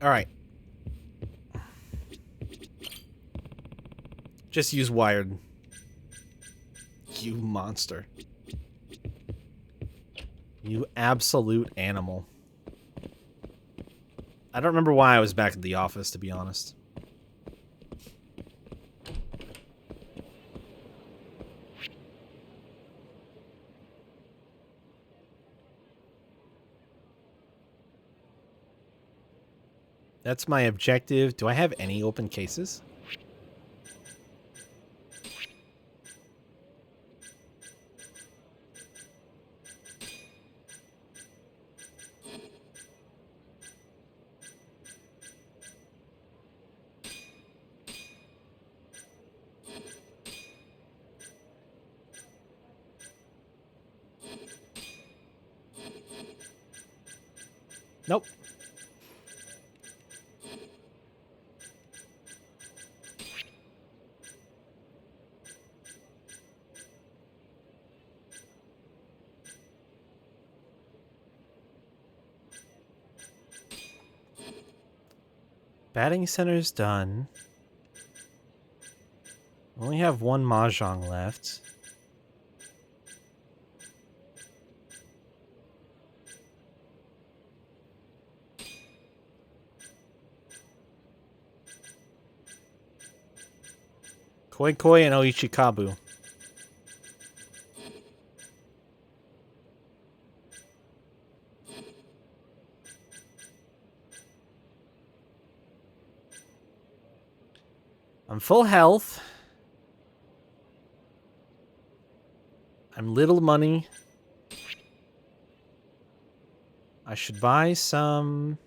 Alright. Just use wired. You monster. You absolute animal. I don't remember why I was back at the office, to be honest. That's my objective. Do I have any open cases? Nope. Batting center's done. Only have one mahjong left. Koi Koi and Oichikabu. I'm full health. I'm little money. I should buy some...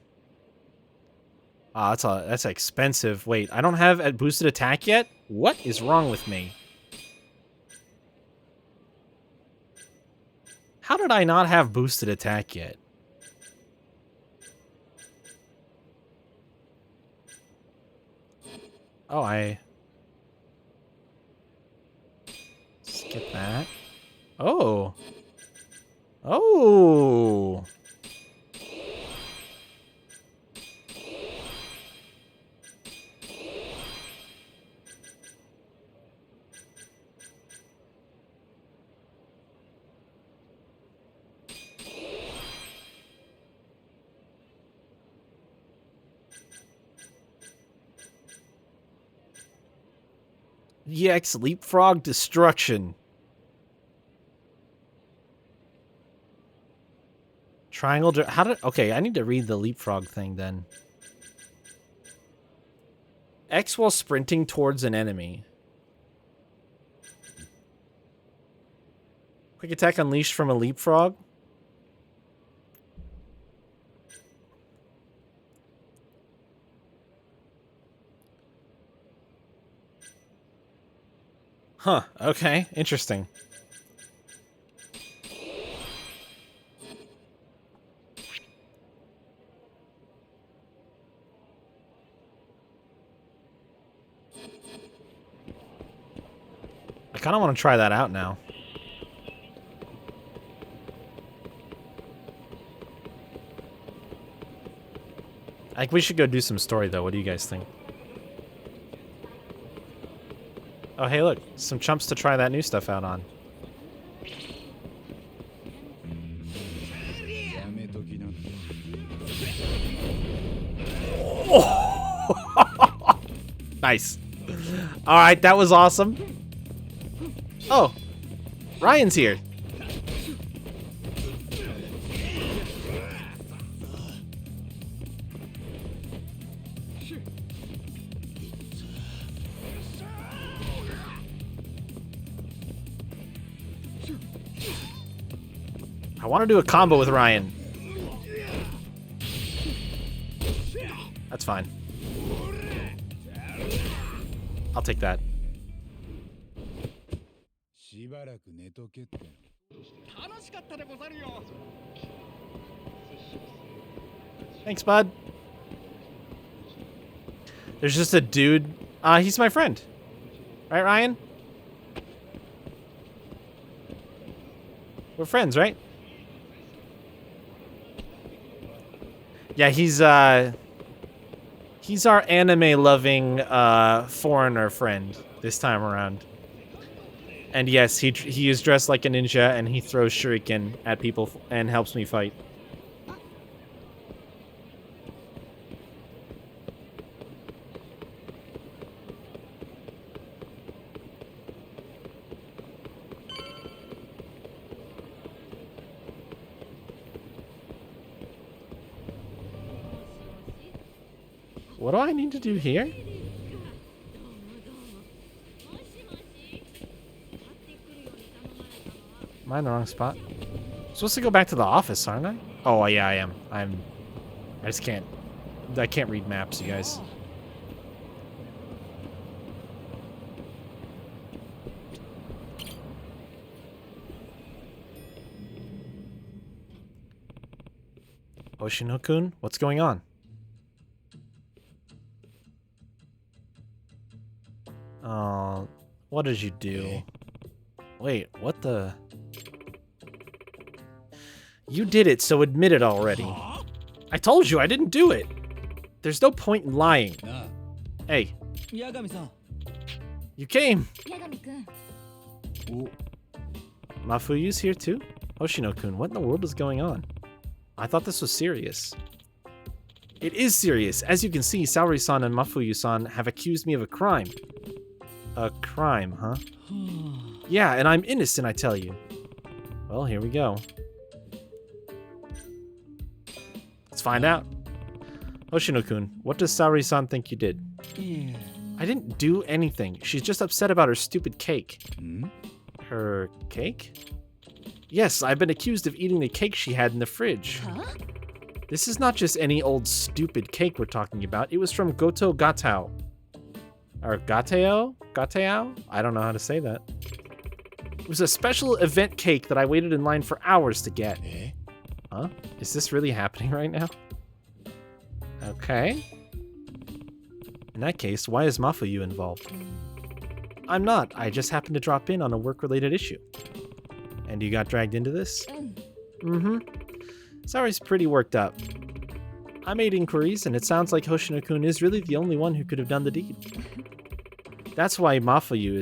Ah, that's expensive. Wait, I don't have a boosted attack yet? What is wrong with me? How did I not have boosted attack yet? Oh, I... skip that. Oh. Oh. EX Leapfrog Destruction. Triangle... How did... Okay, I need to read the Leapfrog thing then. X while sprinting towards an enemy. Quick attack unleashed from a Leapfrog. Huh, okay, interesting. I kind of want to try that out now. We should go do some story, though. What do you guys think? Oh, hey, look. Some chumps to try that new stuff out on. Oh! Nice. All right, that was awesome. Oh, Ryan's here. I want to do a combo with Ryan. That's fine. I'll take that. Thanks, bud. There's just a dude. He's my friend. Right, Ryan? We're friends, right? Yeah, he's He's our anime-loving foreigner friend this time around. And yes, he is dressed like a ninja, and he throws shuriken at people and helps me fight. What do I need to do here? Am I in the wrong spot? I'm supposed to go back to the office, aren't I? Oh, yeah, I am. I just can't. I can't read maps, you guys. Hoshino-kun, what's going on? Oh, what did you do? Wait, what the? You did it, so admit it already. I told you I didn't do it. There's no point in lying. Hey. You came. Mafuyu's here too? Hoshino-kun, what in the world is going on? I thought this was serious. It is serious. As you can see, Saori-san and Mafuyu-san have accused me of a crime. A crime, huh? Yeah, and I'm innocent, I tell you. Well, here we go. Let's find out. Hoshino-kun, what does Saori-san think you did? I didn't do anything. She's just upset about her stupid cake. Her cake? Yes, I've been accused of eating the cake she had in the fridge. Huh? This is not just any old stupid cake we're talking about. It was from Goto Gatao. Or Gateo? Gateo? I don't know how to say that. It was a special event cake that I waited in line for hours to get. Huh? Is this really happening right now? Okay. In that case, why is Mafuyu involved? I'm not. I just happened to drop in on a work-related issue. And you got dragged into this? Mm-hmm. Saori's pretty worked up. I made inquiries, and it sounds like Hoshino-kun is really the only one who could have done the deed. That's why Mafuyu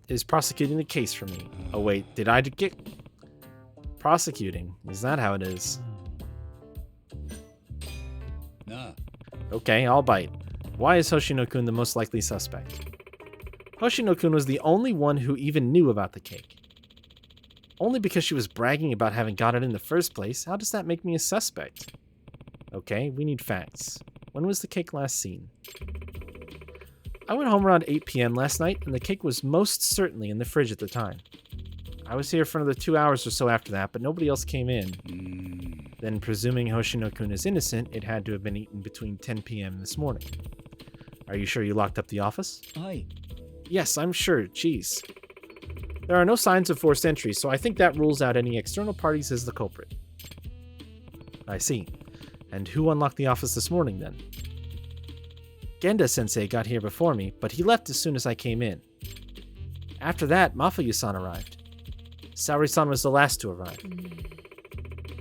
is prosecuting the case for me. Oh wait, did I get... Prosecuting? Is that how it is? Nah. Okay, I'll bite. Why is Hoshino-kun the most likely suspect? Hoshino-kun was the only one who even knew about the cake. Only because she was bragging about having got it in the first place. How does that make me a suspect? Okay, we need facts. When was the cake last seen? I went home around 8 p.m. last night, and the cake was most certainly in the fridge at the time. I was here for another 2 hours or so after that, but nobody else came in. Then, presuming Hoshino-kun is innocent, it had to have been eaten between 10 p.m. this morning. Are you sure you locked up the office? Aye. Yes, I'm sure. Jeez. There are no signs of forced entry, so I think that rules out any external parties as the culprit. I see. And who unlocked the office this morning, then? Genda-sensei got here before me, but he left as soon as I came in. After that, Mafuyu-san arrived. Saori-san was the last to arrive.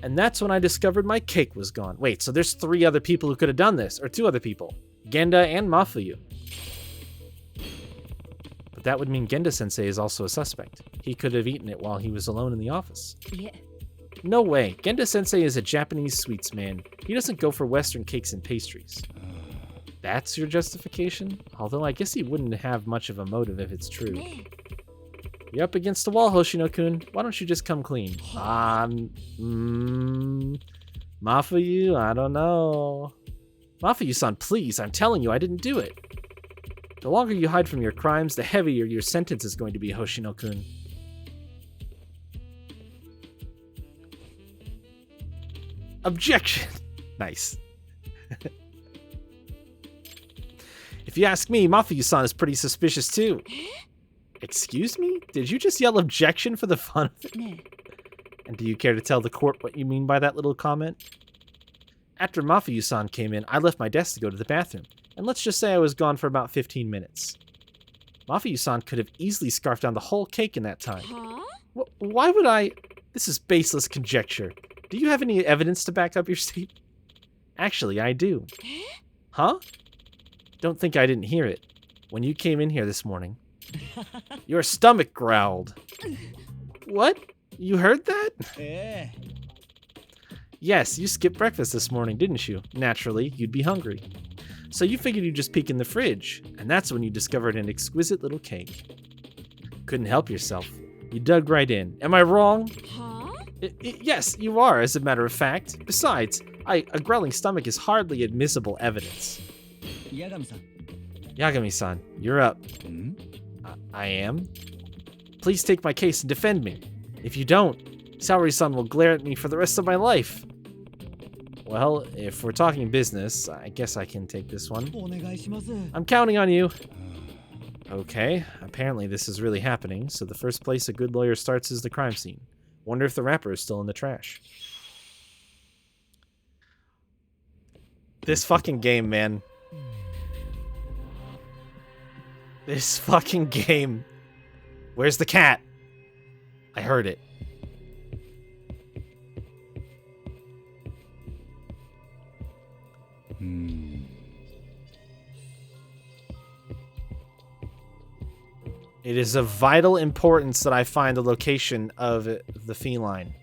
And that's when I discovered my cake was gone. Wait, so there's 3 other people who could have done this, or 2 other people. Genda and Mafuyu. But that would mean Genda-sensei is also a suspect. He could have eaten it while he was alone in the office. Yeah. No way. Genda-sensei is a Japanese sweets man. He doesn't go for Western cakes and pastries. That's your justification? Although I guess he wouldn't have much of a motive if it's true. You're up against the wall, Hoshino-kun. Why don't you just come clean? Mafuyu, I don't know. Mafuyu-san, please, I'm telling you, I didn't do it. The longer you hide from your crimes, the heavier your sentence is going to be, Hoshino-kun. Objection! Nice. If you ask me, Mafuyu-san is pretty suspicious too. Excuse me? Did you just yell objection for the fun of it? And do you care to tell the court what you mean by that little comment? After Mafuyu-san came in, I left my desk to go to the bathroom. And let's just say I was gone for about 15 minutes. Mafuyu-san could have easily scarfed down the whole cake in that time. Huh? Why would I... This is baseless conjecture. Do you have any evidence to back up your statement? Actually, I do. Huh? Don't think I didn't hear it. When you came in here this morning, your stomach growled. What? You heard that? Yes, you skipped breakfast this morning, didn't you? Naturally, you'd be hungry. So you figured you'd just peek in the fridge, and that's when you discovered an exquisite little cake. Couldn't help yourself. You dug right in. Am I wrong? Huh? Yes, you are, as a matter of fact. Besides, a growling stomach is hardly admissible evidence. Yagami-san, you're up. I am? Please take my case and defend me. If you don't, Saori-san will glare at me for the rest of my life. Well, if we're talking business, I guess I can take this one. I'm counting on you. Okay, apparently this is really happening, so the first place a good lawyer starts is the crime scene. Wonder if the wrapper is still in the trash. This fucking game, man. This fucking game. Where's the cat? I heard it. It is of vital importance that I find the location of the feline.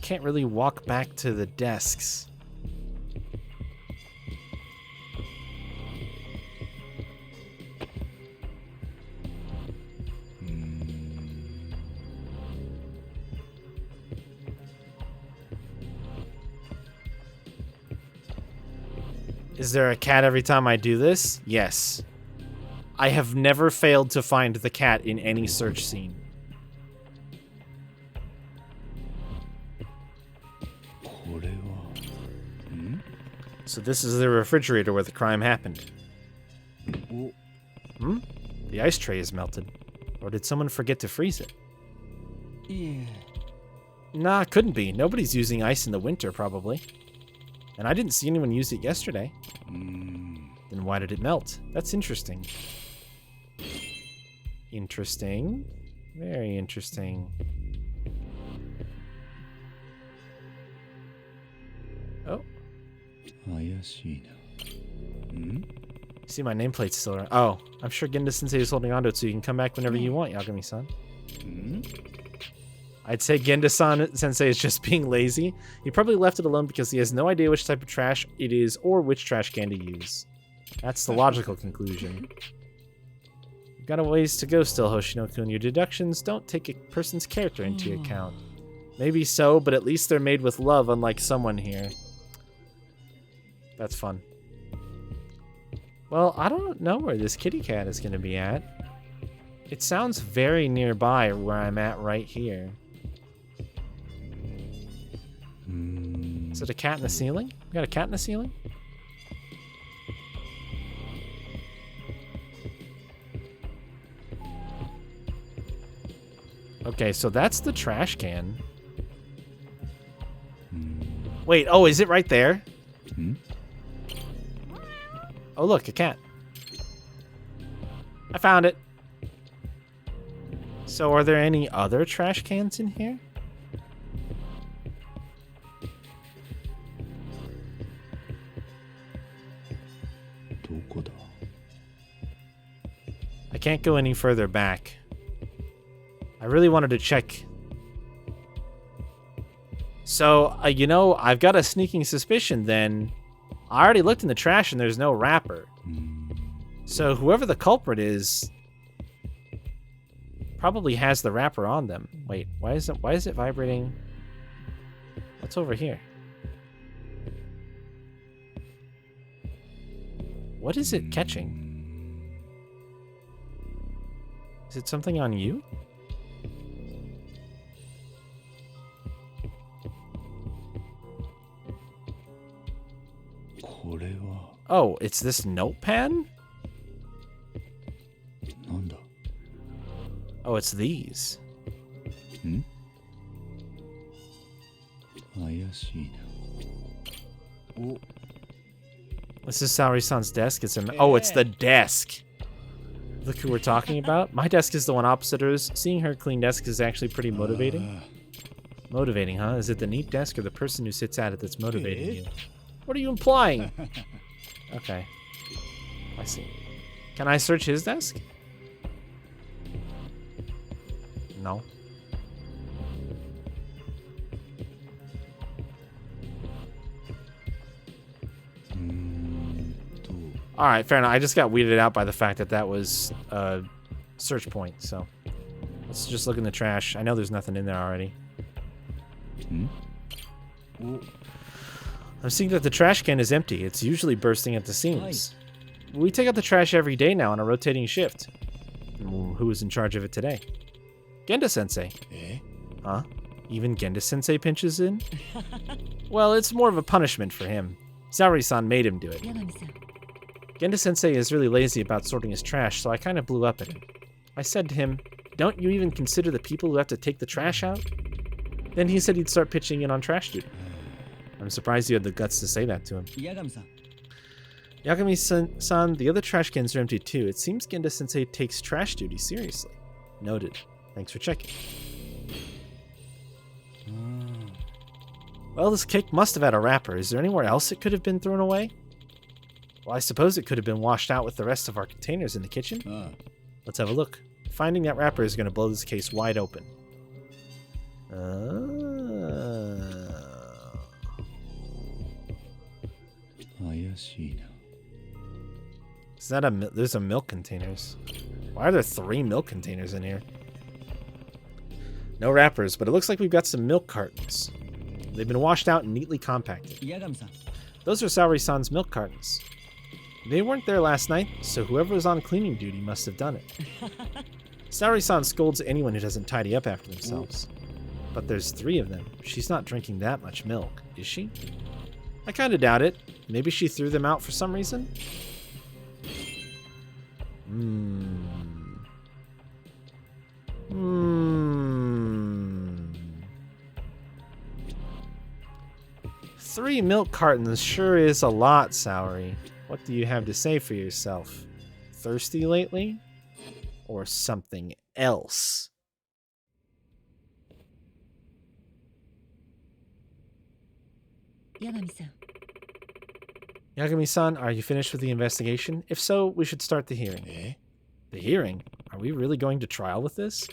Can't really walk back to the desks. Is there a cat every time I do this? Yes. I have never failed to find the cat in any search scene. So this is the refrigerator where the crime happened. The ice tray is melted. Or did someone forget to freeze it? Nah, couldn't be. Nobody's using ice in the winter, probably. And I didn't see anyone use it yesterday. Then why did it melt? That's interesting. Interesting. Very interesting. Oh. See, my nameplate's still around. Oh, I'm sure Genda-sensei is holding onto it so you can come back whenever you want, Yagami-san. I'd say Genda-sensei is just being lazy. He probably left it alone because he has no idea which type of trash it is or which trash can to use. That's the logical conclusion. You've got a ways to go still, Hoshino-kun. Your deductions don't take a person's character into account. Maybe so, but at least they're made with love, unlike someone here. That's fun. Well, I don't know where this kitty cat is going to be at. It sounds very nearby where I'm at right here. Is it a cat in the ceiling? We got a cat in the ceiling? Okay, so that's the trash can. Wait, oh, is it right there? Oh, look, a cat. I found it. So are there any other trash cans in here? I can't go any further back. I really wanted to check. So, you know, I've got a sneaking suspicion then. I already looked in the trash and there's no wrapper. So whoever the culprit is probably has the wrapper on them. Wait, why is it vibrating? What's over here? What is it catching? Is it something on you? Oh, it's this notepad? Oh, it's these. ん怪しいな。お This is Saori-san's desk. Oh, it's the desk. Look who we're talking about. My desk is the one opposite hers. Seeing her clean desk is actually pretty motivating. Motivating, huh? Is it the neat desk or the person who sits at it that's motivating you? What are you implying? Okay. I see. Can I search his desk? No. Alright, fair enough. I just got weirded out by the fact that that was a search point, so let's just look in the trash. I know there's nothing in there already. I'm seeing that the trash can is empty. It's usually bursting at the seams. We take out the trash every day now on a rotating shift. Who is in charge of it today? Genda-sensei. Huh? Even Genda-sensei pinches in? Well, it's more of a punishment for him. Saori-san made him do it. Genda-sensei is really lazy about sorting his trash, so I kind of blew up at him. I said to him, "Don't you even consider the people who have to take the trash out?" Then he said he'd start pitching in on trash duty. I'm surprised you had the guts to say that to him. Yagami-san, the other trash cans are empty too. It seems Genda-sensei takes trash duty seriously. Noted. Thanks for checking. Well, this cake must have had a wrapper. Is there anywhere else it could have been thrown away? Well, I suppose it could have been washed out with the rest of our containers in the kitchen. Let's have a look. Finding that wrapper is going to blow this case wide open. Is that there's a milk containers. Why are there 3 milk containers in here? No wrappers, but it looks like we've got some milk cartons. They've been washed out and neatly compacted. Those are Saori-san's milk cartons. They weren't there last night, so whoever was on cleaning duty must have done it. Saori-san scolds anyone who doesn't tidy up after themselves. But there's 3 of them. She's not drinking that much milk, is she? I kind of doubt it. Maybe she threw them out for some reason? 3 milk cartons sure is a lot, Saori. What do you have to say for yourself? Thirsty lately? Or something else? Yagami-san, are you finished with the investigation? If so, we should start the hearing. The hearing? Are we really going to trial with this?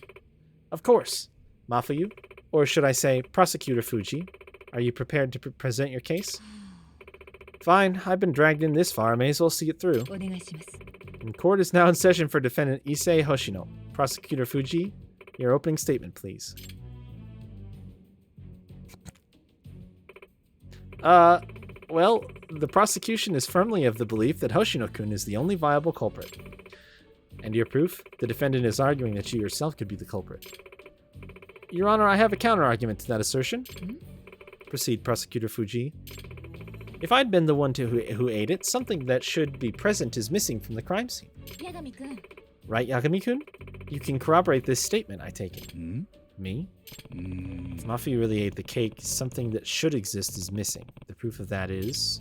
Of course. Mafuyu, or should I say Prosecutor Fuji, are you prepared to present your case? Fine, I've been dragged in this far, may as well see it through. And court is now in session for defendant Issei Hoshino. Prosecutor Fuji, your opening statement, please. Well, the prosecution is firmly of the belief that Hoshino-kun is the only viable culprit. And your proof? The defendant is arguing that you yourself could be the culprit. Your Honor, I have a counter-argument to that assertion. Proceed, Prosecutor Fuji. If I'd been the one who ate it, something that should be present is missing from the crime scene. Right, Yagami-kun? You can corroborate this statement, I take it. Me? If Mafuyu really ate the cake, something that should exist is missing. The proof of that is...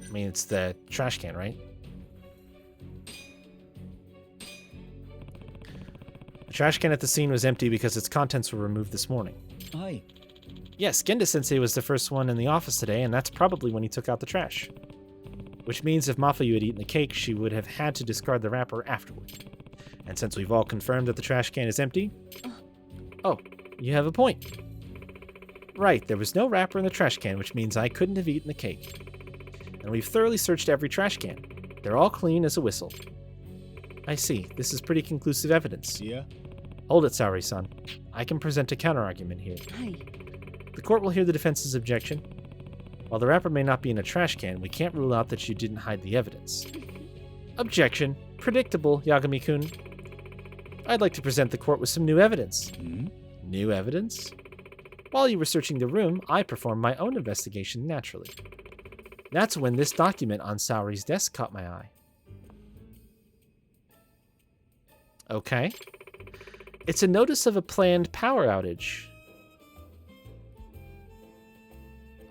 I mean, it's the trash can, right? The trash can at the scene was empty because its contents were removed this morning. Yes, Genda-sensei was the first one in the office today, and that's probably when he took out the trash. Which means if Mafuyu had eaten the cake, she would have had to discard the wrapper afterward. And since we've all confirmed that the trash can is empty... Oh, you have a point. Right, there was no wrapper in the trash can, which means I couldn't have eaten the cake. And we've thoroughly searched every trash can. They're all clean as a whistle. I see. This is pretty conclusive evidence. Yeah? Hold it, Saori-san. I can present a counter-argument here. The court will hear the defense's objection. While the wrapper may not be in a trash can, we can't rule out that you didn't hide the evidence. Objection. Predictable, Yagami-kun. I'd like to present the court with some new evidence. New evidence? While you were searching the room, I performed my own investigation naturally. That's when this document on Saori's desk caught my eye. Okay. It's a notice of a planned power outage.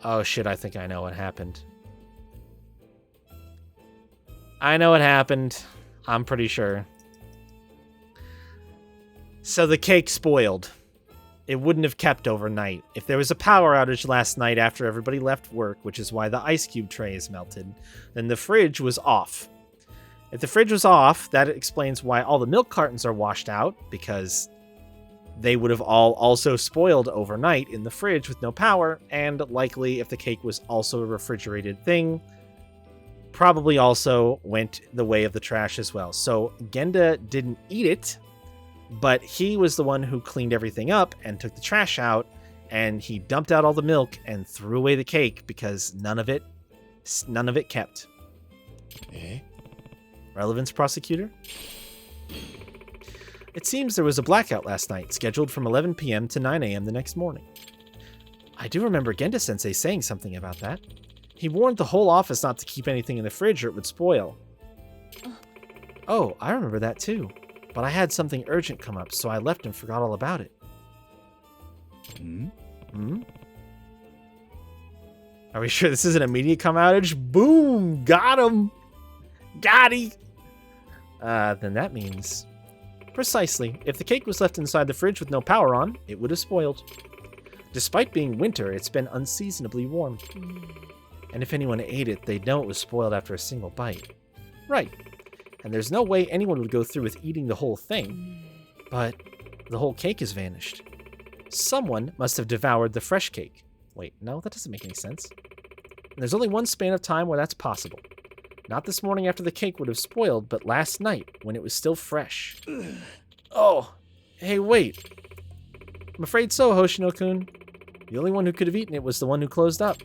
Oh shit, I think I know what happened. I know what happened. I'm pretty sure. So the cake spoiled. It wouldn't have kept overnight. If there was a power outage last night after everybody left work, which is why the ice cube tray is melted, then the fridge was off. If the fridge was off, that explains why all the milk cartons are washed out, because they would have all also spoiled overnight in the fridge with no power, and likely if the cake was also a refrigerated thing, probably also went the way of the trash as well. So Genda didn't eat it, but he was the one who cleaned everything up and took the trash out, and he dumped out all the milk and threw away the cake because none of it kept. Eh? Relevance, prosecutor? It seems there was a blackout last night, scheduled from 11 p.m. to 9 a.m. the next morning. I do remember Genda-sensei saying something about that. He warned the whole office not to keep anything in the fridge or it would spoil. Oh, I remember that too. But I had something urgent come up, so I left and forgot all about it. Are we sure this isn't a Mediacom outage? Boom! Got him! Got he! Then that means... Precisely. If the cake was left inside the fridge with no power on, it would have spoiled. Despite being winter, it's been unseasonably warm. And if anyone ate it, they'd know it was spoiled after a single bite. Right. And there's no way anyone would go through with eating the whole thing. But the whole cake has vanished. Someone must have devoured the fresh cake. Wait, no, that doesn't make any sense. And there's only one span of time where that's possible. Not this morning after the cake would have spoiled, but last night when it was still fresh. Oh, hey, wait. I'm afraid so, Hoshino-kun. The only one who could have eaten it was the one who closed up.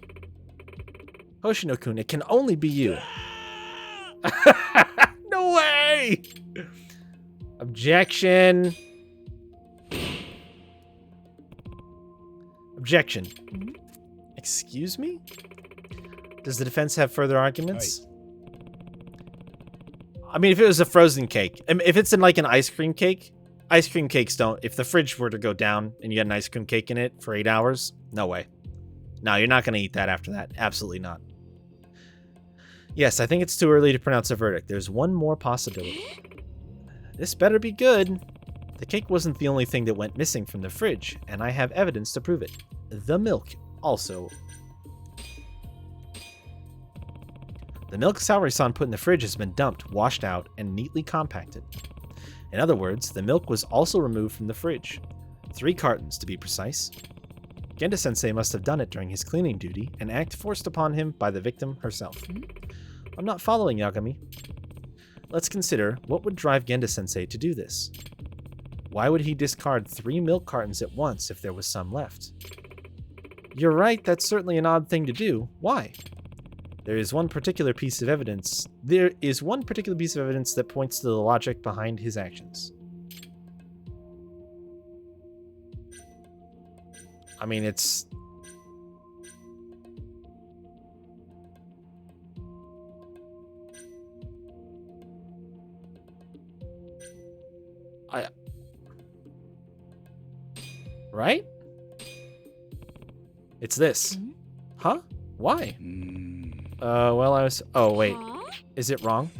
Hoshino-kun, it can only be you. No way! Objection. Objection. Excuse me? Does the defense have further arguments? I mean, if it was a frozen cake, if it's in like an ice cream cakes don't, if the fridge were to go down and you had an ice cream cake in it for 8 hours, no way. No, you're not going to eat that after that. Absolutely not. Yes, I think it's too early to pronounce a verdict. There's one more possibility. This better be good. The cake wasn't the only thing that went missing from the fridge, and I have evidence to prove it. The milk also. The milk Saori-san put in the fridge has been dumped, washed out, and neatly compacted. In other words, the milk was also removed from the fridge. 3 cartons, to be precise. Genda-sensei must have done it during his cleaning duty, an act forced upon him by the victim herself. I'm not following, Yagami. Let's consider what would drive Genda-sensei to do this. Why would he discard 3 milk cartons at once if there was some left? You're right, that's certainly an odd thing to do. Why? There is one particular piece of evidence that points to the logic behind his actions. I mean, it's... Right? It's this. Huh? Why? Well, I was... Oh, wait. Is it wrong?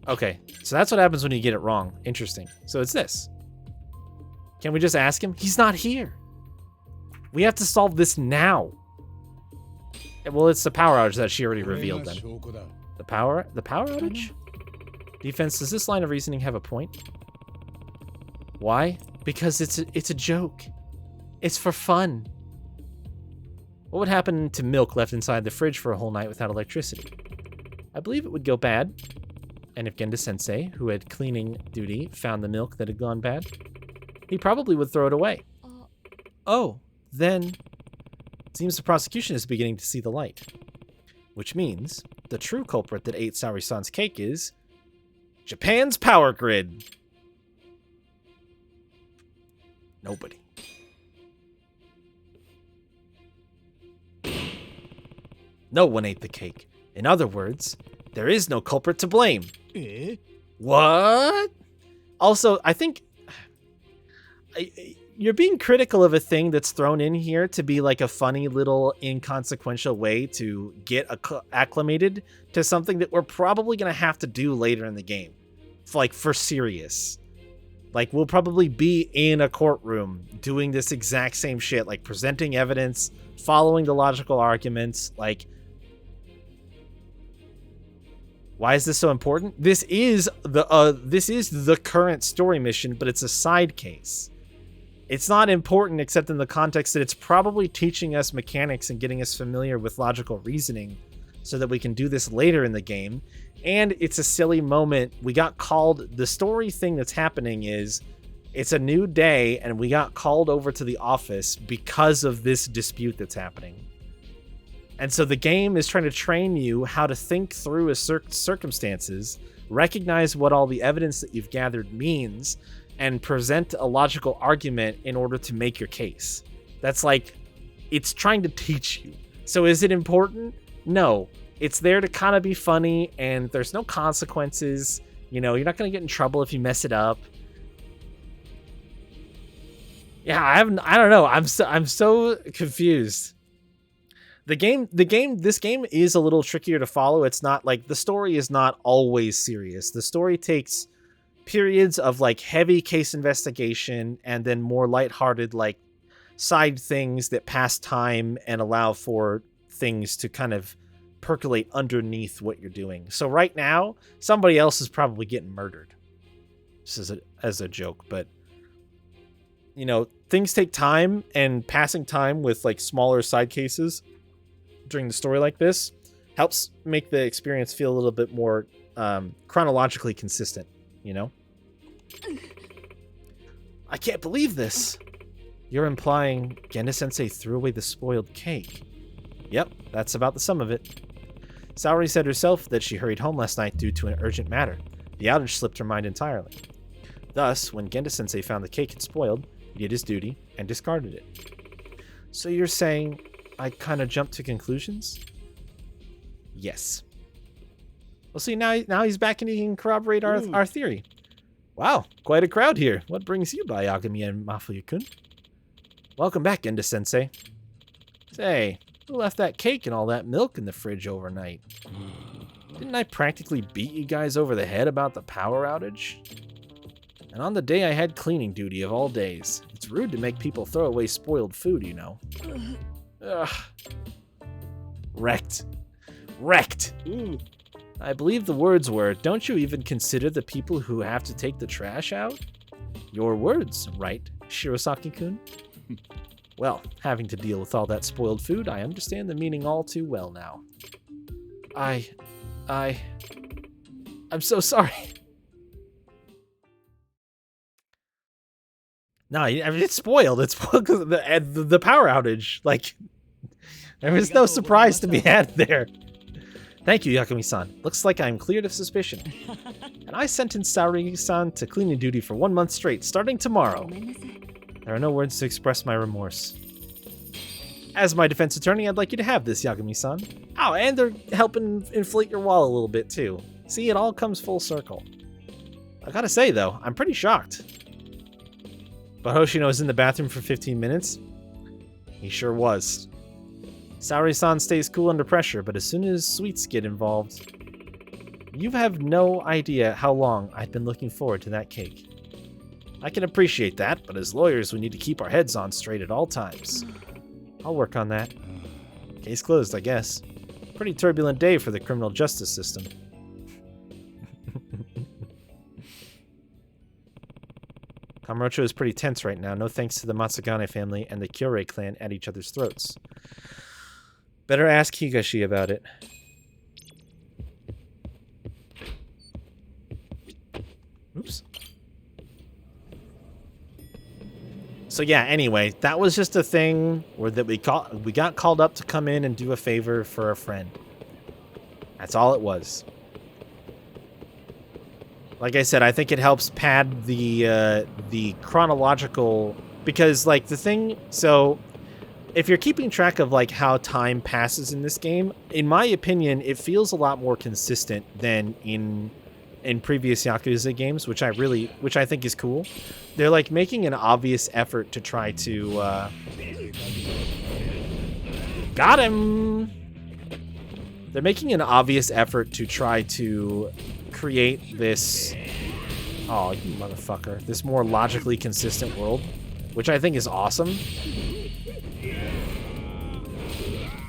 Okay, so that's what happens when you get it wrong. Interesting. So it's this. Can we just ask him? He's not here. We have to solve this now. Well, it's the power outage that she already revealed then. The power outage? Defense, does this line of reasoning have a point? Why? Because it's a joke. It's for fun. What would happen to milk left inside the fridge for a whole night without electricity? I believe it would go bad. And if Genda-sensei, who had cleaning duty, found the milk that had gone bad, he probably would throw it away. Oh, then it seems the prosecution is beginning to see the light. Which means the true culprit that ate Saori-san's cake is Japan's power grid. Nobody. No one ate the cake. In other words, there is no culprit to blame. What? Also, I think you're being critical of a thing that's thrown in here to be like a funny little inconsequential way to get acclimated to something that we're probably going to have to do later in the game. Like, for serious. Like, we'll probably be in a courtroom doing this exact same shit, like presenting evidence, following the logical arguments. Like, why is this so important? This is the current story mission, but it's a side case. It's not important except in the context that it's probably teaching us mechanics and getting us familiar with logical reasoning so that we can do this later in the game. And it's a silly moment. We got called. The story thing that's happening is it's a new day and we got called over to the office because of this dispute that's happening. And so the game is trying to train you how to think through circumstances, recognize what all the evidence that you've gathered means, and present a logical argument in order to make your case. That's like, it's trying to teach you. So is it important? No. It's there to kind of be funny, and there's no consequences. You know, you're not going to get in trouble if you mess it up. Yeah, I don't know. I'm so confused. This game is a little trickier to follow. It's not like, the story is not always serious. The story takes periods of like heavy case investigation and then more lighthearted like side things that pass time and allow for things to kind of percolate underneath what you're doing. So right now, somebody else is probably getting murdered. This is as a joke, but you know, things take time, and passing time with like smaller side cases during the story like this helps make the experience feel a little bit more chronologically consistent, you know? I can't believe this. You're implying Genda-sensei threw away the spoiled cake. Yep, that's about the sum of it. Saori said herself that she hurried home last night due to an urgent matter. The outage slipped her mind entirely. Thus, when Genda-sensei found the cake had spoiled, he did his duty and discarded it. So you're saying I kind of jumped to conclusions? Yes. Well, see, now he's back and he can corroborate our theory. Wow, quite a crowd here. What brings you by, Yagami and Mafuyu-kun? Welcome back, Genda-sensei. Say, who left that cake and all that milk in the fridge overnight? Didn't I practically beat you guys over the head about the power outage? And on the day I had cleaning duty of all days. It's rude to make people throw away spoiled food, you know. Ugh. Wrecked. I believe the words were, don't you even consider the people who have to take the trash out? Your words, right, Shirosaki-kun? Well, having to deal with all that spoiled food, I understand the meaning all too well now. I'm so sorry. No, I mean, it's spoiled. It's spoiled because of the power outage. Like, there was no surprise to be had there. Thank you, Yakumi-san. Looks like I'm cleared of suspicion. And I sentenced Saori-san to cleaning duty for 1 month straight, starting tomorrow. There are no words to express my remorse. As my defense attorney, I'd like you to have this, Yagami-san. Oh, and they're helping inflate your wall a little bit, too. See, it all comes full circle. I gotta say, though, I'm pretty shocked. But Hoshino was in the bathroom for 15 minutes? He sure was. Saori-san stays cool under pressure, but as soon as sweets get involved... You have no idea how long I've been looking forward to that cake. I can appreciate that, but as lawyers, we need to keep our heads on straight at all times. I'll work on that. Case closed, I guess. Pretty turbulent day for the criminal justice system. Kamurocho is pretty tense right now, no thanks to the Matsugane family and the Kyorei clan at each other's throats. Better ask Higashi about it. Oops. So yeah, anyway, that was just a thing where that we got called up to come in and do a favor for a friend. That's all it was. Like I said, I think it helps pad the chronological, because like the thing, so if you're keeping track of like how time passes in this game, in my opinion, it feels a lot more consistent than in in previous Yakuza games, which I think is cool. They're like making an obvious effort to try to got him. They're making an obvious effort to try to create this, oh, you motherfucker, this more logically consistent world, which I think is awesome.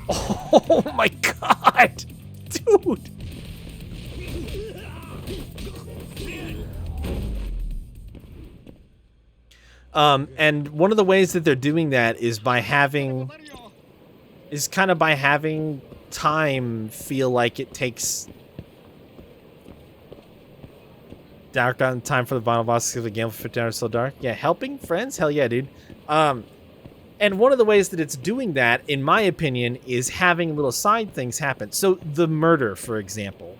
Oh my god, dude. And one of the ways that they're doing that is by having, by having time feel like it takes dark on time for the final boss of the game for 50 hours so dark. Yeah, helping friends? Hell yeah, dude. And one of the ways that it's doing that, in my opinion, is having little side things happen. So the murder, for example.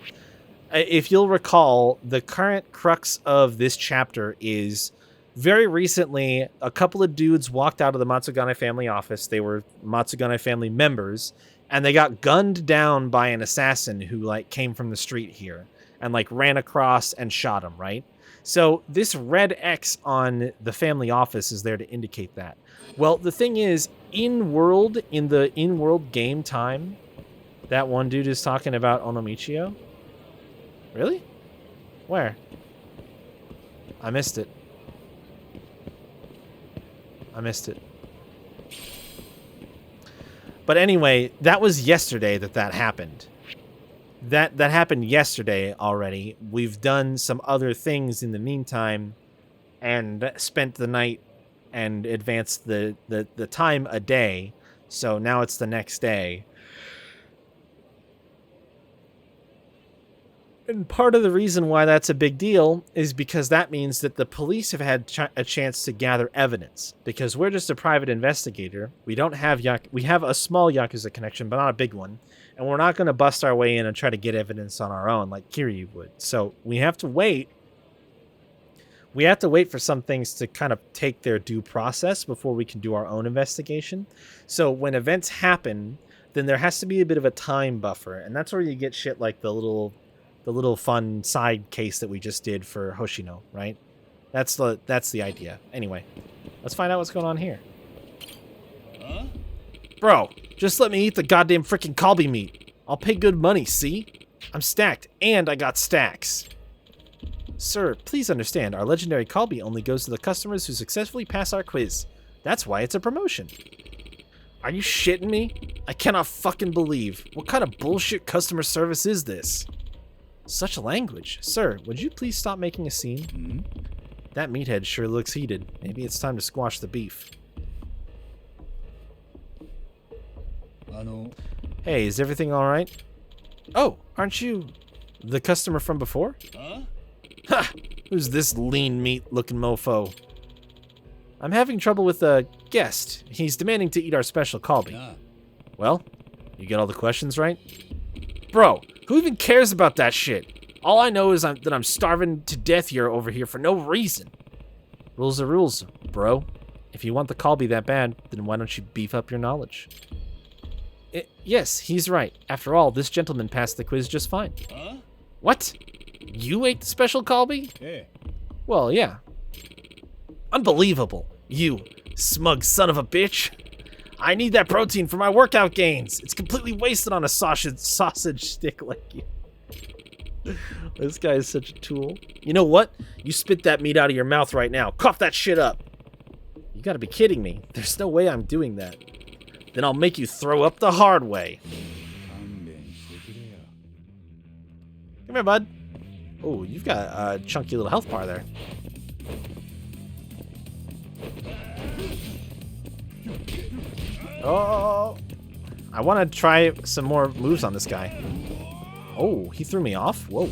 If you'll recall, the current crux of this chapter is very recently, a couple of dudes walked out of the Matsugane family office. They were Matsugane family members, and they got gunned down by an assassin who like came from the street here and like ran across and shot him, right? So this red X on the family office is there to indicate that. Well, the thing is, in the in-world game time, that one dude is talking about Onomichio. Really? Where? I missed it. But anyway, that was yesterday that happened. That happened yesterday already. We've done some other things in the meantime and spent the night and advanced the time a day. So now it's the next day. And part of the reason why that's a big deal is because that means that the police have had a chance to gather evidence. Because we're just a private investigator. We don't have we have a small Yakuza connection, but not a big one. And we're not going to bust our way in and try to get evidence on our own like Kiryu would. So we have to wait. We have to wait for some things to kind of take their due process before we can do our own investigation. So when events happen, then there has to be a bit of a time buffer. And that's where you get shit like the little fun side case that we just did for Hoshino, right? That's the idea. Anyway, let's find out what's going on here. Huh? Bro, just let me eat the goddamn freaking kalbi meat. I'll pay good money, see? I'm stacked, and I got stacks. Sir, please understand, our legendary kalbi only goes to the customers who successfully pass our quiz. That's why it's a promotion. Are you shitting me? I cannot fucking believe. What kind of bullshit customer service is this? Such language. Sir, would you please stop making a scene? Hmm? That meathead sure looks heated. Maybe it's time to squash the beef. Hey, is everything alright? Oh, aren't you the customer from before? Huh? Ha! Who's this lean meat looking mofo? I'm having trouble with a guest. He's demanding to eat our special kalbi. Yeah. Well, you get all the questions right? Bro, who even cares about that shit? All I know is that I'm starving to death over here for no reason. Rules are rules, bro. If you want the kalbi that bad, then why don't you beef up your knowledge? Yes, he's right. After all, this gentleman passed the quiz just fine. Huh? What? You ate the special kalbi? Hey. Well, yeah. Unbelievable. You smug son of a bitch. I need that protein for my workout gains. It's completely wasted on a sausage stick like you. This guy is such a tool. You know what? You spit that meat out of your mouth right now. Cough that shit up. You gotta be kidding me. There's no way I'm doing that. Then I'll make you throw up the hard way. Come here, bud. Oh, you've got a chunky little health bar there. Oh, I want to try some more moves on this guy. Oh, he threw me off? Whoa.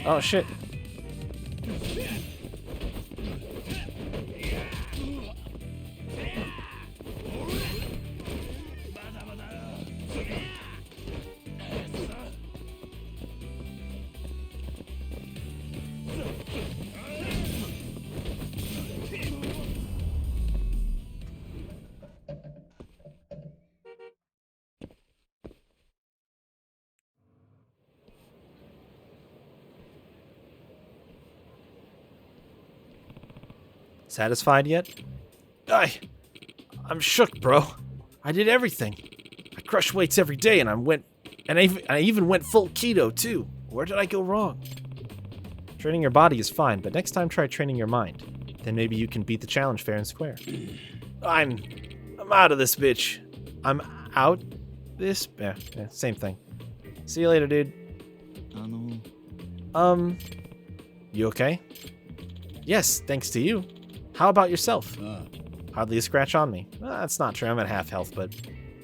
Oh, shit. Satisfied yet? I'm shook, bro. I did everything. I crushed weights every day, and I even went full keto too. Where did I go wrong? Training your body is fine, but next time try training your mind. Then maybe you can beat the challenge fair and square. I'm out of this bitch. I'm out this? Yeah, same thing. See you later, dude. You okay? Yes, thanks to you. How about yourself? Hardly a scratch on me. That's not true. I'm at half health, but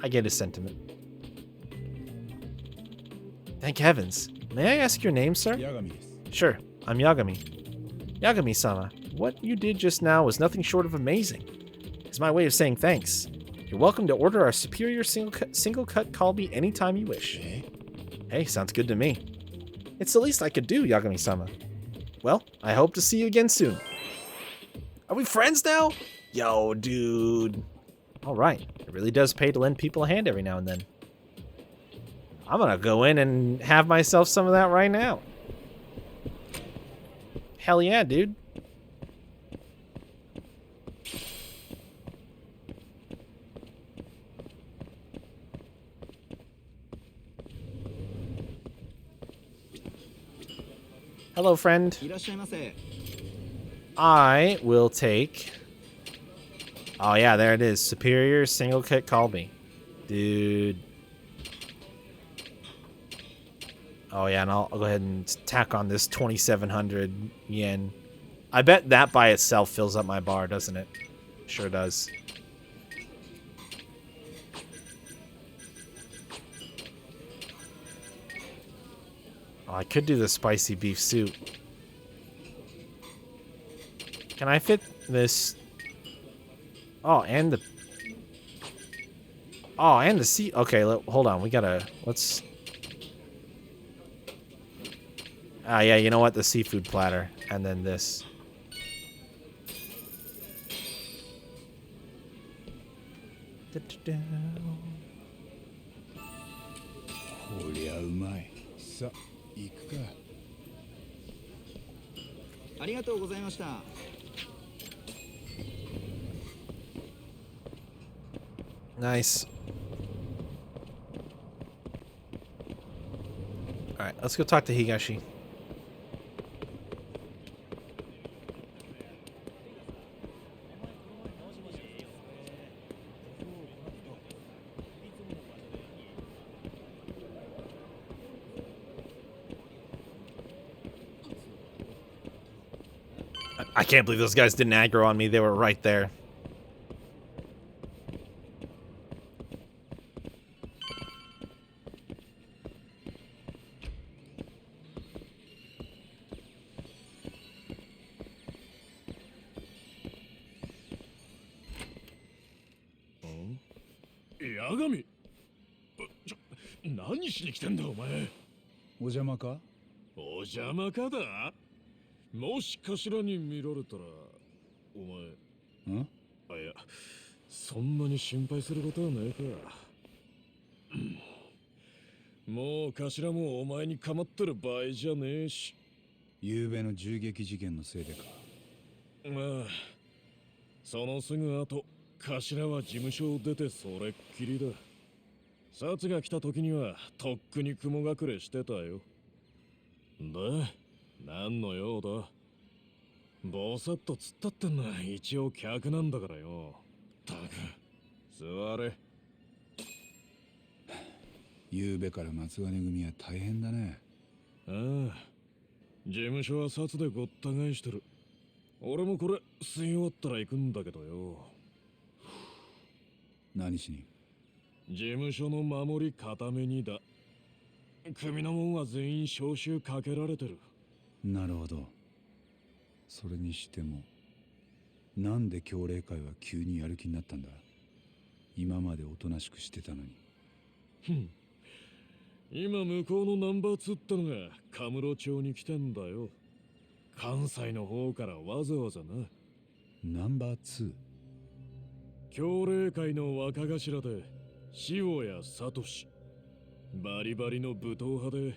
I get his sentiment. Thank heavens. May I ask your name, sir? Sure, I'm Yagami. Yagami-sama, what you did just now was nothing short of amazing. It's my way of saying thanks. You're welcome to order our superior single-cut kalbi anytime you wish. Hey, sounds good to me. It's the least I could do, Yagami-sama. Well, I hope to see you again soon. Are we friends now? Yo, dude. Alright, it really does pay to lend people a hand every now and then. I'm gonna go in and have myself some of that right now. Hell yeah, dude. Hello, friend. I will take... Oh, yeah, there it is. Superior single cut kalbi. Dude. Oh, yeah, and I'll go ahead and tack on this 2,700 yen. I bet that by itself fills up my bar, doesn't it? Sure does. Oh, I could do the spicy beef soup. Can I fit this? Oh, and the... Oh, and the sea... Okay, hold on. We gotta... Let's... Ah, yeah, you know what? The seafood platter. And then this. Nice. Alright, let's go talk to Higashi. I can't believe those guys didn't aggro on me. They were right there. Yagami? 何しに来てんだお前。お邪魔か？お邪魔かだ。もし頭に見られたら、お前。ん？あ、いや、そんなに心配することはないか。もう頭もお前に構ってる場合じゃねえし。昨べの銃撃事件のせいでか。まあ、そのすぐ後、頭は事務所を出てそれっきりだ。札が来た時にはとっくに雲隠れしてたよ。で、何の用だ？ぼさっと突っ立ってんのは一応客なんだからよ。たく、座れ。昨べから松金組は大変だね。ああ、事務所は札でごった返してる。俺もこれ吸い終わったら行くんだけどよ。何しに？事務所の守り固めにだ。組のもんは全員招集かけられてる。なるほど。それにしても、なんで教令会は急にやる気になったんだ。今までおとなしくしてたのに。今向こうのナンバー2ってのがカムロ町に来てんだよ。関西の方からわざわざな。ナンバー 2？ 教令会の若頭で塩谷聡。バリバリの武闘派で、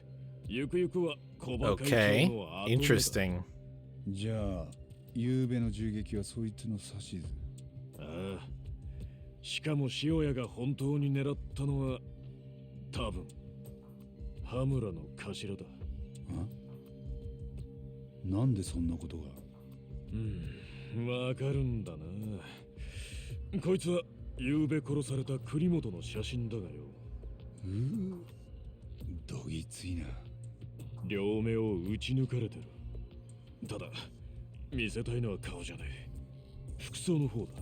ゆくゆくは小馬会長 Okay. の後目だ。 Interesting. じゃあ、夕べの銃撃はそいつの指図。ああ。しかも塩谷が本当に狙ったのは多分羽村の頭だ。なんでそんなことが。わかるんだな。こいつは夕べ殺された栗本の写真だがよ。どぎついな。両目を撃ち抜かれてる。ただ見せたいのは顔じゃねえ、服装の方だ。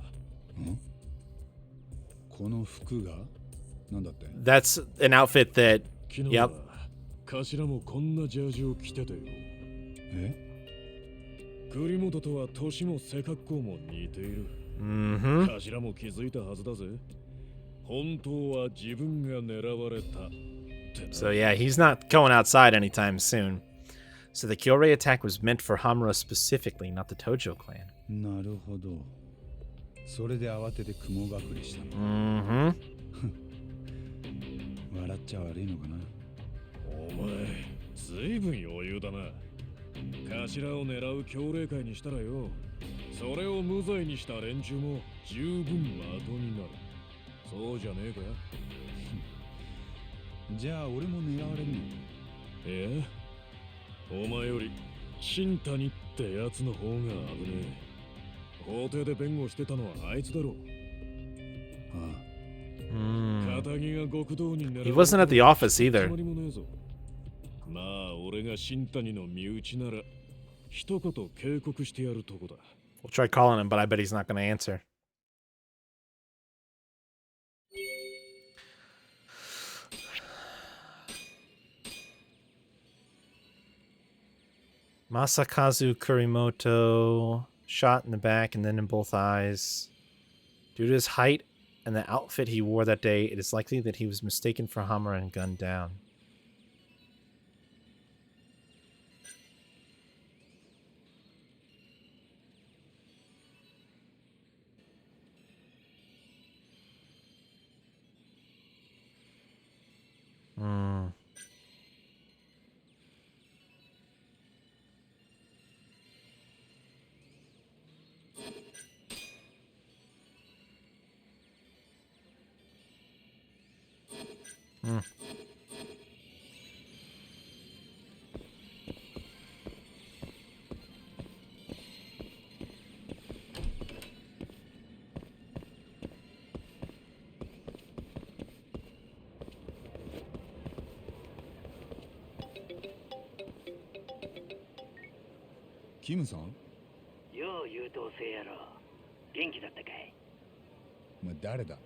この服がなんだって。 That's an outfit that. 昨日は頭もこんなジャージを着てたよ。栗本とは年も背格好も似ている。頭も気づいたはずだぜ。本当は自分が狙われたってな。 So yeah, he's not going outside anytime soon. So the Kyorei attack was meant for Hamura specifically, not the Tojo clan. なるほど。それで慌てて雲隠れしたの。笑っちゃ悪いのかな。お前、ずいぶん余裕だな。頭を狙う教令会にしたらよ、それを無罪にした連中も十分的になる。そうじゃねえか。じゃあ俺も狙われるの？いや、お前より新谷ってやつの方が危ねえ。法廷で弁護してたのはあいつだろう。肩が極道に狙われ He wasn't at the office either. 決まりもねえぞ。まあ俺が新谷の身内なら一言警告してやるとこだ。 We'll try calling him, but I bet he's not going to answer. Masakazu Kurimoto, shot in the back and then in both eyes. Due to his height and the outfit he wore that day, it is likely that he was mistaken for Hamura and gunned down.キムさん？よう優等生やろ。元気だったかい？お前誰だ？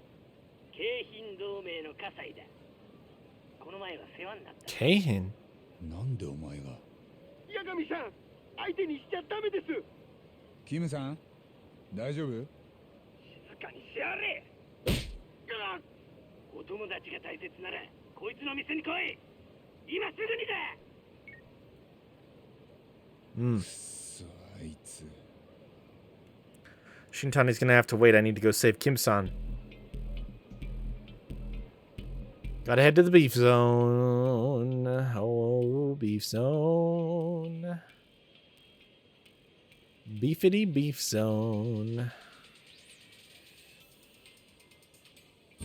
京浜同盟の葛西だ。この前は世話になった。Keihin? なんでお前が？八神さん、相手にしちゃダメです。キムさん、大丈夫？静かにしやれ。お友達が大切ならこいつの店に来い。今すぐにだ。くっそ、あいつ。 Shintani's gonna have to wait. I need to go save Kim-san. Gotta head to the beef zone. Oh, beef zone. Beefity beef zone.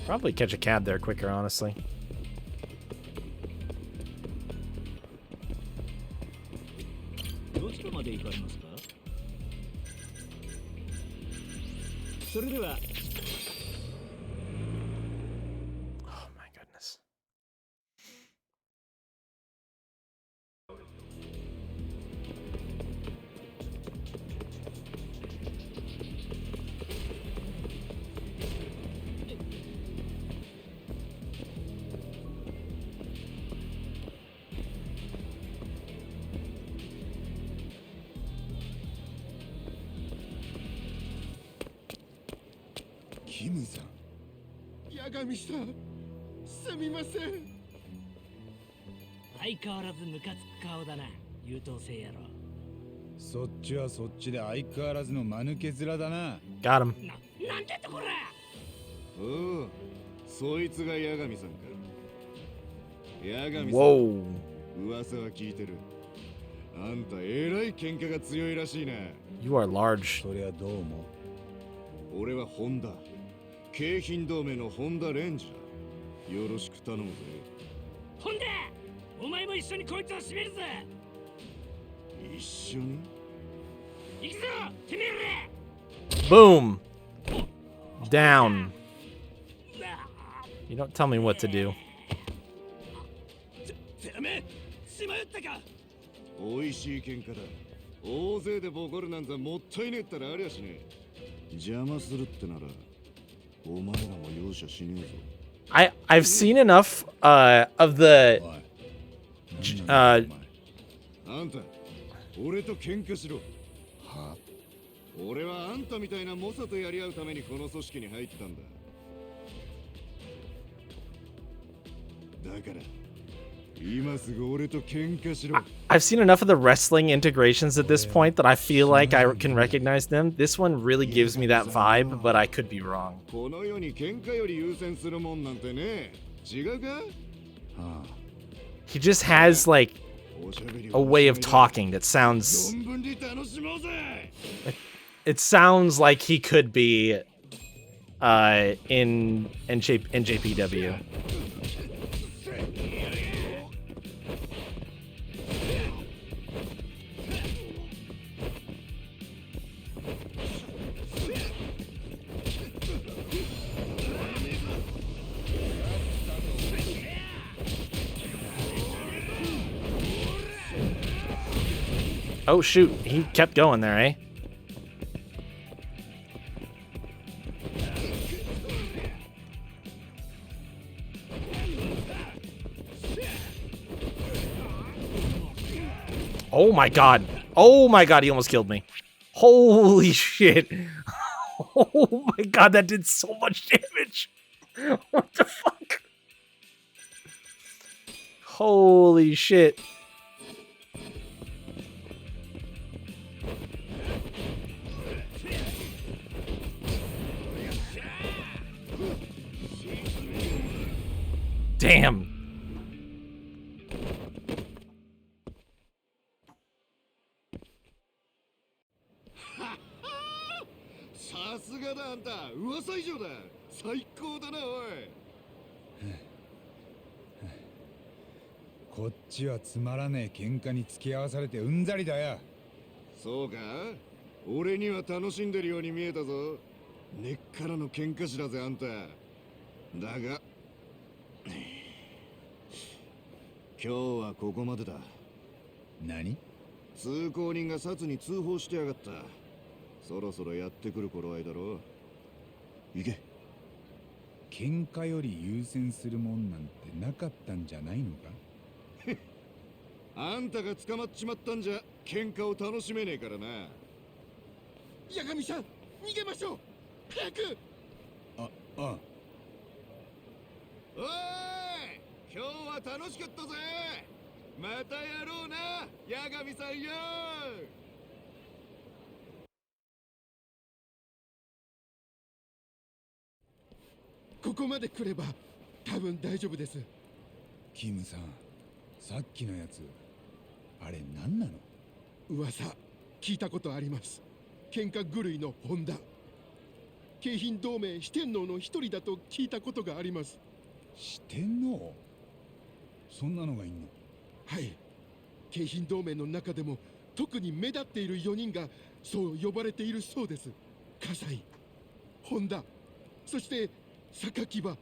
Probably catch a cab there quicker, honestly. Oh my goodness. キムさん。八神さん、すみません。相変わらずムカつく顔だな、優等生野郎。そっちはそっちで相変わらずの間抜け面だな。Got him. なんてとこら。おう、そいつが八神さんか。八神さん、 Whoa. 噂は聞いてる。あんたえらい喧嘩が強いらしいな。 You are large. そりゃどうも。俺はホンダ、京浜同盟のホンダレンジだ。よろしく頼むぜ。ほんで、お前も一緒にこいつを締めるぜ。一緒に行くぞ、てめえら。 Boom. Down. You don't tell me what to do. てめえ、しまよったか。おいしい喧嘩だ。大勢でボコるなんざもったいねえったらありゃしねえ。邪魔するってならお前らも容赦しねえぞ。I've seen enough of the おい。 uh あんた、俺と喧嘩しろ。は？俺はあんたみたいな猛者とやり合うためにこの組織に入ったんだ。だから今すぐ俺と喧嘩しろ。 I've seen enough of the wrestling integrations at this point that I feel like I can recognize them. This one really gives me that vibe, but I could be wrong. この世に喧嘩より優先するもんなんてね。違うか？はあ。 He just has like おしゃべり a way of talking that sounds 存分に楽しもうぜ。 it sounds like he could be in JPW. Oh shoot, he kept going there, eh? Oh my god. Oh my god, he almost killed me. Holy shit. Oh my god, that did so much damage. What the fuck? Holy shit. Damn. さすがだあんた、噂以上だ。最高だなおい。こっちはつまらねえ喧嘩に付き合わされてうんざりだよ。そうか？俺には楽しんでるように見えたぞ。根っからの喧嘩師だぜあんた。だが今日はここまでだ。何？通行人が札に通報してやがった。そろそろやってくる頃合いだろう。行け。喧嘩より優先するもんなんてなかったんじゃないのか？あんたが捕まっちまったんじゃ喧嘩を楽しめねえからな。八神さん、逃げましょう。早く。あ、おい、今日は楽しかったぜ。またやろうな、八神さんよ。ここまで来れば多分大丈夫です。キムさん、さっきのやつ、あれ何なの？噂聞いたことあります。喧嘩狂いのホンダ、京浜同盟四天王の一人だと聞いたことがあります。四天王？そんなのがいんの？はい、京浜同盟の中でも特に目立っている4人がそう呼ばれているそうです。葛西、本田、そして榊場、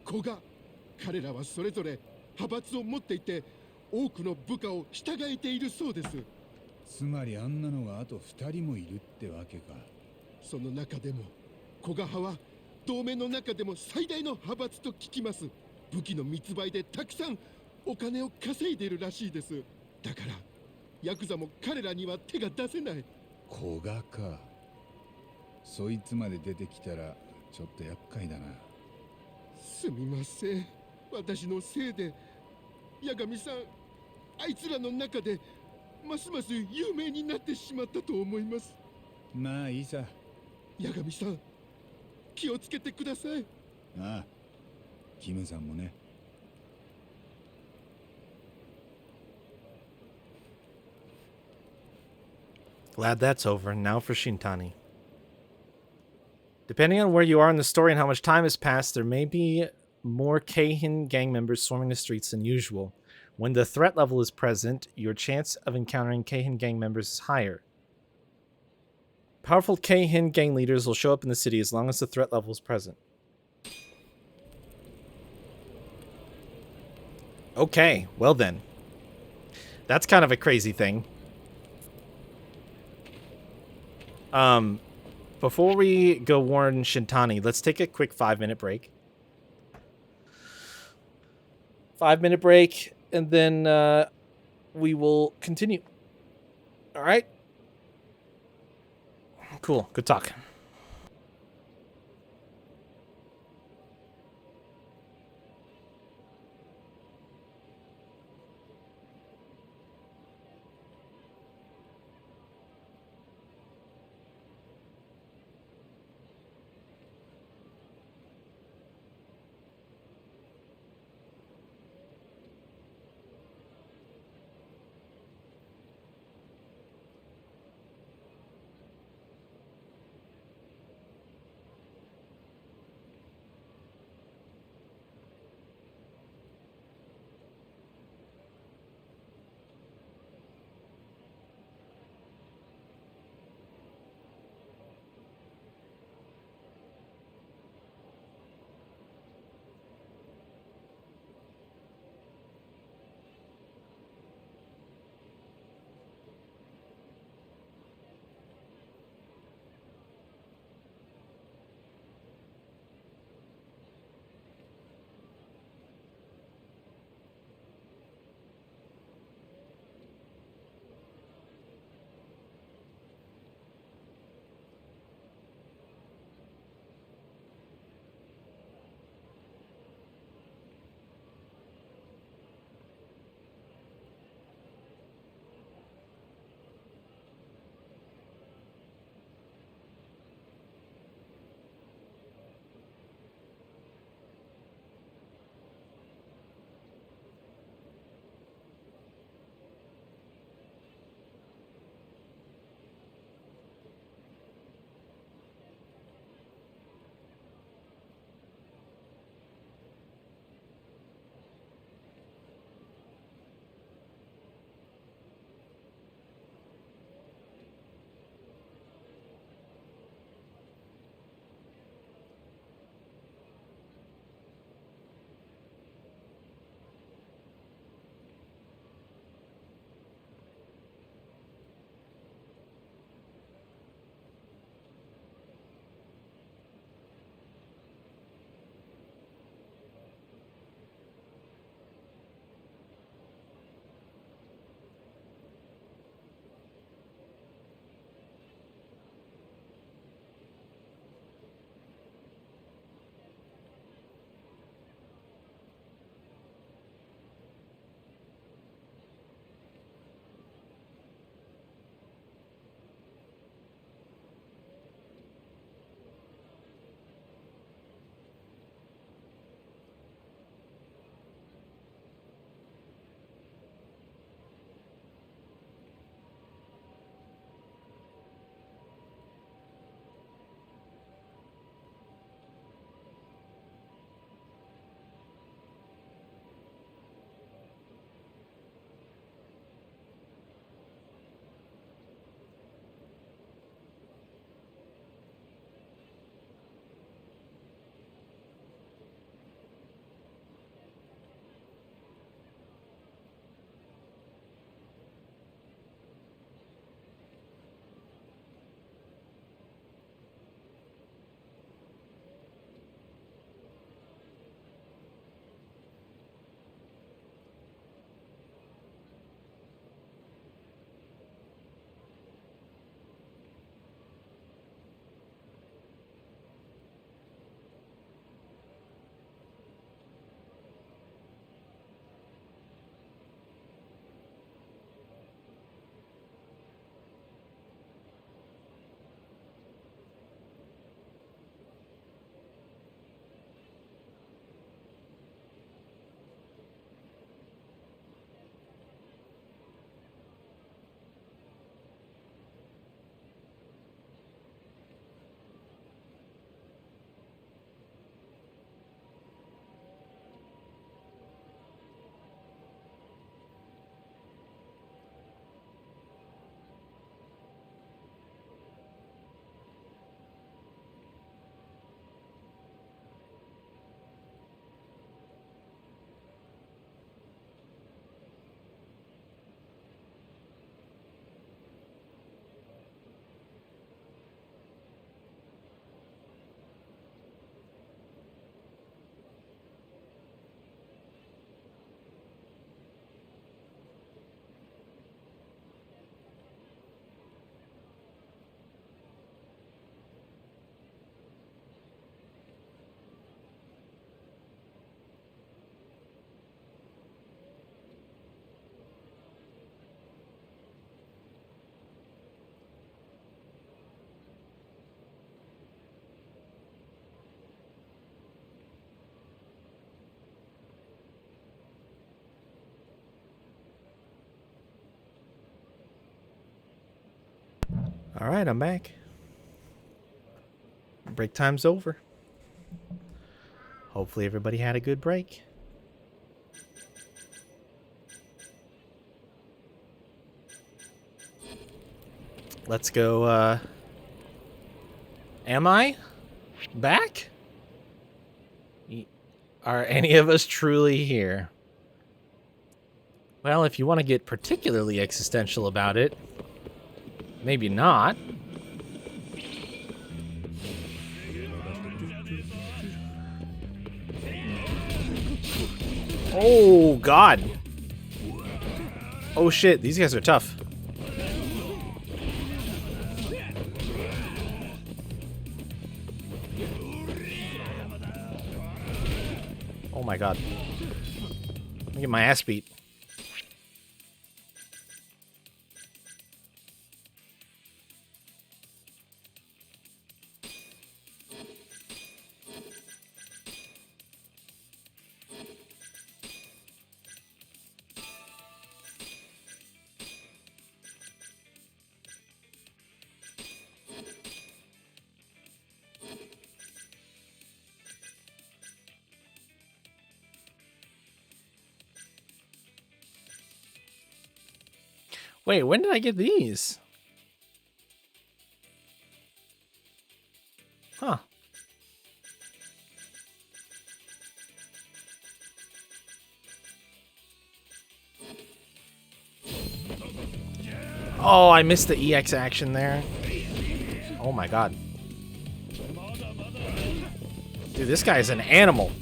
古賀。彼らはそれぞれ派閥を持っていて多くの部下を従えているそうです。つまりあんなのがあと2人もいるってわけか。その中でも古賀派は同盟の中でも最大の派閥と聞きます。武器の密売でたくさんお金を稼いでいるらしいです。だからヤクザも彼らには手が出せない。古賀か。そいつまで出てきたらちょっと厄介だな。すみません。私のせいで、八神さん、あいつらの中で、ますます有名になってしまったと思います。まあいいさ。八神さん、気をつけてください。ああ、キムさんもね。Glad that's over. Now for Shintani. Depending on where you are in the story and how much time has passed, there may be more Keihin gang members swarming the streets than usual. When the threat level is present, your chance of encountering Keihin gang members is higher. Powerful Keihin gang leaders will show up in the city as long as the threat level is present. Okay, well then. That's kind of a crazy thing. Before we go warn Shintani, let's take a quick 5-minute break. 5-minute break, and then we will continue. All right? Cool. Good talk. All right, I'm back. Break time's over. Hopefully everybody had a good break. Let's go, am I back? Are any of us truly here? Well, if you want to get particularly existential about it, maybe not. Oh, God. Oh, shit. These guys are tough. Oh, my God. I'm gonna get my ass beat. Wait, when did I get these? Huh. Oh, I missed the EX action there. Oh my God. Dude, this guy is an animal.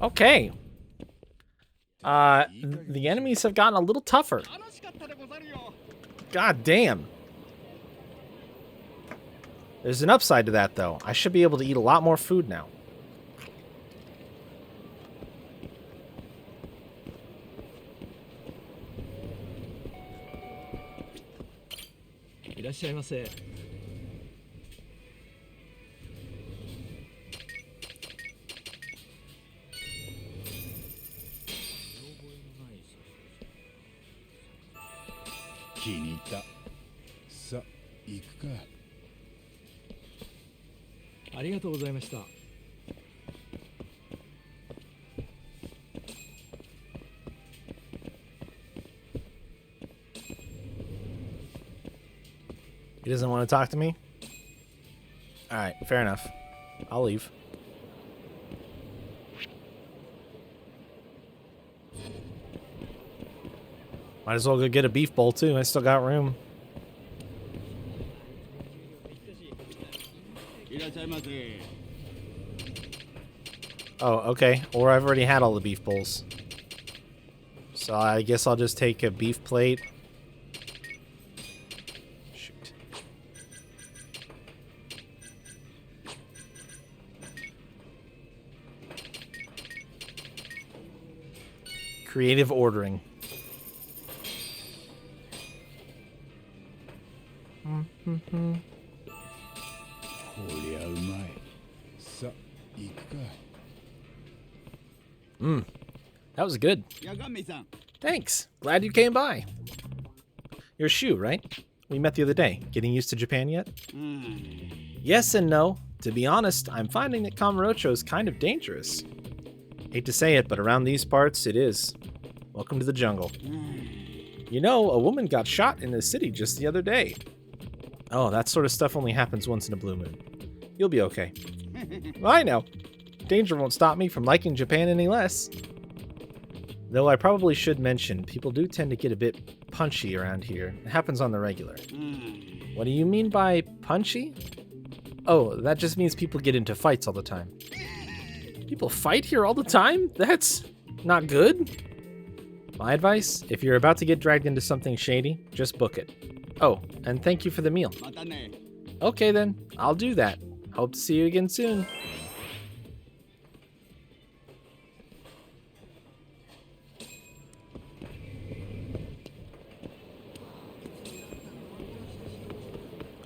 Okay. The enemies have gotten a little tougher. God damn. There's an upside to that, though. I should be able to eat a lot more food now. He doesn't want to talk to me? Alright, fair enough. I'll leave. Might as well go get a beef bowl, too. I still got room. Oh, okay. Or I've already had all the beef bowls. So I guess I'll just take a beef plate. Shoot. Creative ordering. That was good. Thanks. Glad you came by. You're Shu, right? We met the other day. Getting used to Japan yet? Yes and no. To be honest, I'm finding that Kamurocho is kind of dangerous. Hate to say it, but around these parts, it is. Welcome to the jungle. You know, a woman got shot in the city just the other day. Oh, that sort of stuff only happens once in a blue moon. You'll be okay. I know. Danger won't stop me from liking Japan any less. Though I probably should mention, people do tend to get a bit punchy around here. It happens on the regular. What do you mean by punchy? Oh, that just means people get into fights all the time. People fight here all the time? That's not good. My advice, if you're about to get dragged into something shady, just book it. Oh, and thank you for the meal. Okay then, I'll do that. Hope to see you again soon.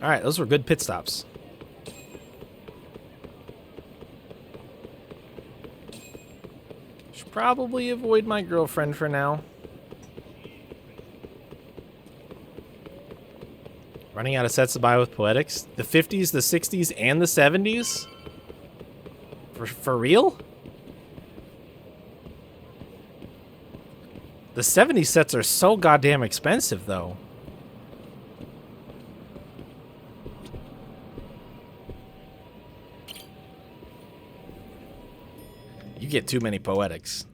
Alright, those were good pit stops. Should probably avoid my girlfriend for now. Running out of sets to buy with Poetics? The 50s, the 60s, and the 70s? For real? The 70s sets are so goddamn expensive, though. You get too many Poetics.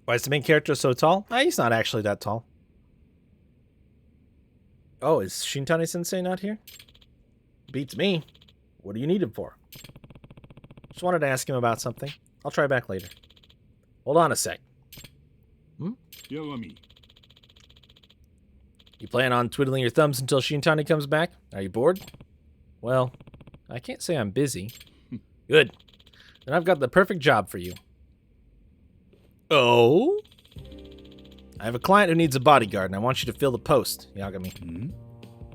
Why is the main character so tall? He's not actually that tall. Oh, is Shintani-sensei not here? Beats me. What do you need him for? Just wanted to ask him about something. I'll try back later. Hold on a sec. You plan on twiddling your thumbs until Shintani comes back? Are you bored? Well, I can't say I'm busy. Good. Then I've got the perfect job for you. Oh? I have a client who needs a bodyguard, and I want you to fill the post, Yagami.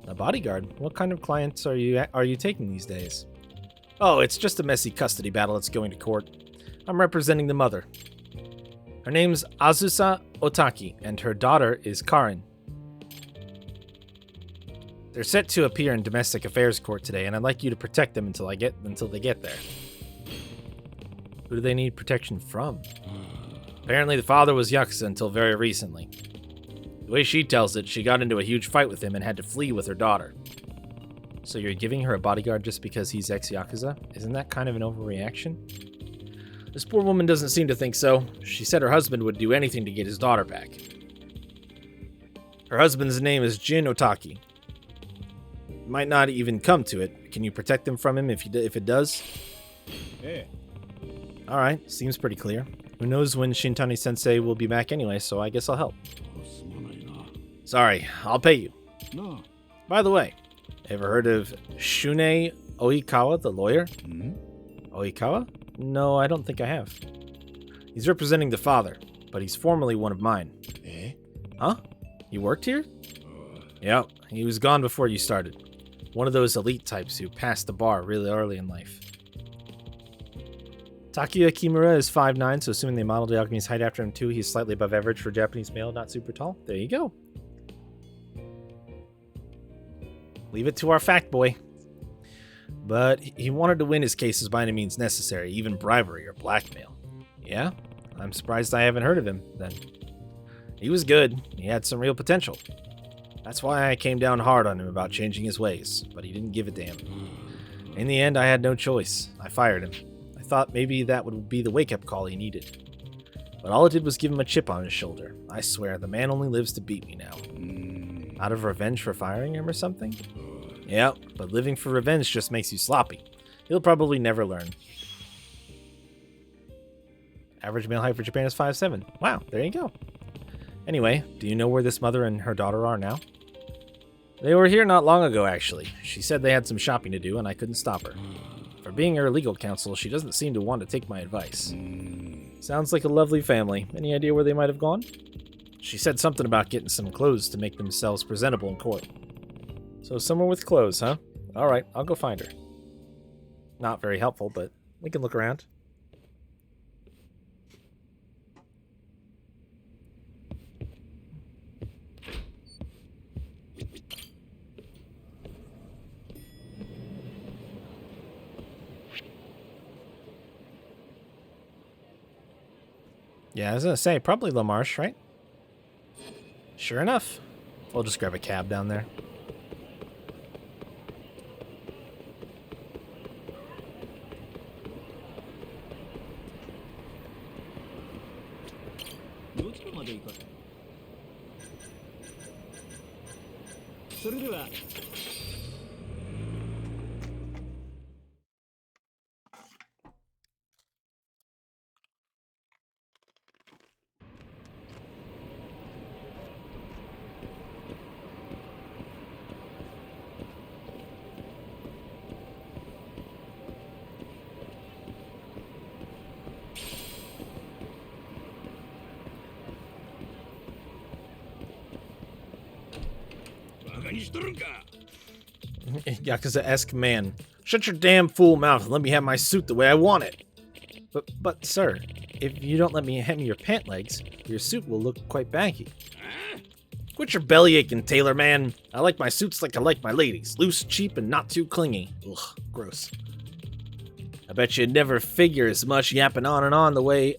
A bodyguard? What kind of clients are you taking these days? Oh, it's just a messy custody battle that's going to court. I'm representing the mother. Her name's Azusa Otaki, and her daughter is Karin. They're set to appear in domestic affairs court today, and I'd like you to protect them until they get there. Who do they need protection from? Apparently the father was Yakuza until very recently. The way she tells it, she got into a huge fight with him and had to flee with her daughter. So you're giving her a bodyguard just because he's ex-Yakuza? Isn't that kind of an overreaction? This poor woman doesn't seem to think so. She said her husband would do anything to get his daughter back. Her husband's name is Jin Otaki. Might not even come to it. Can you protect him from him if it does? Hey. Alright, seems pretty clear. Who knows when Shintani-sensei will be back anyway, so I guess I'll help. Sorry, I'll pay you. No. By the way, ever heard of Shunei Oikawa, the lawyer? Oikawa? No, I don't think I have. He's representing the father, but he's formerly one of mine. Eh? Huh? You worked here? Yeah, he was gone before you started. One of those elite types who passed the bar really early in life. Takuya Kimura is 5'9", so assuming they modeled Yakumi's height after him too, he's slightly above average for a Japanese male, not super tall. There you go. Leave it to our fact boy. But he wanted to win his cases by any means necessary, even bribery or blackmail. Yeah? I'm surprised I haven't heard of him, then. He was good. He had some real potential. That's why I came down hard on him about changing his ways, but he didn't give a damn. In the end, I had no choice. I fired him. I thought maybe that would be the wake-up call he needed. But all it did was give him a chip on his shoulder. I swear, the man only lives to beat me now. Out of revenge for firing him or something? Yeah, but living for revenge just makes you sloppy. He'll probably never learn. Average male height for Japan is 5'7". Wow, there you go. Anyway, do you know where this mother and her daughter are now? They were here not long ago, actually. She said they had some shopping to do, and I couldn't stop her. For being her legal counsel, she doesn't seem to want to take my advice. Sounds like a lovely family. Any idea where they might have gone? She said something about getting some clothes to make themselves presentable in court. So somewhere with clothes, huh? Alright, I'll go find her. Not very helpful, but we can look around. Yeah, I was gonna say, probably La Marche, right? Sure enough. We'll just grab a cab down there. それでは。バカにしとるんか。 Yakuza-esque man. Shut your damn fool mouth and let me have my suit the way I want it. But sir, if you don't let me hem your pant legs, your suit will look quite baggy. Quit your belly aching, tailor man. I like my suits like I like my ladies. Loose, cheap, and not too clingy. Ugh, gross. I bet you'd never figure as much yapping on and on the way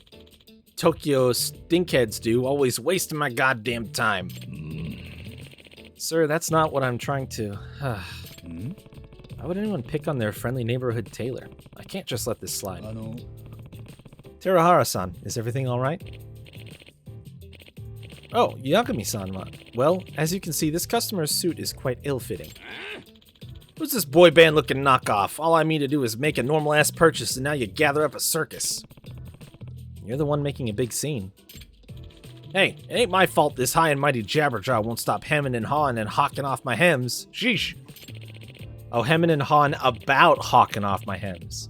Tokyo stinkheads do, always wasting my goddamn time. Sir, that's not what I'm trying to... Why would anyone pick on their friendly neighborhood tailor? I can't just let this slide. Terahara-san, is everything alright? Oh, Yagami-san. Well, as you can see, this customer's suit is quite ill-fitting. Who's this boy band-looking knockoff? All I mean to do is make a normal-ass purchase, and now you gather up a circus. You're the one making a big scene. Hey, it ain't my fault this high and mighty jabberjaw won't stop hemming and hawing and hawking off my hems. Sheesh. Oh, hemming and hawing about hawking off my hems.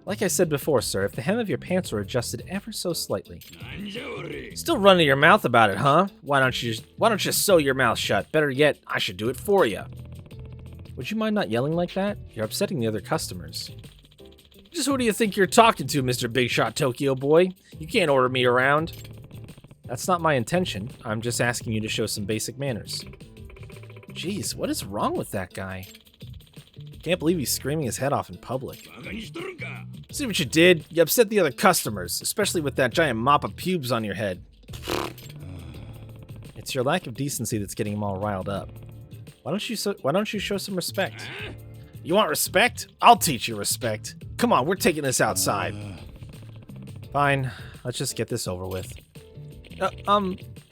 Like I said before, sir, if the hem of your pants were adjusted ever so slightly. Still running your mouth about it, huh? Why don't you sew your mouth shut? Better yet, I should do it for you. Would you mind not yelling like that? You're upsetting the other customers. Just who do you think you're talking to, Mr. Big Shot Tokyo boy? You can't order me around. That's not my intention. I'm just asking you to show some basic manners. Jeez, what is wrong with that guy? Can't believe he's screaming his head off in public. See what you did? You upset the other customers, especially with that giant mop of pubes on your head. It's your lack of decency that's getting him all riled up. Why don't you show some respect? You want respect? I'll teach you respect. Come on, we're taking this outside. Fine, let's just get this over with.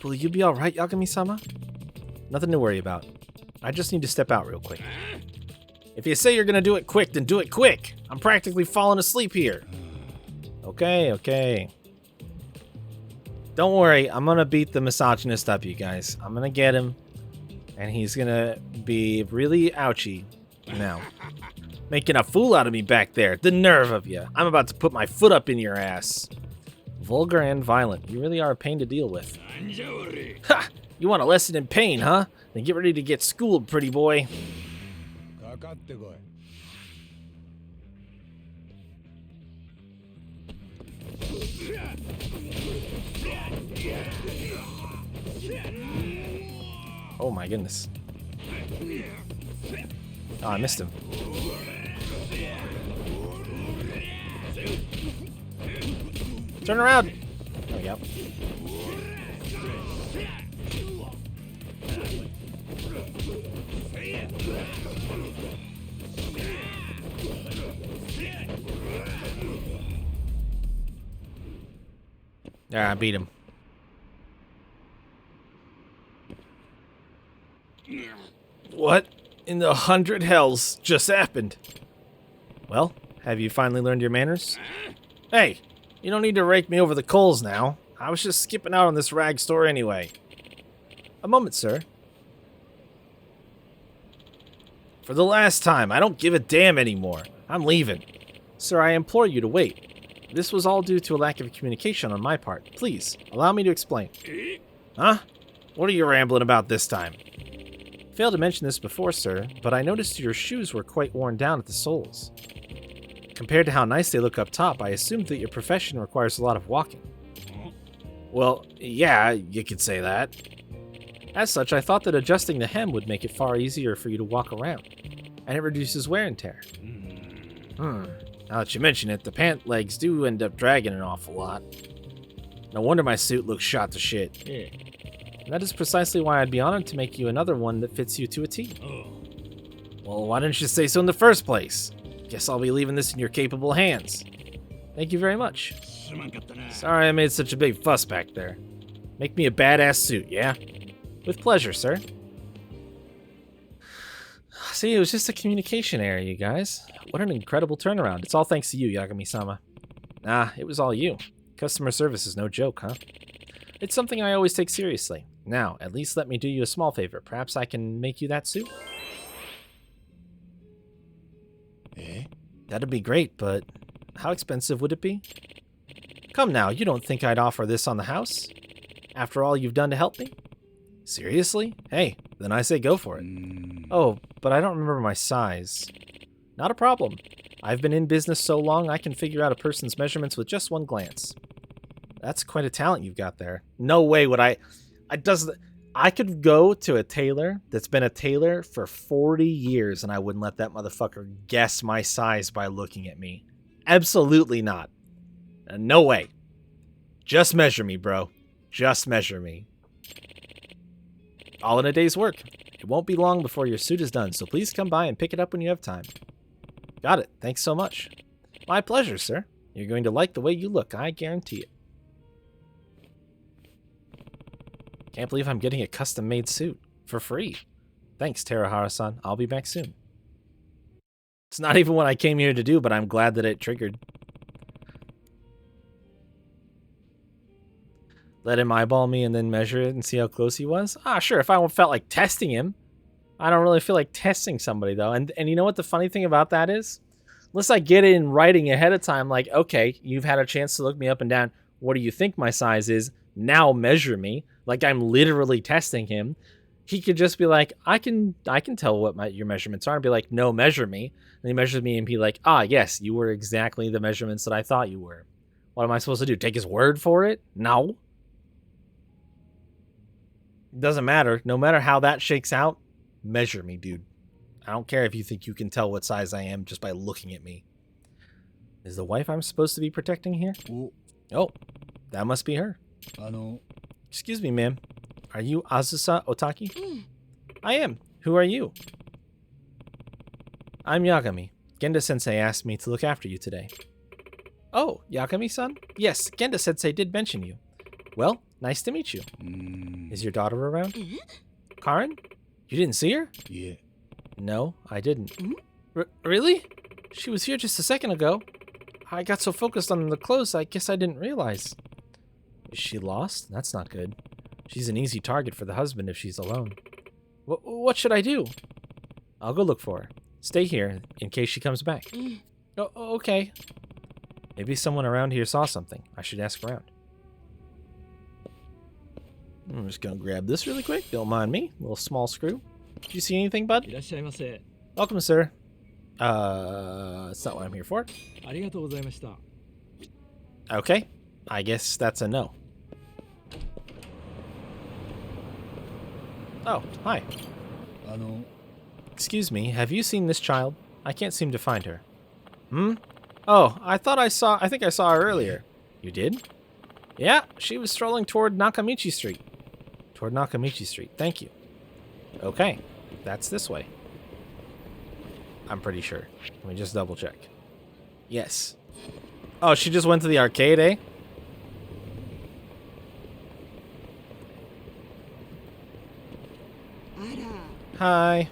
Will you be alright, Yagami-sama? Nothing to worry about. I just need to step out real quick. If you say you're gonna do it quick, then do it quick. I'm practically falling asleep here. Okay. Don't worry, I'm gonna beat the misogynist up, you guys. I'm gonna get him, and he's gonna be really ouchy now. Making a fool out of me back there. The nerve of you. I'm about to put my foot up in your ass. Vulgar and violent. You really are a pain to deal with. Ha! You want a lesson in pain, huh? Then get ready to get schooled, pretty boy. Oh my goodness. Oh, I missed him. Turn around! There we go. Yeah, I beat him. What in the 100 hells just happened? Well, have you finally learned your manners? Hey, you don't need to rake me over the coals now. I was just skipping out on this rag store anyway. A moment, sir. For the last time, I don't give a damn anymore. I'm leaving. Sir, I implore you to wait. This was all due to a lack of communication on my part. Please, allow me to explain. Huh? What are you rambling about this time? Failed to mention this before, sir, but I noticed your shoes were quite worn down at the soles. Compared to how nice they look up top, I assumed that your profession requires a lot of walking. Well, yeah, you could say that. As such, I thought that adjusting the hem would make it far easier for you to walk around, and it reduces wear and tear. Now that you mention it, the pant legs do end up dragging an awful lot. No wonder my suit looks shot to shit. And that is precisely why I'd be honored to make you another one that fits you to a T. Well, why didn't you say so in the first place? Guess I'll be leaving this in your capable hands. Thank you very much. Sorry I made such a big fuss back there. Make me a badass suit, yeah? With pleasure, sir. See, it was just a communication error, you guys. What an incredible turnaround. It's all thanks to you, Yagami-sama. Nah, it was all you. Customer service is no joke, huh? It's something I always take seriously. Now, at least let me do you a small favor. Perhaps I can make you that suit? Eh? That'd be great, but how expensive would it be? Come now, you don't think I'd offer this on the house? After all you've done to help me? Seriously? Hey, then I say go for it. Oh, but I don't remember my size. Not a problem. I've been in business so long I can figure out a person's measurements with just one glance. That's quite a talent you've got there. No way would I could go to a tailor that's been a tailor for 40 years and I wouldn't let that motherfucker guess my size by looking at me. Absolutely not. No way. Just measure me, bro. Just measure me. All in a day's work. It won't be long before your suit is done, so please come by and pick it up when you have time. Got it. Thanks so much. My pleasure, sir. You're going to like the way you look, I guarantee it. Can't believe I'm getting a custom-made suit for free. Thanks, Terahara-san. I'll be back soon. It's not even what I came here to do, but I'm glad that it triggered. Let him eyeball me and then measure it and see how close he was? Ah, sure, if I felt like testing him. I don't really feel like testing somebody, though. And you know what the funny thing about that is? Unless I get it in writing ahead of time, like, okay, you've had a chance to look me up and down. What do you think my size is? Now measure me. Like I'm literally testing him. He could just be like, I can tell what your measurements are, and be like, no, measure me. And he measures me and be like, ah, yes, you were exactly the measurements that I thought you were. What am I supposed to do? Take his word for it? No. It doesn't matter. No matter how that shakes out, measure me, dude. I don't care if you think you can tell what size I am just by looking at me. Is the wife I'm supposed to be protecting here? Oh, that must be her. Excuse me, ma'am. Are you Azusa Otaki? I am. Who are you? I'm Yagami. Genda-sensei asked me to look after you today. Oh, Yagami-san? Yes, Genda-sensei did mention you. Well, nice to meet you. Is your daughter around? Karen? You didn't see her? Yeah. No, I didn't. Really? She was here just a second ago. I got so focused on the clothes, I guess I didn't realize. Is she lost? That's not good. She's an easy target for the husband if she's alone. What should I do? I'll go look for her. Stay here in case she comes back. Oh, okay. Maybe someone around here saw something. I should ask around. I'm just gonna grab this really quick. Don't mind me. Little small screw. Did you see anything, bud? Welcome, sir. It's not what I'm here for. Okay. I guess that's a no. Oh, hi. Excuse me, have you seen this child? I can't seem to find her. Oh, I think I saw her earlier. You did? Yeah, she was strolling toward Nakamichi Street. Toward Nakamichi Street, thank you. Okay, that's this way. I'm pretty sure. Let me just double check. Yes. Oh, she just went to the arcade, eh? Hi.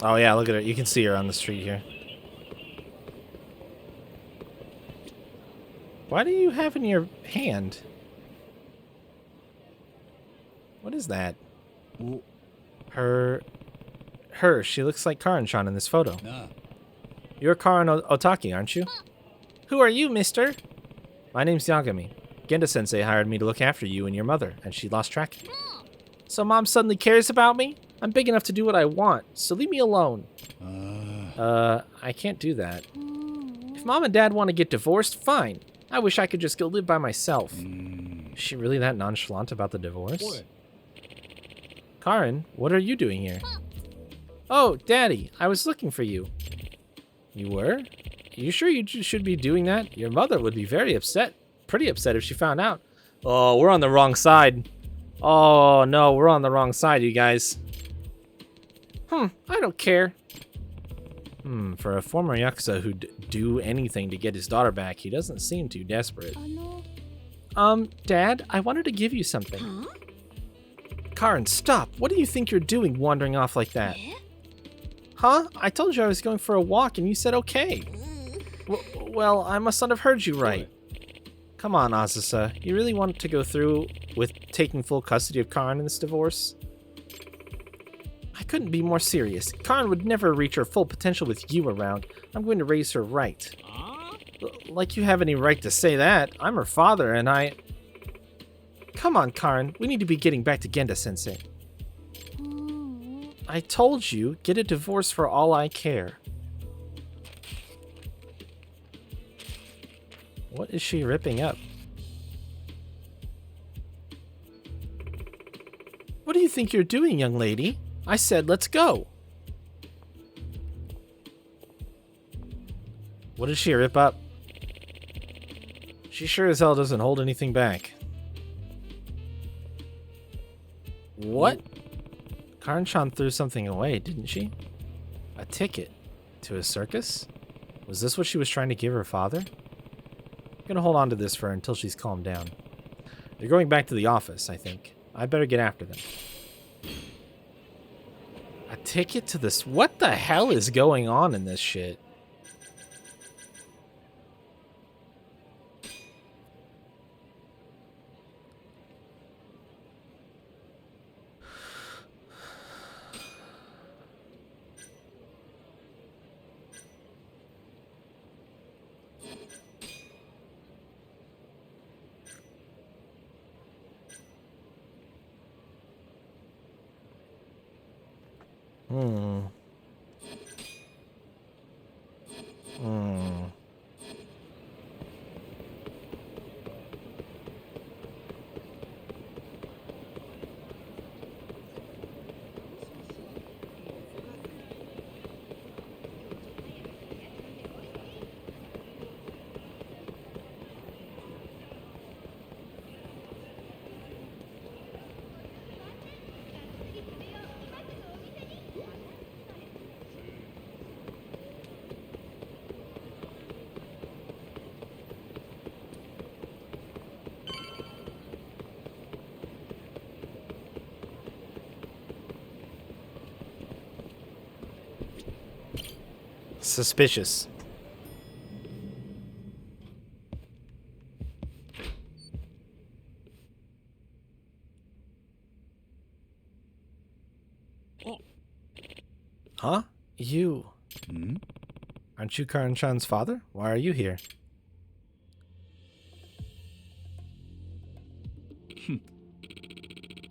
Oh yeah, look at her. You can see her on the street here. Why do you have in your hand? What is that? Her. She looks like Karan-chan in this photo. Nah. You're Karen Otaki, aren't you? Who are you, mister? My name's Yagami. Genda-sensei hired me to look after you and your mother, and she lost track of you. So mom suddenly cares about me? I'm big enough to do what I want, so leave me alone. I can't do that. If mom and dad want to get divorced, fine. I wish I could just go live by myself. Is she really that nonchalant about the divorce? Karen, what are you doing here? Oh, Daddy, I was looking for you. You were? You sure you should be doing that? Your mother would be very upset. Pretty upset if she found out. Oh, we're on the wrong side. Oh, no, we're on the wrong side, you guys. I don't care. For a former Yakuza who'd do anything to get his daughter back, he doesn't seem too desperate. Dad, I wanted to give you something. Huh? Karen, stop. What do you think you're doing wandering off like that? Eh? Huh? I told you I was going for a walk and you said okay. Well, I must not have heard you right. Come on, Azusa. You really want to go through with taking full custody of Karen in this divorce? I couldn't be more serious. Karen would never reach her full potential with you around. I'm going to raise her right. Like you have any right to say that. I'm her father and I... Come on, Karen. We need to be getting back to Genda-sensei. I told you, get a divorce for all I care. What is she ripping up? What do you think you're doing, young lady? I said let's go. What did she rip up? She sure as hell doesn't hold anything back. What? Karen-chan threw something away, didn't she? A ticket to a circus? Was this what she was trying to give her father? I'm gonna hold on to this for her until she's calmed down. They're going back to the office, I think. I better get after them. A ticket to this? What the hell is going on in this shit? Hmm. Suspicious. Huh? You. Hmm? Aren't you Karen-chan's father? Why are you here?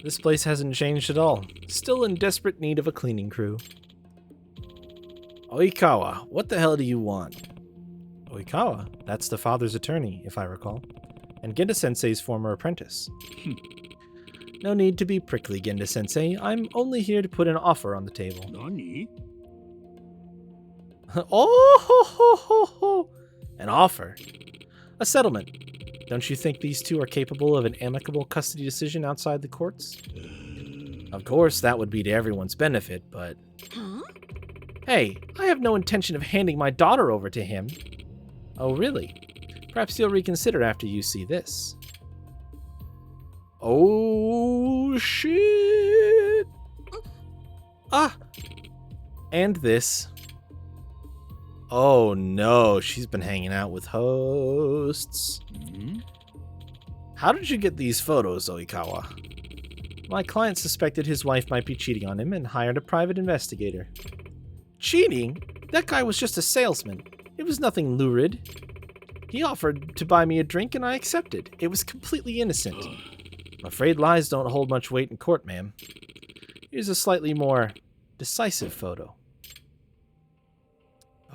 This place hasn't changed at all. Still in desperate need of a cleaning crew. Oikawa, what the hell do you want? Oikawa? That's the father's attorney, if I recall. And Genda-sensei's former apprentice. No need to be prickly, Genda-sensei. I'm only here to put an offer on the table. Nani? Oh, ho, ho, ho, ho. An offer. A settlement. Don't you think these two are capable of an amicable custody decision outside the courts? Of course, that would be to everyone's benefit, but... Huh? Hey, I have no intention of handing my daughter over to him. Oh, really? Perhaps you'll reconsider after you see this. Oh, shit! Ah! And this. Oh no, she's been hanging out with hosts. Hmm? How did you get these photos, Oikawa? My client suspected his wife might be cheating on him and hired a private investigator. Cheating? That guy was just a salesman. It was nothing lurid. He offered to buy me a drink and I accepted. It was completely innocent. I'm afraid lies don't hold much weight in court, ma'am. Here's a slightly more decisive photo.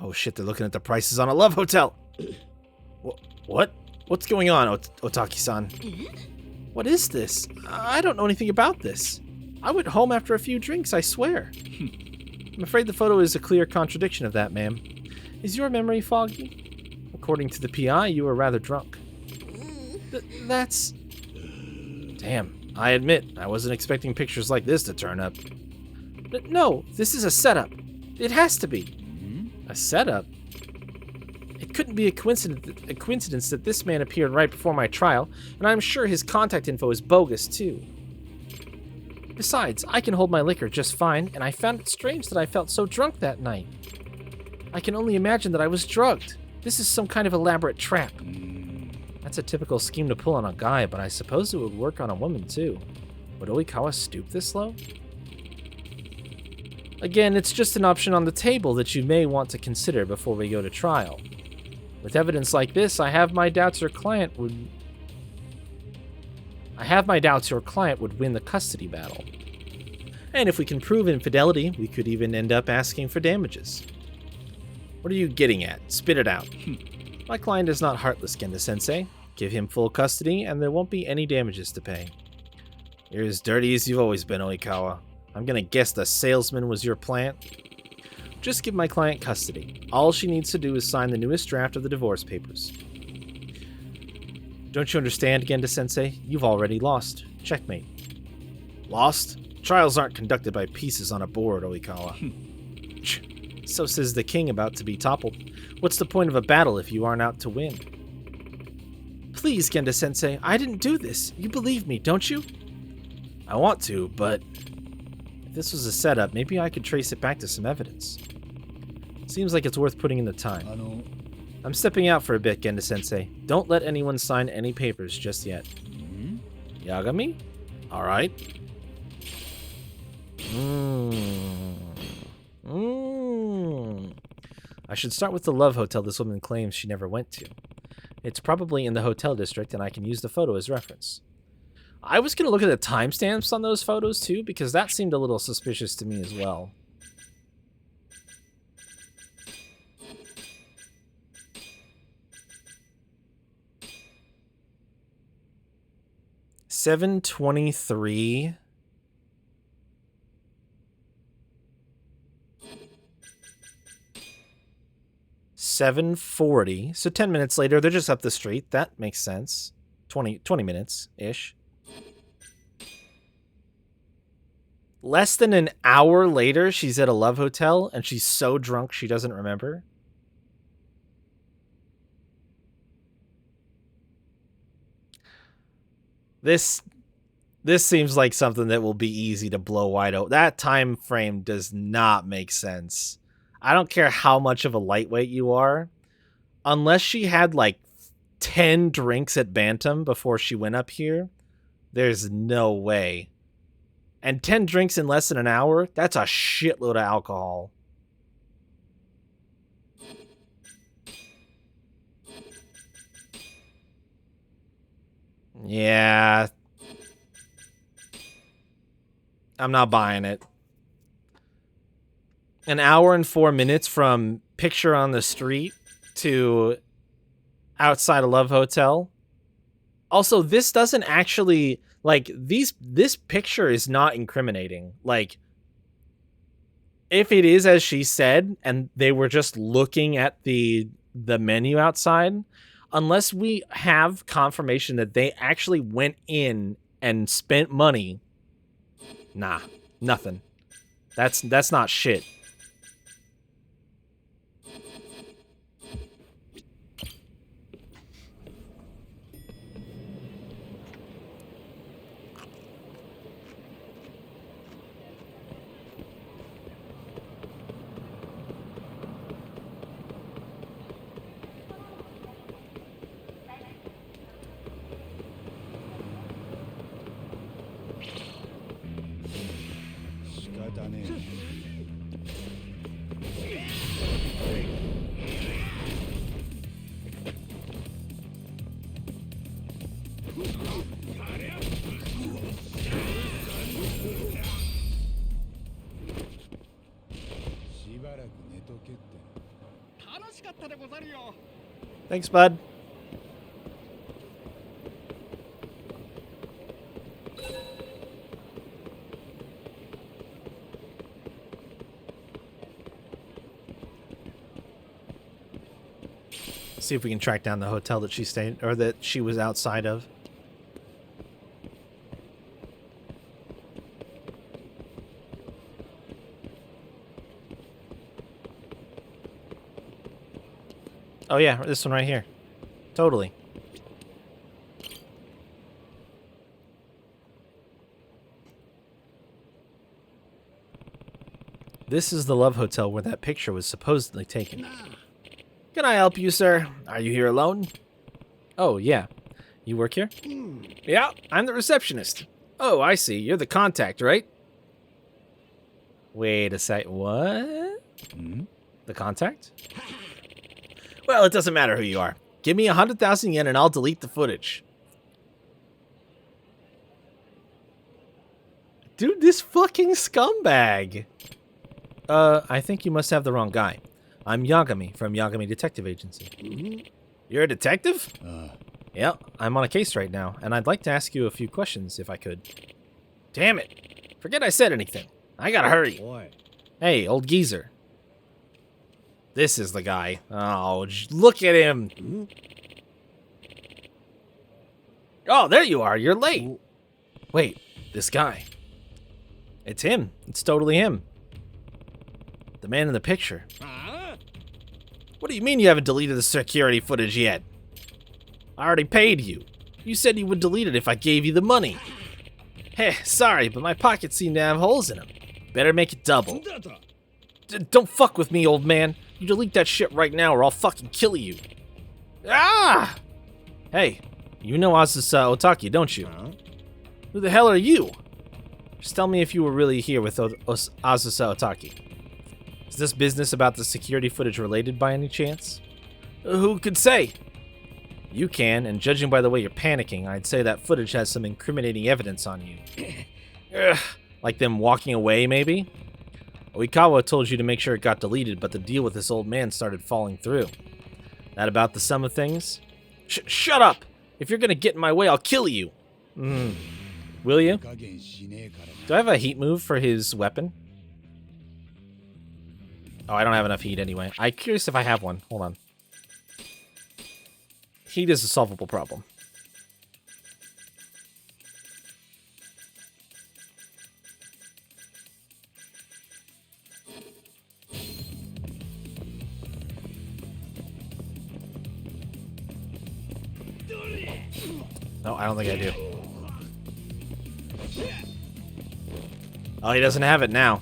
Oh shit, they're looking at the prices on a love hotel. What? What's going on, Otaki-san? What is this? I don't know anything about this. I went home after a few drinks, I swear. I'm afraid the photo is a clear contradiction of that, ma'am. Is your memory foggy? According to the PI, you were rather drunk. That's... Damn, I admit, I wasn't expecting pictures like this to turn up. No, this is a setup. It has to be. A setup? It couldn't be a coincidence that this man appeared right before my trial, and I'm sure his contact info is bogus too. Besides, I can hold my liquor just fine, and I found it strange that I felt so drunk that night. I can only imagine that I was drugged. This is some kind of elaborate trap. That's a typical scheme to pull on a guy, but I suppose it would work on a woman too. Would Oikawa stoop this low? Again, it's just an option on the table that you may want to consider before we go to trial. With evidence like this, I have my doubts your client would win the custody battle. And if we can prove infidelity, we could even end up asking for damages. What are you getting at? Spit it out. My client is not heartless, Genda-sensei. Give him full custody, and there won't be any damages to pay. You're as dirty as you've always been, Oikawa. I'm gonna guess the salesman was your plant. Just give my client custody. All she needs to do is sign the newest draft of the divorce papers. Don't you understand, Genda-sensei? You've already lost. Checkmate. Lost? Trials aren't conducted by pieces on a board, Oikawa. So says the king about to be toppled. What's the point of a battle if you aren't out to win? Please, Genda-sensei, I didn't do this. You believe me, don't you? I want to, but if this was a setup, maybe I could trace it back to some evidence. Seems like it's worth putting in the time. I'm stepping out for a bit, Genda-sensei. Don't let anyone sign any papers just yet. Yagami? Alright. I should start with the love hotel this woman claims she never went to. It's probably in the hotel district, and I can use the photo as reference. I was going to look at the timestamps on those photos, too, because that seemed a little suspicious to me as well. $7:23. $7:40. So 10 minutes later, they're just up the street. That makes sense. 20 minutes-ish. Less than an hour later, she's at a love hotel, and she's so drunk she doesn't remember. This seems like something that will be easy to blow wide open. That time frame does not make sense. I don't care how much of a lightweight you are. Unless she had like 10 drinks at Bantam before she went up here, there's no way. And 10 drinks in less than an hour, that's a shitload of alcohol. Yeah. I'm not buying it. An hour and 4 minutes from picture on the street to outside a love hotel. Also, this doesn't actually, like, this picture is not incriminating. Like, if it is as she said, and they were just looking at the menu outside, unless we have confirmation that they actually went in and spent money, nah, nothing. That's not shit. Thanks, bud. See if we can track down the hotel that she stayed, or that she was outside of. Oh yeah, this one right here. Totally. This is the Love Hotel where that picture was supposedly taken. Can I help you, sir? Are you here alone? Oh, yeah. You work here? Yeah, I'm the receptionist. Oh, I see. You're the contact, right? Wait a sec. What? The contact? Well, it doesn't matter who you are. Give me 100,000 yen and I'll delete the footage. Dude, this fucking scumbag. I think you must have the wrong guy. I'm Yagami from Yagami Detective Agency. You're a detective? Yeah, I'm on a case right now, and I'd like to ask you a few questions if I could. Damn it. Forget I said anything. I gotta hurry. Hey, old geezer. This is the guy. Oh, look at him. Oh, there you are. You're late. Wait, this guy. It's him. It's totally him. The man in the picture. What do you mean you haven't deleted the security footage yet? I already paid you. You said you would delete it if I gave you the money. Heh, sorry, but my pockets seem to have holes in them. Better make it double. Don't fuck with me, old man. You delete that shit right now or I'll fucking kill you. Ah! Hey, you know Azusa Otaki, don't you? Who the hell are you? Just tell me if you were really here with Azusa Otaki. Is this business about the security footage related by any chance? Who could say? You can, and judging by the way you're panicking, I'd say that footage has some incriminating evidence on you. Like them walking away, maybe? Oikawa told you to make sure it got deleted, but the deal with this old man started falling through. That about the sum of things? Shut up! If you're gonna get in my way, I'll kill you! Will you? Do I have a heat move for his weapon? Oh, I don't have enough heat anyway. I'm curious if I have one. Hold on. Heat is a solvable problem. No, I don't think I do. Oh, he doesn't have it now.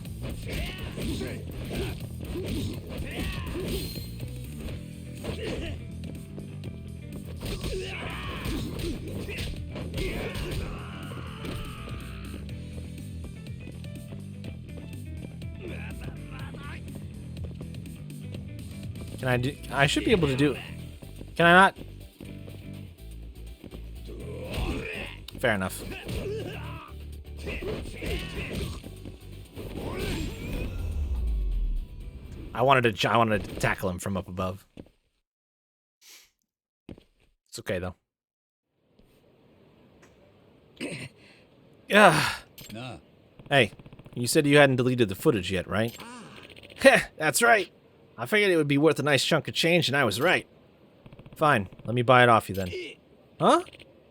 Can I do? I should be able to do it. Can I not? Fair enough. I wanted to tackle him from up above. It's okay though. Yeah. Nah. Hey, you said you hadn't deleted the footage yet, right? Heh, that's right. I figured it would be worth a nice chunk of change, and I was right. Fine, let me buy it off you then. Huh?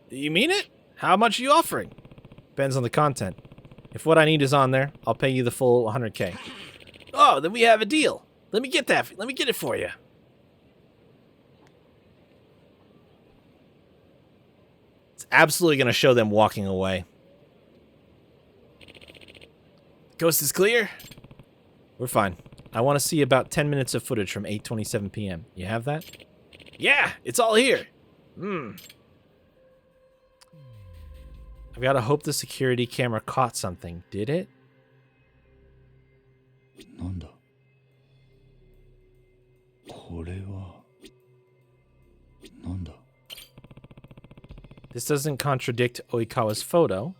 You mean it? How much are you offering? Depends on the content. If what I need is on there, I'll pay you the full 100K. Oh, then we have a deal. Let me get that. Let me get it for you. It's absolutely going to show them walking away. Coast is clear? We're fine. I want to see about 10 minutes of footage from 8:27 p.m. You have that? Yeah, it's all here. I've got to hope the security camera caught something. Did it? なんだこれはなんだ This doesn't contradict Oikawa's photo.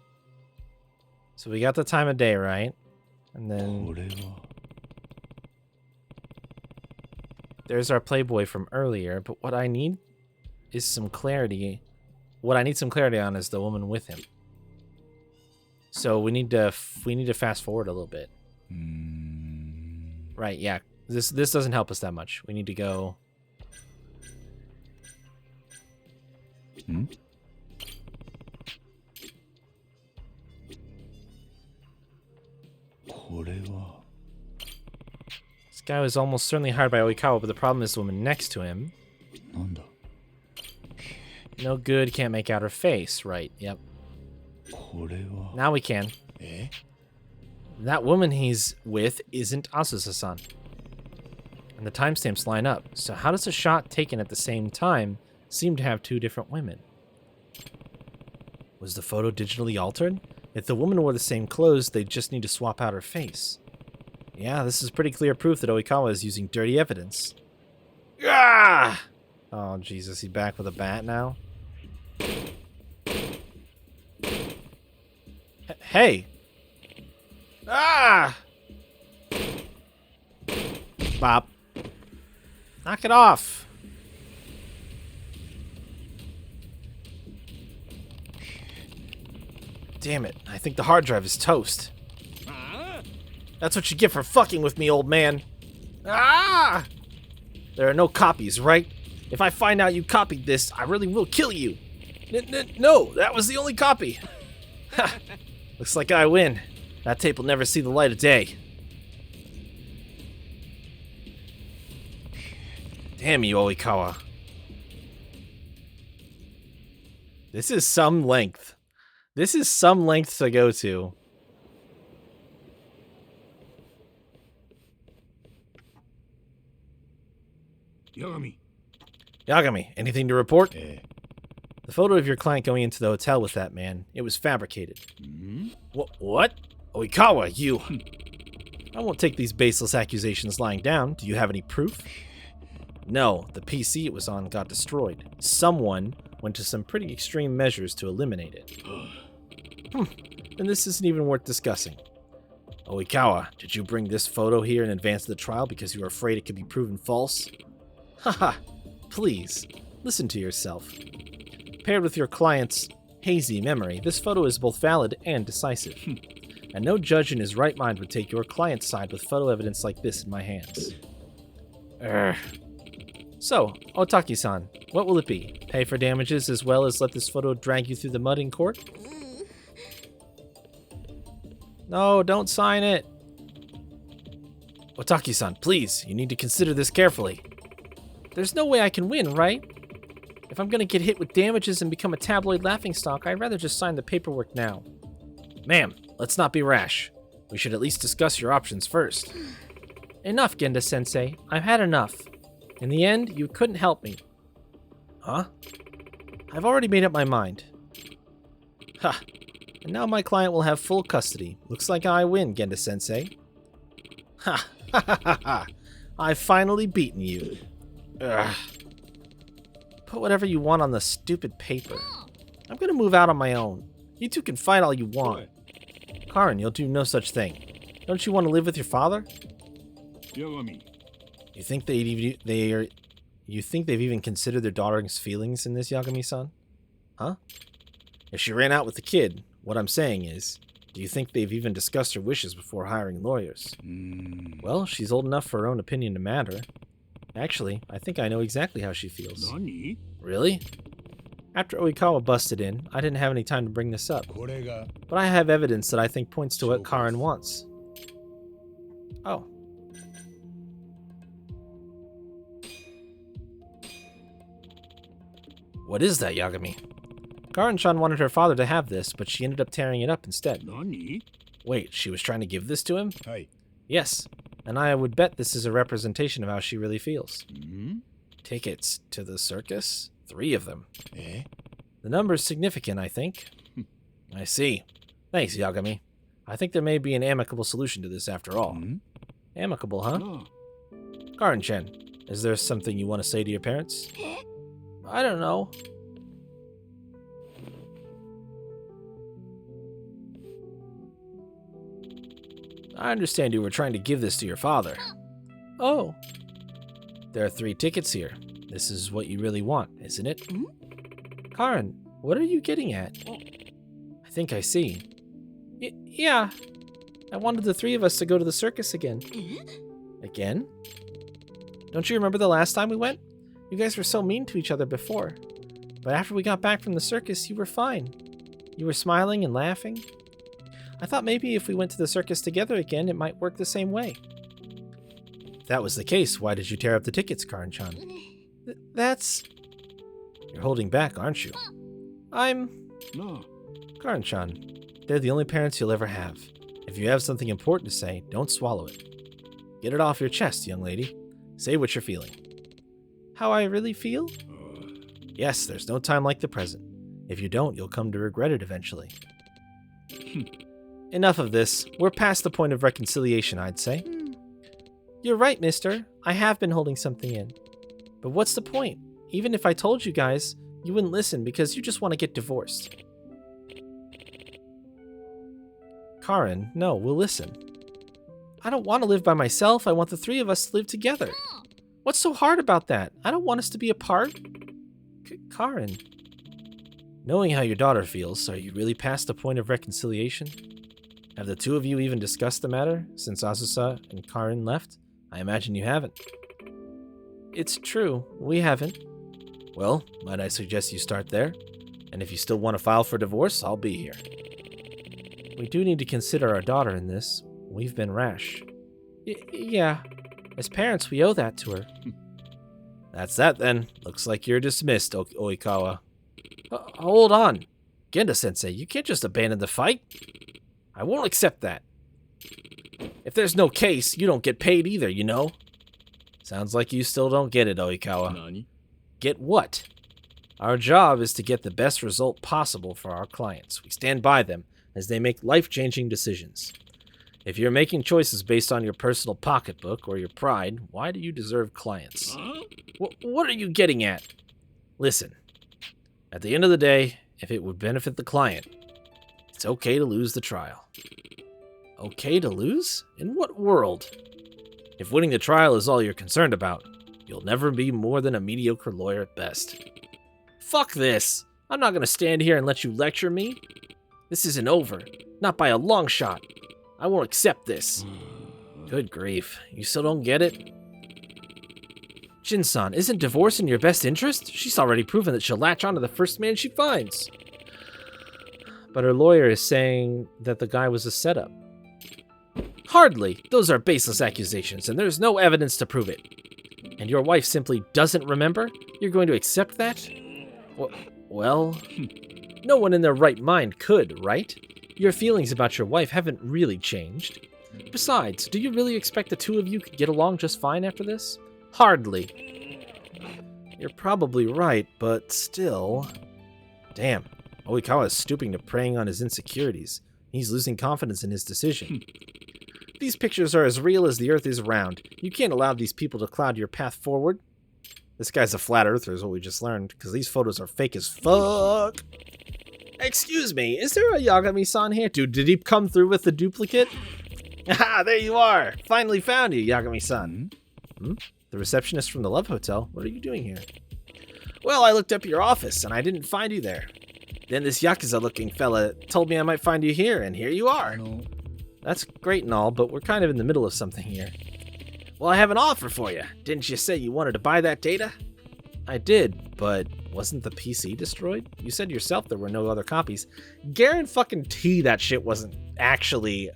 So we got the time of day, right? And こ then れは there's our Playboy from earlier. But what I need is some clarity. What I need some clarity on is the woman with him. So we need to fast forward a little bit. Right, yeah. This doesn't help us that much. We need to go. This guy was almost certainly hired by Oikawa, but the problem is the woman next to him. なんだ No good, can't make out her face. Right, yep. これは Now we can. That woman he's with isn't Asusa-san. And the timestamps line up. So how does a shot taken at the same time seem to have two different women? Was the photo digitally altered? If the woman wore the same clothes, they'd just need to swap out her face. Yeah, this is pretty clear proof that Oikawa is using dirty evidence. Ah! Oh, Jesus, he back with a bat now? Hey! Ah! Bop. Knock it off. Damn it. I think the hard drive is toast. That's what you get for fucking with me, old man. Ah! There are no copies, right? If I find out you copied this, I really will kill you. No, that was the only copy. Ha! Looks like I win. That tape will never see the light of day. Damn you, Oikawa. This is some length. This is some length to go to. Yagami, anything to report? The photo of your client going into the hotel with that man, it was fabricated. What? Oikawa, you... I won't take these baseless accusations lying down. Do you have any proof? No, the PC it was on got destroyed. Someone went to some pretty extreme measures to eliminate it. And this isn't even worth discussing. Oikawa, did you bring this photo here in advance of the trial because you were afraid it could be proven false? Haha, please, listen to yourself. Paired with your client's hazy memory, this photo is both valid and decisive. And no judge in his right mind would take your client's side with photo evidence like this in my hands. So, Otaki-san, what will it be? Pay for damages as well as let this photo drag you through the mud in court? No, don't sign it. Otaki-san, please, you need to consider this carefully. There's no way I can win, right? If I'm gonna get hit with damages and become a tabloid laughingstock, I'd rather just sign the paperwork now. Ma'am, let's not be rash. We should at least discuss your options first. Enough, Genda-sensei. I've had enough. In the end, you couldn't help me. Huh? I've already made up my mind. Ha! And now my client will have full custody. Looks like I win, Genda-sensei. Ha! Ha ha ha ha! I've finally beaten you. Ugh. Put whatever you want on the stupid paper. I'm gonna move out on my own. You two can fight all you want. Karin, you'll do no such thing. Don't you want to live with your father? You think they've even considered their daughter's feelings in this, Yagami-san? Huh? If she ran out with the kid, what I'm saying is, do you think they've even discussed her wishes before hiring lawyers? Well, she's old enough for her own opinion to matter. Actually, I think I know exactly how she feels. Really? After Oikawa busted in, I didn't have any time to bring this up. But I have evidence that I think points to what Karin wants. Oh. What is that, Yagami? Karin-chan wanted her father to have this, but she ended up tearing it up instead. Wait, she was trying to give this to him? Yes, and I would bet this is a representation of how she really feels. Tickets to the circus? 3 of them. The number's significant, I think. I see. Thanks, Yagami. I think there may be an amicable solution to this after all. Amicable, huh? Karin-chan, is there something you want to say to your parents? I don't know. I understand you were trying to give this to your father. Oh. There are 3 tickets here. This is what you really want, isn't it? Karin, what are you getting at? I think I see. Yeah. I wanted the 3 of us to go to the circus again. Again? Don't you remember the last time we went? You guys were so mean to each other before. But after we got back from the circus, you were fine. You were smiling and laughing. I thought maybe if we went to the circus together again, it might work the same way. If that was the case, why did you tear up the tickets, Karin-chan? That's... You're holding back, aren't you? I'm... No. Karan-chan. They're the only parents you'll ever have. If you have something important to say, don't swallow it. Get it off your chest, young lady. Say what you're feeling. How I really feel? Yes, there's no time like the present. If you don't, you'll come to regret it eventually. Enough of this. We're past the point of reconciliation, I'd say. You're right, mister. I have been holding something in. But what's the point? Even if I told you guys, you wouldn't listen because you just want to get divorced. Karin, no, we'll listen. I don't want to live by myself. I want the three of us to live together. What's so hard about that? I don't want us to be apart. Karin. Knowing how your daughter feels, are you really past the point of reconciliation? Have the two of you even discussed the matter since Azusa and Karin left? I imagine you haven't. It's true, we haven't. Well, might I suggest you start there? And if you still want to file for divorce, I'll be here. We do need to consider our daughter in this. We've been rash. Yeah. As parents, we owe that to her. That's that then. Looks like you're dismissed, Oikawa. Hold on. Genda-sensei, you can't just abandon the fight. I won't accept that. If there's no case, you don't get paid either, you know? Sounds like you still don't get it, Oikawa. Nani? Get what? Our job is to get the best result possible for our clients. We stand by them as they make life-changing decisions. If you're making choices based on your personal pocketbook or your pride, why do you deserve clients? Huh? What are you getting at? Listen, at the end of the day, if it would benefit the client, it's okay to lose the trial. Okay to lose? In what world? If winning the trial is all you're concerned about, you'll never be more than a mediocre lawyer at best. Fuck this! I'm not gonna stand here and let you lecture me. This isn't over. Not by a long shot. I won't accept this. Good grief. You still don't get it? Shin-san, isn't divorce in your best interest? She's already proven that she'll latch onto the first man she finds. But her lawyer is saying that the guy was a setup. Hardly. Those are baseless accusations, and there's no evidence to prove it. And your wife simply doesn't remember? You're going to accept that? Well, no one in their right mind could, right? Your feelings about your wife haven't really changed. Besides, do you really expect the two of you could get along just fine after this? Hardly. You're probably right, but still... Damn, Oikawa is stooping to preying on his insecurities. He's losing confidence in his decision. These pictures are as real as the Earth is round. You can't allow these people to cloud your path forward. This guy's a flat earther is what we just learned, because these photos are fake as fuck. Excuse me, is there a Yagami-san here? Dude, did he come through with the duplicate? Ah, there you are! Finally found you, Yagami-san. The receptionist from the Love Hotel? What are you doing here? Well, I looked up your office, and I didn't find you there. Then this Yakuza-looking fella told me I might find you here, and here you are. No. That's great and all, but we're kind of in the middle of something here. Well, I have an offer for you. Didn't you say you wanted to buy that data? I did, but wasn't the PC destroyed? You said yourself there were no other copies. Guarantee fucking T that shit wasn't actually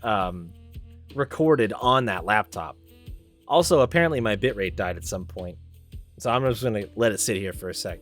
recorded on that laptop. Also, apparently my bitrate died at some point. So I'm just going to let it sit here for a sec.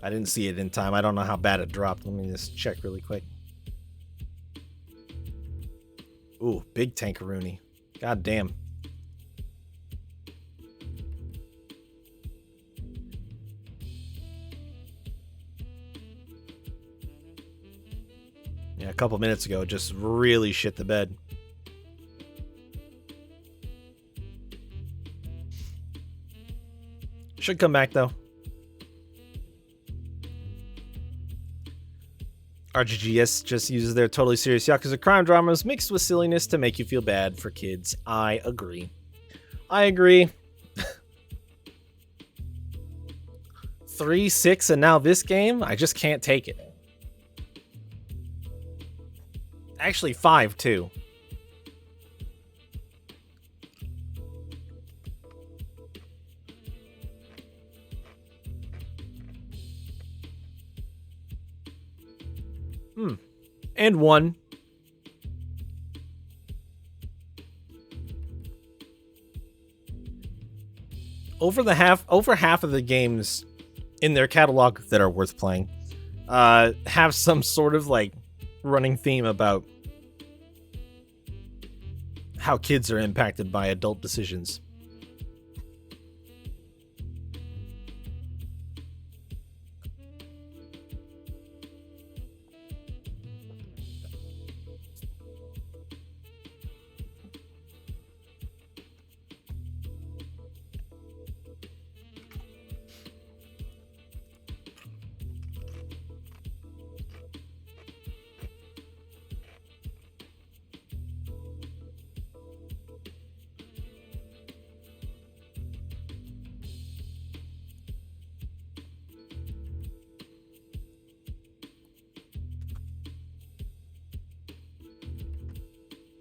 I didn't see it in time. I don't know how bad it dropped. Let me just check really quick. Ooh, big tankaroonie. God damn. Yeah, a couple minutes ago, just really shit the bed. Should come back, though. RGGS just uses their totally serious Yakuza crime dramas mixed with silliness to make you feel bad for kids. I agree. 3-6 and now this game? I just can't take it. Actually 5 too. And one. Over half of the games in their catalog that are worth playing have some sort of like running theme about how kids are impacted by adult decisions.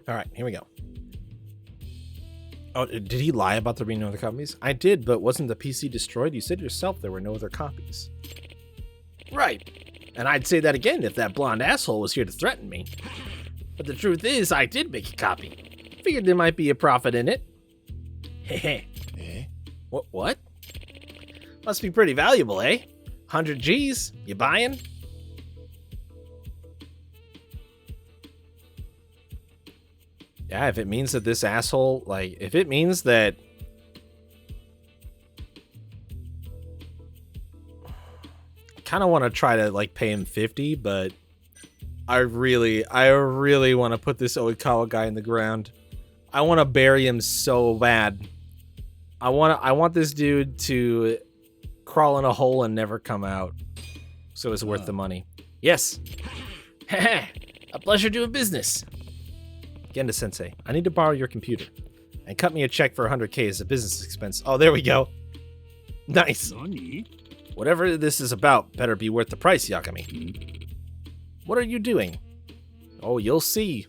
All right, here we go. Oh, did he lie about there being no other copies? I did, but wasn't the PC destroyed? You said yourself there were no other copies. Right. And I'd say that again if that blonde asshole was here to threaten me. But the truth is, I did make a copy. Figured there might be a profit in it. Heh. What? Must be pretty valuable, eh? 100 G's? You buying? Yeah, if it means that this asshole, like, if it means that I kind of want to try to like pay him 50, but I really want to put this Oikawa guy in the ground. I want to bury him so bad. I want this dude to crawl in a hole and never come out. So it's worth the money. Yes. A pleasure doing business. Genda-sensei, I need to borrow your computer. And cut me a check for 100K as a business expense. Oh, there we go. Nice. Whatever this is about, better be worth the price, Yagami. What are you doing? Oh, you'll see.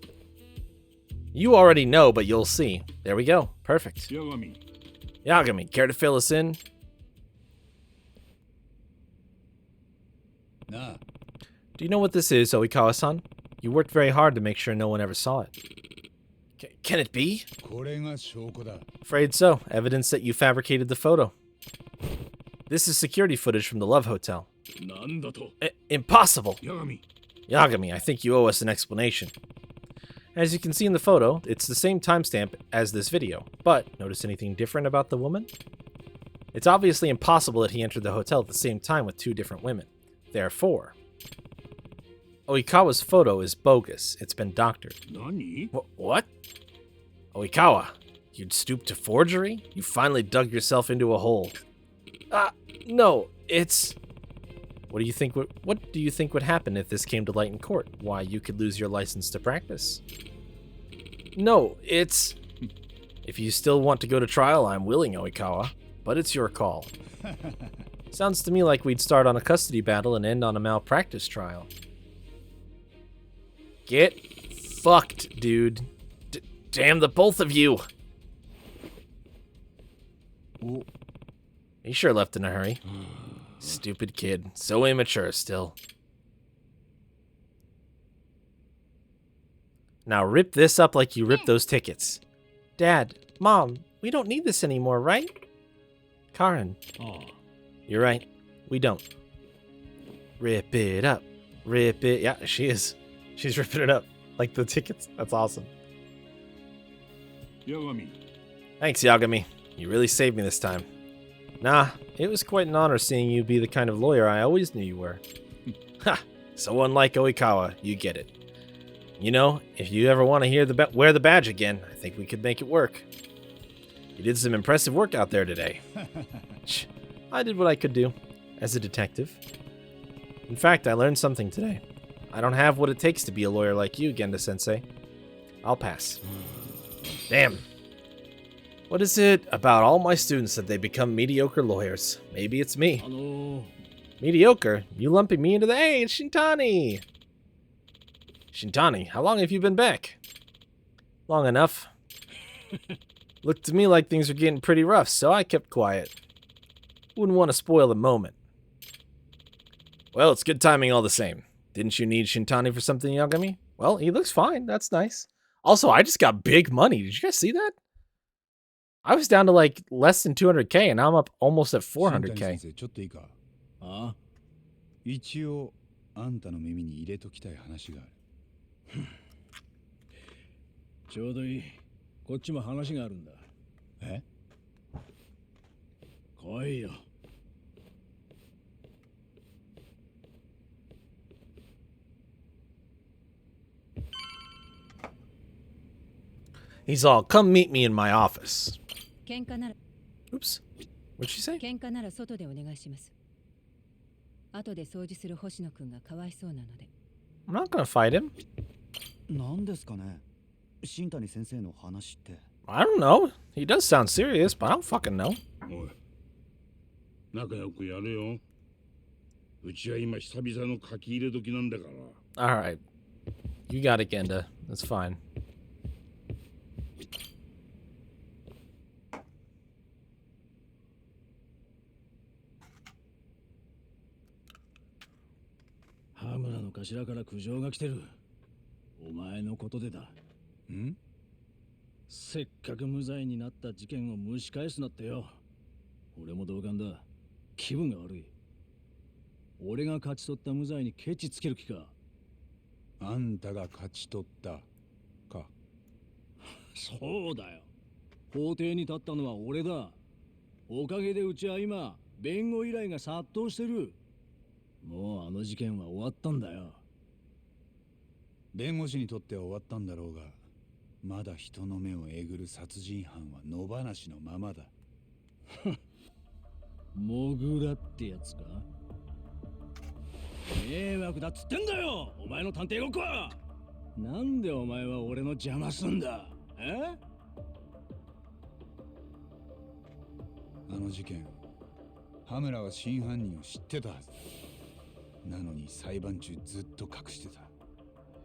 You already know, but you'll see. There we go. Perfect. Yagami, care to fill us in? Nah. Do you know what this is, Oikawa-san? You worked very hard to make sure no one ever saw it. Can it be? Afraid so. Evidence that you fabricated the photo. This is security footage from the Love Hotel. Impossible! Yagami, I think you owe us an explanation. As you can see in the photo, it's the same timestamp as this video. But, notice anything different about the woman? It's obviously impossible that he entered the hotel at the same time with two different women. Therefore, Oikawa's photo is bogus. It's been doctored. What? Oikawa, you'd stoop to forgery? You finally dug yourself into a hole. No, it's... What do you think would happen if this came to light in court? Why, you could lose your license to practice. No, it's... If you still want to go to trial, I'm willing, Oikawa. But it's your call. Sounds to me like we'd start on a custody battle and end on a malpractice trial. Get fucked, dude. Damn the both of you. He sure left in a hurry. Stupid kid. So immature still. Now rip this up like you ripped those tickets. Dad, Mom, we don't need this anymore, right? Karen. You're right. We don't. Rip it up. Rip it. Yeah, she is. She's ripping it up. Like the tickets. That's awesome. Thanks, Yagami. You really saved me this time. Nah, it was quite an honor seeing you be the kind of lawyer I always knew you were. Ha! So unlike Oikawa, you get it. You know, if you ever want to wear the badge again, I think we could make it work. You did some impressive work out there today. I did what I could do, as a detective. In fact, I learned something today. I don't have what it takes to be a lawyer like you, Genda-sensei. I'll pass. Damn. What is it about all my students that they become mediocre lawyers? Maybe it's me. Mediocre? You lumping me into the... Hey, it's Shintani! Shintani, how long have you been back? Long enough. Looked to me like things were getting pretty rough, so I kept quiet. Wouldn't want to spoil the moment. Well, it's good timing all the same. Didn't you need Shintani for something, Yagami? Well, he looks fine. That's nice. Also, I just got big money. Did you guys see that? I was down to like less than 200k, and now I'm up almost at 400k. 先生ちょっといいか。ああ、一応あんたの耳に入れときたい話がある。ちょうどいい。こっちも話があるんだ。え？来いよ。He's all, come meet me in my office. 喧嘩なら Oops. What'd she say? 喧嘩なら外でお願いします。後で掃除する星野くんがかわいそうなので。I'm not gonna fight him. 何ですかね新谷先生の話って。I don't know. He does sound serious, but I don't fucking know. おい、仲良くやれよ。うちは今久々の書き入れ時なんだから。Alright. You got it, Genda. That's fine. 羽村の頭から苦情が来てる。お前のことでだ。ん？せっかく無罪になった事件を蒸し返すなってよ。俺も同感だ。気分が悪い。俺が勝ち取った無罪にケチつける気か。あんたが勝ち取ったか。そうだよ。法廷に立ったのは俺だ。おかげでうちは今、弁護依頼が殺到してる。もうあの事件は終わったんだよ。弁護士にとっては終わったんだろうが、まだ人の目をえぐる殺人犯は野放しのままだ。モグラってやつか。迷惑だっつってんだよ、お前の探偵ごっこは。なんでお前は俺の邪魔すんだ。あの事件、羽村は真犯人を知ってたはずだ。なのに裁判中ずっと隠してた。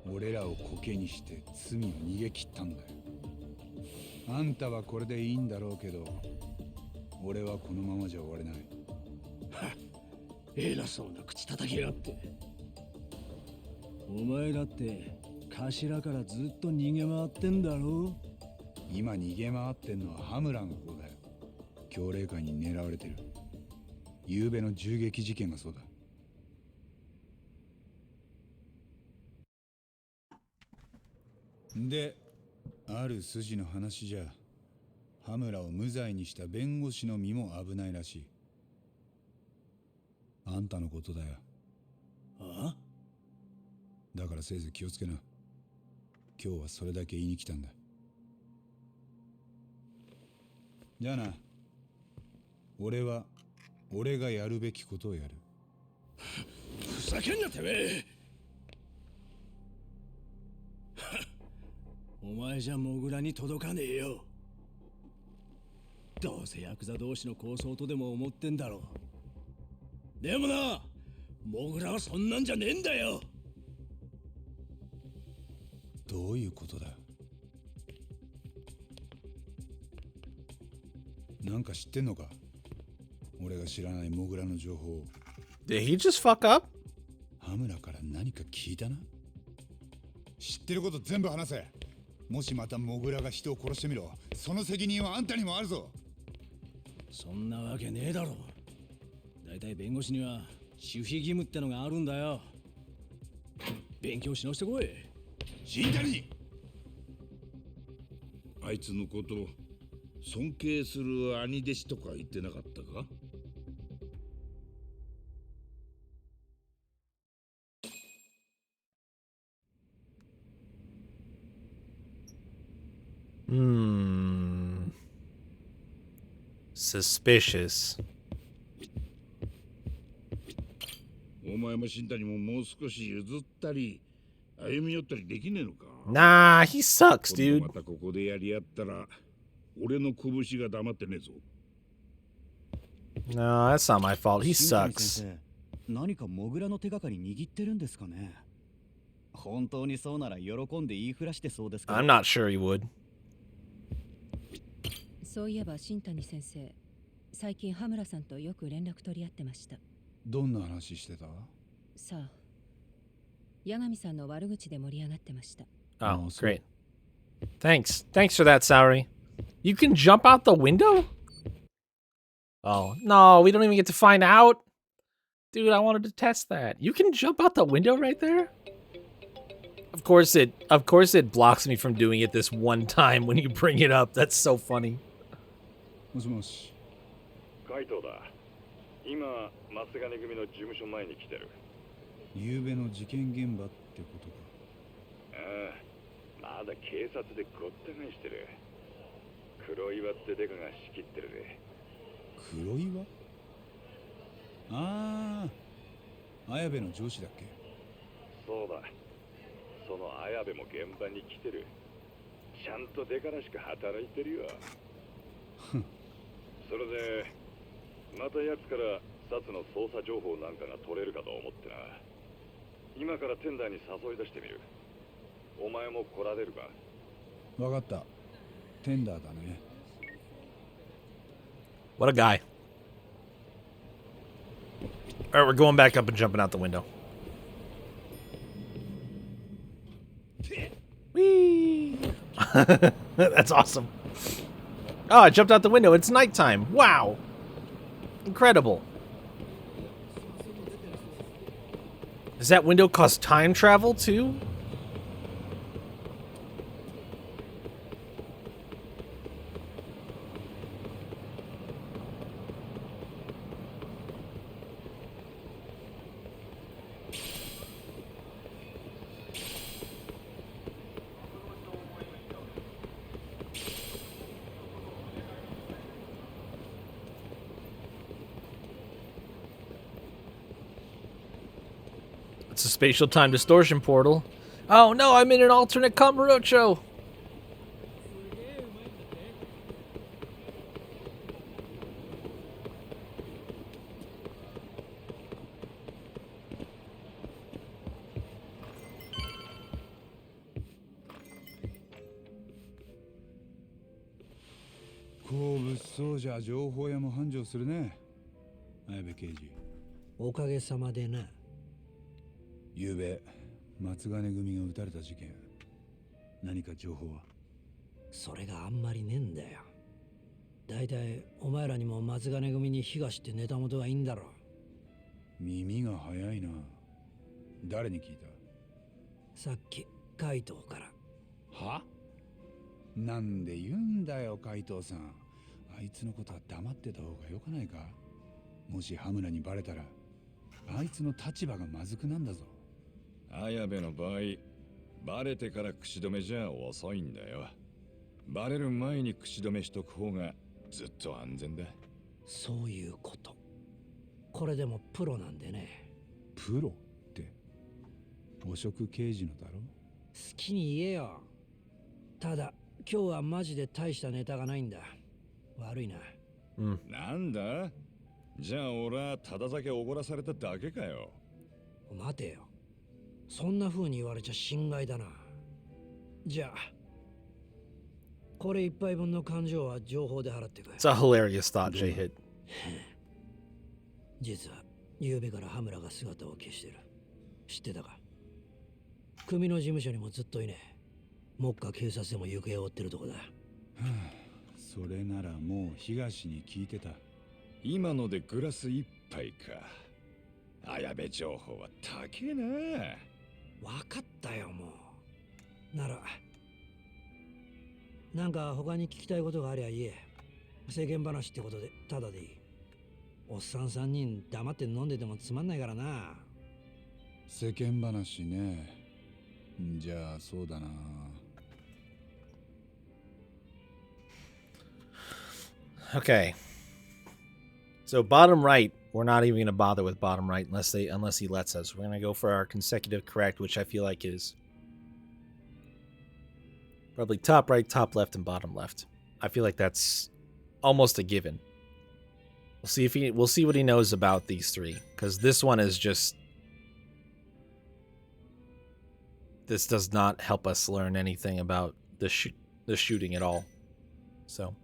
俺らをコケにして罪を逃げ切ったんだよ。あんたはこれでいいんだろうけど、俺はこのままじゃ終われない。偉そうな口叩きやがって。お前だって頭からずっと逃げ回ってんだろ。今逃げ回ってんのは羽村の方だよ。強霊会に狙われてる。昨べの銃撃事件がそうだ。で、ある筋の話じゃ、羽村を無罪にした弁護士の身も危ないらしい。あんたのことだよ。あ？だからせいぜい気をつけな。今日はそれだけ言いに来たんだ。じゃあな。俺がやるべきことをやる。ふざけんなてめえ。お前じゃモグラに届かねえよ。どうせヤクザ同士の抗争とでも思ってんだろう。でもな、モグラはそんなんじゃねえんだよ。どういうことだ？なんか知ってんのか？俺が知らないモグラの情報。Did he just fuck up? 羽村から何か聞いたな？知ってること全部話せ。もしまたモグラが人を殺してみろ。その責任はあんたにもあるぞ。そんなわけねえだろ。だいたい弁護士には守秘義務ってのがあるんだよ。勉強し直してこい。新谷！あいつのこと尊敬する兄弟子とか言ってなかったか？Suspicious. お前も新谷ももう少し譲ったり歩み寄ったりできねえのか？ Nah, he sucks, 今 dude. 度またここでやり合ったら俺の拳が黙ってねえぞ。No, that's not my fault. He 新谷 sucks. 先生、何かモグラの手がかり握ってるんですかね。本当にそうなら喜んで言いふらしてそうですけど。 I'm not sure he would. そういえば新谷先生、最近羽村さんとよく連絡取り合ってました。どんな話してた？さあ、八神さんの悪口で盛り上がってました。 Oh, great. Thanks for that, Saori. You can jump out the window? Oh, no, we don't even get to find out. Dude, I wanted to test that. You can jump out the window right there? Of course it blocks me from doing it this one time when you bring it up. That's so funny. もしもし。カイトだ。今、松金組の事務所前に来てる。昨べの事件現場ってことか。ああ、まだ警察でごった返してる。黒岩ってデカが仕切ってるぜ。黒岩？ああ、綾部の上司だっけ？そうだ。その綾部も現場に来てる。ちゃんとデカらしく働いてるよ。それで、また奴から札の捜査情報なんかが取れるかと思ってな。今からテンダーに誘い出してみる。お前も来られるか？わかった。テンダーだね。What a guy. Alright, we're going back up and jumping out the window. Whee! That's awesome. Oh, I jumped out the window. It's nighttime. Wow. Incredible. Does that window cause time travel too? It's a spatial time distortion portal. Oh no, I'm in an alternate Kamurocho!こう物騒じゃ情報屋も繁盛するね。綾部刑事。おかげさまでな。昨べ松金組が撃たれた事件、何か情報は？それがあんまりねえんだよ。だいたいお前らにも松金組に東ってネタ元がいいんだろ。耳が早いな。誰に聞いた？さっき海藤から。は？なんで言うんだよ海藤さん。あいつのことは黙ってた方がよくないか？もし羽村にバレたらあいつの立場がまずくなんだぞ。綾部の場合、バレてから口止めじゃ遅いんだよ。バレる前に口止めしとく方がずっと安全だ。そういうこと。これでもプロなんでね。プロって汚職刑事のだろ？好きに言えよ。ただ今日はマジで大したネタがないんだ。悪いな。なんだ？じゃあ俺はただだけおごらされただけかよ。待てよ。そんな風に言われちゃ心外だな。じゃあこれ一杯分の勘定は情報で払ってくれ。It's a hilarious thought, J-Hit. 実は昨べから羽村が姿を消してる。知ってたか？組の事務所にもずっといねえ。目下警察でも行方を追ってるとこだ。それならもう東に聞いてた。今のでグラス一杯か。綾部情報は高えな。わかったよもう。ならなんか他に聞きたいことがありゃ言え。世間話ってことでただでいい。おっさん3人黙って飲んでてもつまんないからな。世間話ね。じゃあそうだな。Okay. So bottom right, we're not even going to bother with bottom right unless he lets us. We're going to go for our consecutive correct, which I feel like is probably top right, top left, and bottom left. I feel like that's almost a given. We'll see what he knows about these three, because this one is just, this does not help us learn anything about the shooting at all. So.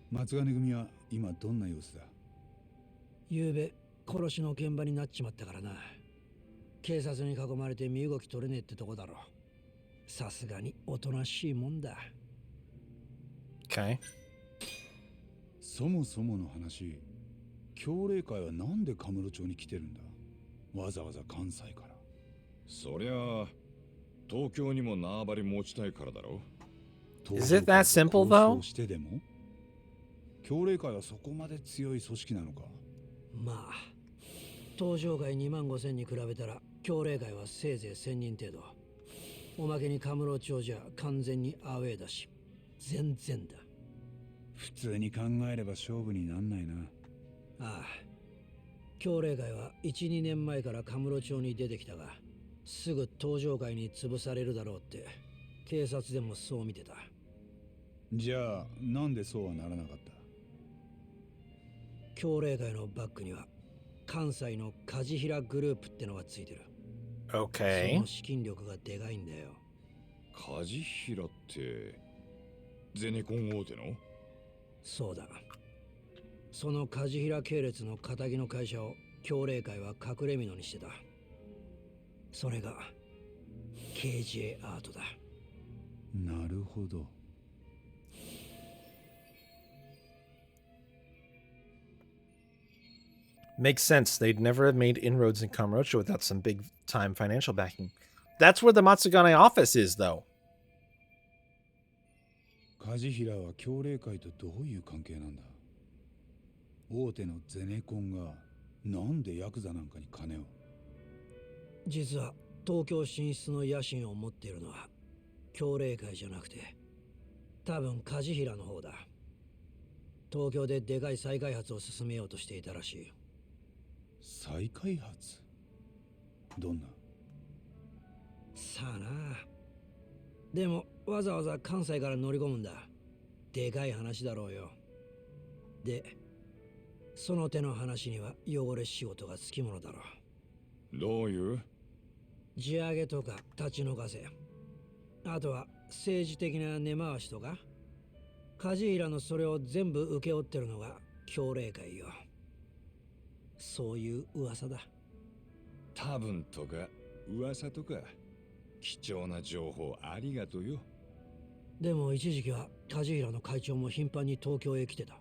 松金組は今どんな様子だ？昨べ殺しの現場になっちまったからな。警察に囲まれて身動き取れねえってとこだろ。さすがにおとなしいもんだ。Okay. そもそもの話、協励会はなんでカムロ町に来てるんだ？わざわざ関西から。そりゃあ東京にも縄張り持ちたいからだろ。 Is it that simple, though? してでも協励会はそこまで強い組織なのか？まあ東上会2万5千に比べたら協励会はせいぜい1000人程度。おまけにカムロ町じゃ完全にアウェーだし全然だ。普通に考えれば勝負になんないな。ああ、協励会は 1,2 年前からカムロ町に出てきたが、すぐ東上会に潰されるだろうって警察でもそう見てた。じゃあなんでそうはならなかった？協励会のバックには関西の梶平グループってのがついてる。Okay. その資金力がでかいんだよ。梶平ってゼネコン大手の？そうだ。その梶平系列の仇の会社を協励会は隠れ蓑にしてた。それが KJ アートだ。なるほど。Makes sense. They'd never have made inroads in Kamurocho without some big time financial backing. That's where the Matsugane office is, though. 梶平は協励会とどういう関係なんだ？大手のゼネコンがなんでヤクザなんかに金を？実は東京進出の野心を持っているのは協励会じゃなくて多分梶平の方だ。東京ででかい再開発を進めようとしていたらしい。再開発？どんな？さあな。でもわざわざ関西から乗り込むんだ。でかい話だろうよ。で、その手の話には汚れ仕事がつきものだろう。どういう？地上げとか立ち退かせ。あとは政治的な根回しとか。梶平のそれを全部請け負ってるのが協励会よ。そういう噂だ。多分とか噂とか貴重な情報ありがとうよ。でも一時期は梶平の会長も頻繁に東京へ来てた。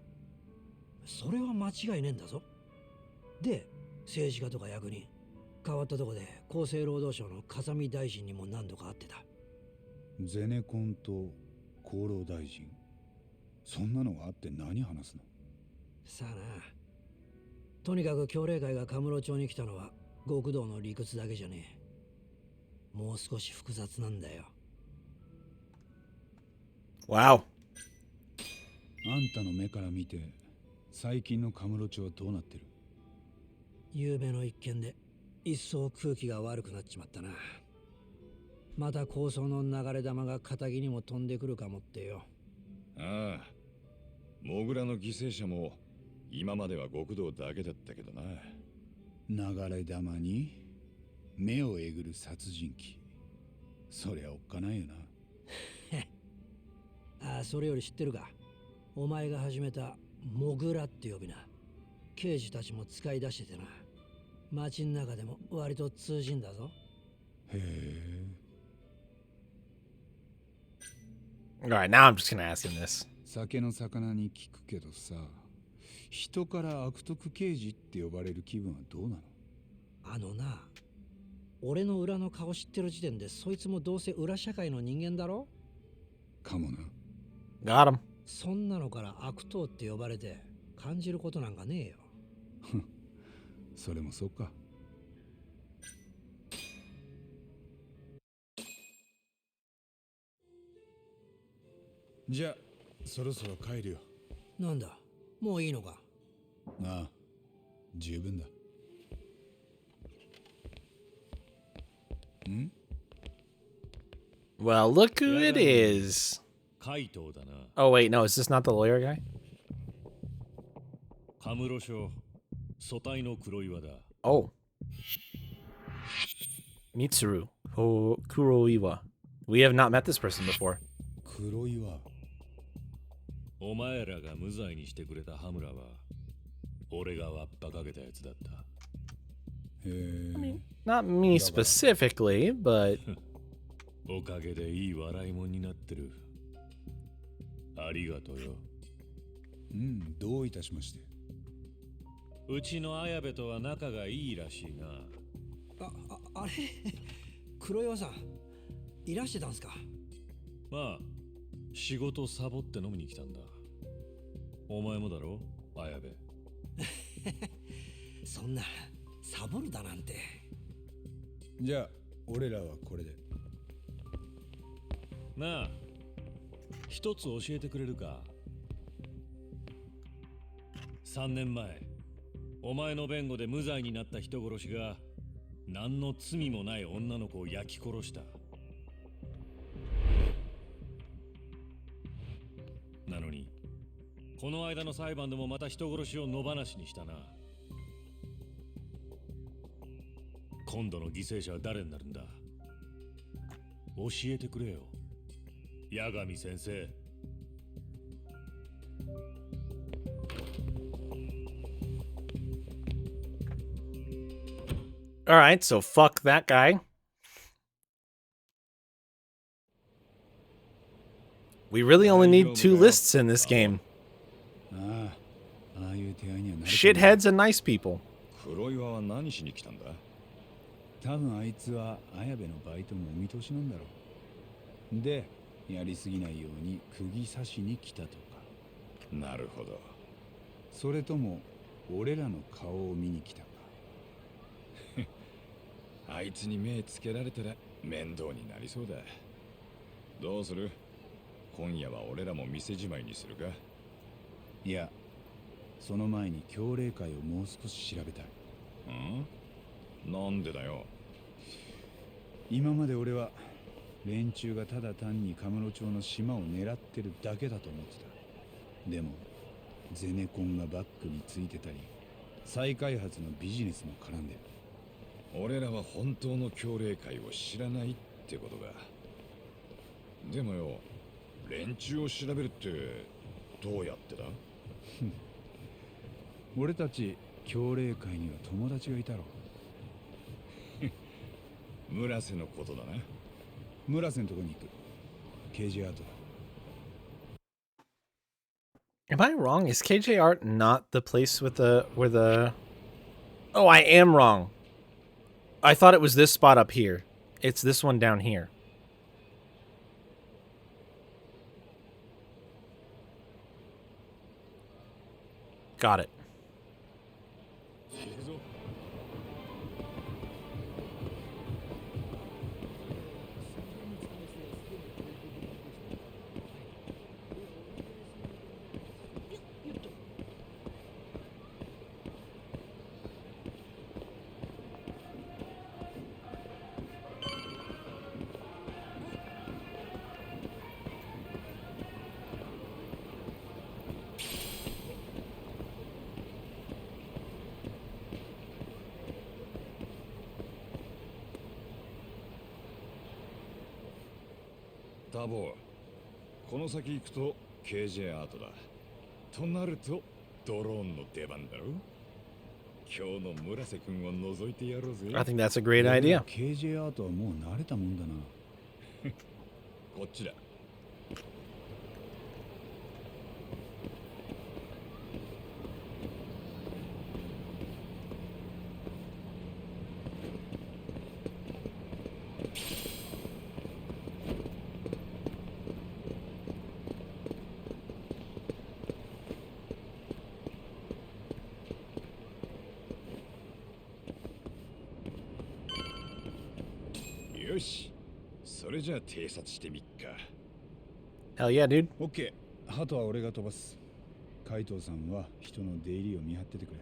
それは間違いねえんだぞ。で、政治家とか役人、変わったとこで厚生労働省の風見大臣にも何度か会ってた。ゼネコンと厚労大臣、そんなのがあって何話すの？さあな。とにかく協励会がカムロ町に来たのは極道の理屈だけじゃねえ。もう少し複雑なんだよ。Wow. あんたの目から見て最近のカムロ町はどうなってる？夕べの一件で一層空気が悪くなっちまったな。また構想の流れ弾が仇にも飛んでくるかもってよ。ああ、モグラの犠牲者も今までは極道だけだったけどな。流れ弾に目をえぐる殺人鬼、そりゃおっかないよな。ああ、それより知ってるか。お前が始めたモグラって呼びな。刑事たちも使い出しててな。街の中でも割と通じんだぞ。へえ。Alright, now I'm just gonna ask him this. 酒の魚に聞くけどさ、人から悪徳刑事って呼ばれる気分はどうなの？あのな、俺の裏の顔知ってる時点でそいつもどうせ裏社会の人間だろ？かもな。Got him. そんなのから悪党って呼ばれて感じることなんかねえよ。それもそうか。じゃあそろそろ帰るよ。なんだ、もういいのか？ああ、十分だ。ん？ Well, look who it is. 怪盗だな。Oh, wait, no, is this not the lawyer guy? カムロ署、組対の黒岩だ。Oh. Mitsuru Kuroiwa. We have not met this person before. 黒岩。お前らが無罪にしてくれた羽村は、俺がわっぱかけたやつだった。へえ。Not me specifically, but おかげでいい笑いもんになってる。ありがとうよ。うん、どういたしまして。うちの綾部とは仲がいいらしいな。あれ黒岩さん、いらしてたんすか？まあ、仕事サボって飲みに来たんだ。お前もだろ、綾部。そんな、サボるだなんて。じゃあ、俺らはこれで。なあ、一つ教えてくれるか。3年前、お前の弁護で無罪になった人殺しが何の罪もない女の子を焼き殺した。なのに、この間の裁判でもまた人殺しを野放しにしたな。今度の犠牲者は誰になるんだ？教えてくれよ、八神先生。alright, so fuck that guy. We really only need 2 lists in this game. ああ、ああいう手合いにはなる。Shitheads and nice people. 黒岩は何しに来たんだ？多分あいつは綾部のバイトもお見通しなんだろう。で、やりすぎないように釘刺しに来たとか。なるほど。それとも俺らの顔を見に来たか。あいつに目つけられたら面倒になりそうだ。どうする？今夜は俺らも店じまいにするか？いや、その前に協励会をもう少し調べたい。なんでだよ。今まで俺は連中がただ単にカムロ町の島を狙ってるだけだと思ってた。でもゼネコンがバックについてたり、再開発のビジネスも絡んでる。俺らは本当の協励会を知らないってことだ。でもよ、連中を調べるってどうやってだ？俺たち協励会には友達がいたろ。村瀬のことだな。村瀬のとこに行く。KJ アートだ。Am I wrong? Is KJ Art not the place with the where the Oh, I am wrong. I thought it was this spot up here. It's this one down here. Got it.タボー、この先行くと KJ アートだ。となるとドローンの出番だろ。今日の村瀬君を覗いてやろうぜ。I think that's a great idea. KJ アートはもう慣れたもんだな。こっちだ。よし、それじゃあ偵察してみっか。Hell yeah, dude. オッケー。鳩は俺が飛ばす。海藤さんは人の出入りを見張っててくれ。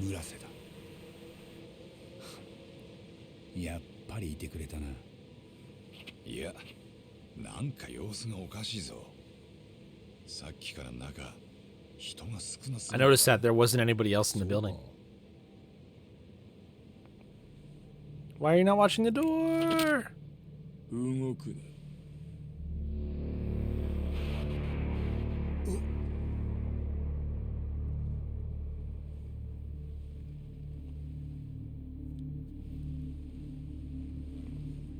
村瀬だ。やっぱりいてくれたな。いや、なんか様子がおかしいぞ。さっきから中、人が少なすぎ I る。 noticed that there wasn't anybody else in the building. Why are you not watching the door? 動くな。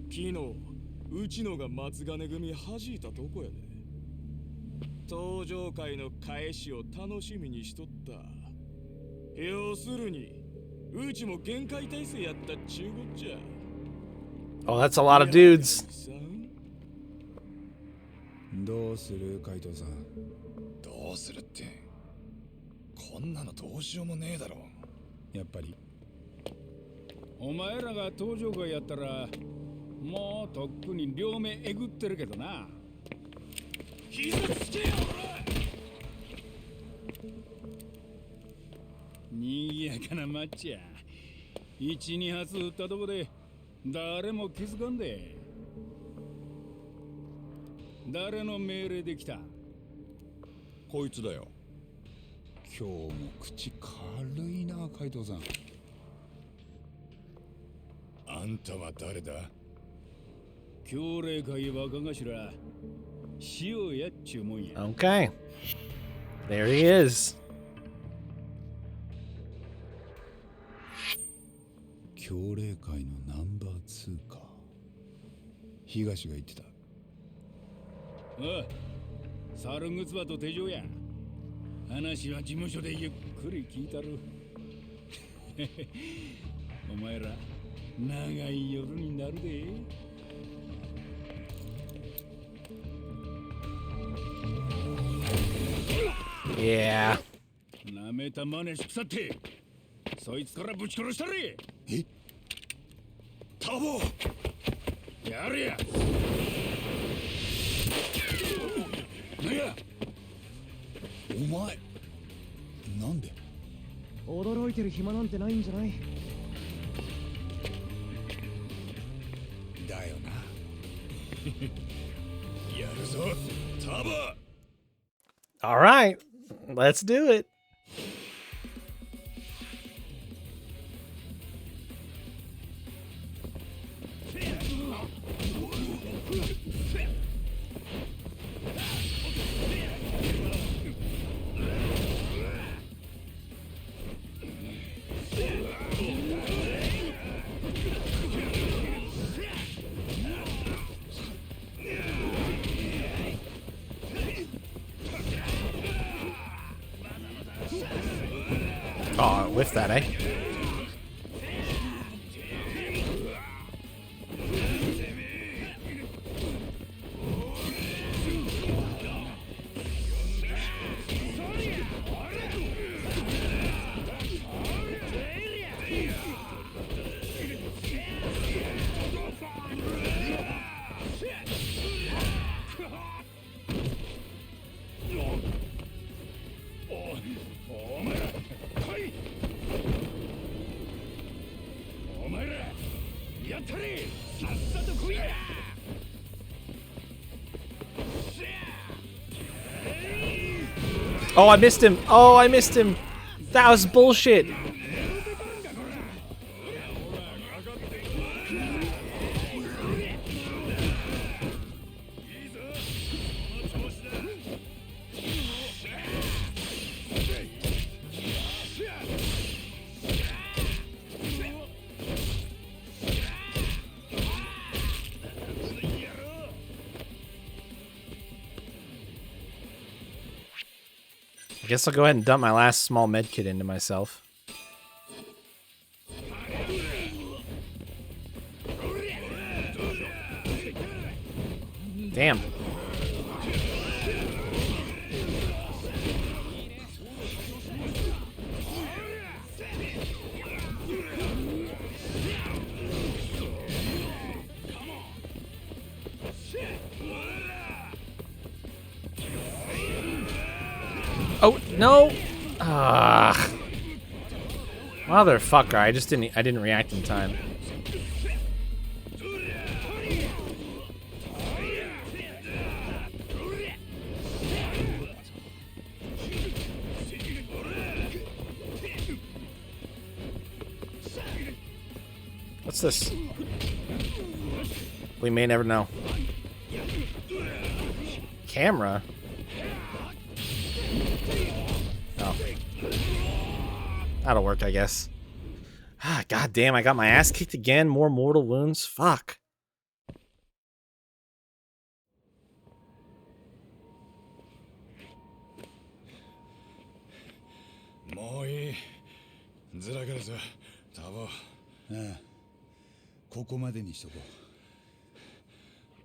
昨日うちのが松金組弾いたとこやで。登場会の返しを楽しみにしとった。要するにうちも限界体制やったっちゅうこっちゃ。 Oh, that's a lot of dudes. どうする海藤さん。どうするって、こんなのどうしようもねえだろ。やっぱりお前らが登場会やったらもうとっくに両目えぐってるけどな。傷つけよにぎやかなマッチや。一二発撃ったとこで誰も気づかんで。誰の命令で来た？こいつだよ。今日も口軽いな海藤さん。あんたは誰だ？教令会若頭塩やっちゅうもんや。 Okay. There he is. 協励会のナンバー2か。東が言ってた。おい、猿ぐつばと手錠や。話は事務所でゆっくり聞いたる。お前ら長い夜になるで。Yeah. なめた真似しくさってそいつからぶち殺したれ。え？タボ！やれや。なんや？お前なんで？驚いてる暇なんてないんじゃない？だよな。やるぞ、タボ！ All right. Let's do it. Oh, whiff that, eh? Oh, I missed him. Oh, I missed him. That was bullshit. I guess I'll go ahead and dump my last small med kit into myself. Damn. Oh, no! Ah. Motherfucker, I didn't react in time. What's this? We may never know. Camera? Oh. That'll work, I guess. Ah, god damn, I got my ass kicked again. More mortal wounds. Fuck. Ah, ここまでにしとこ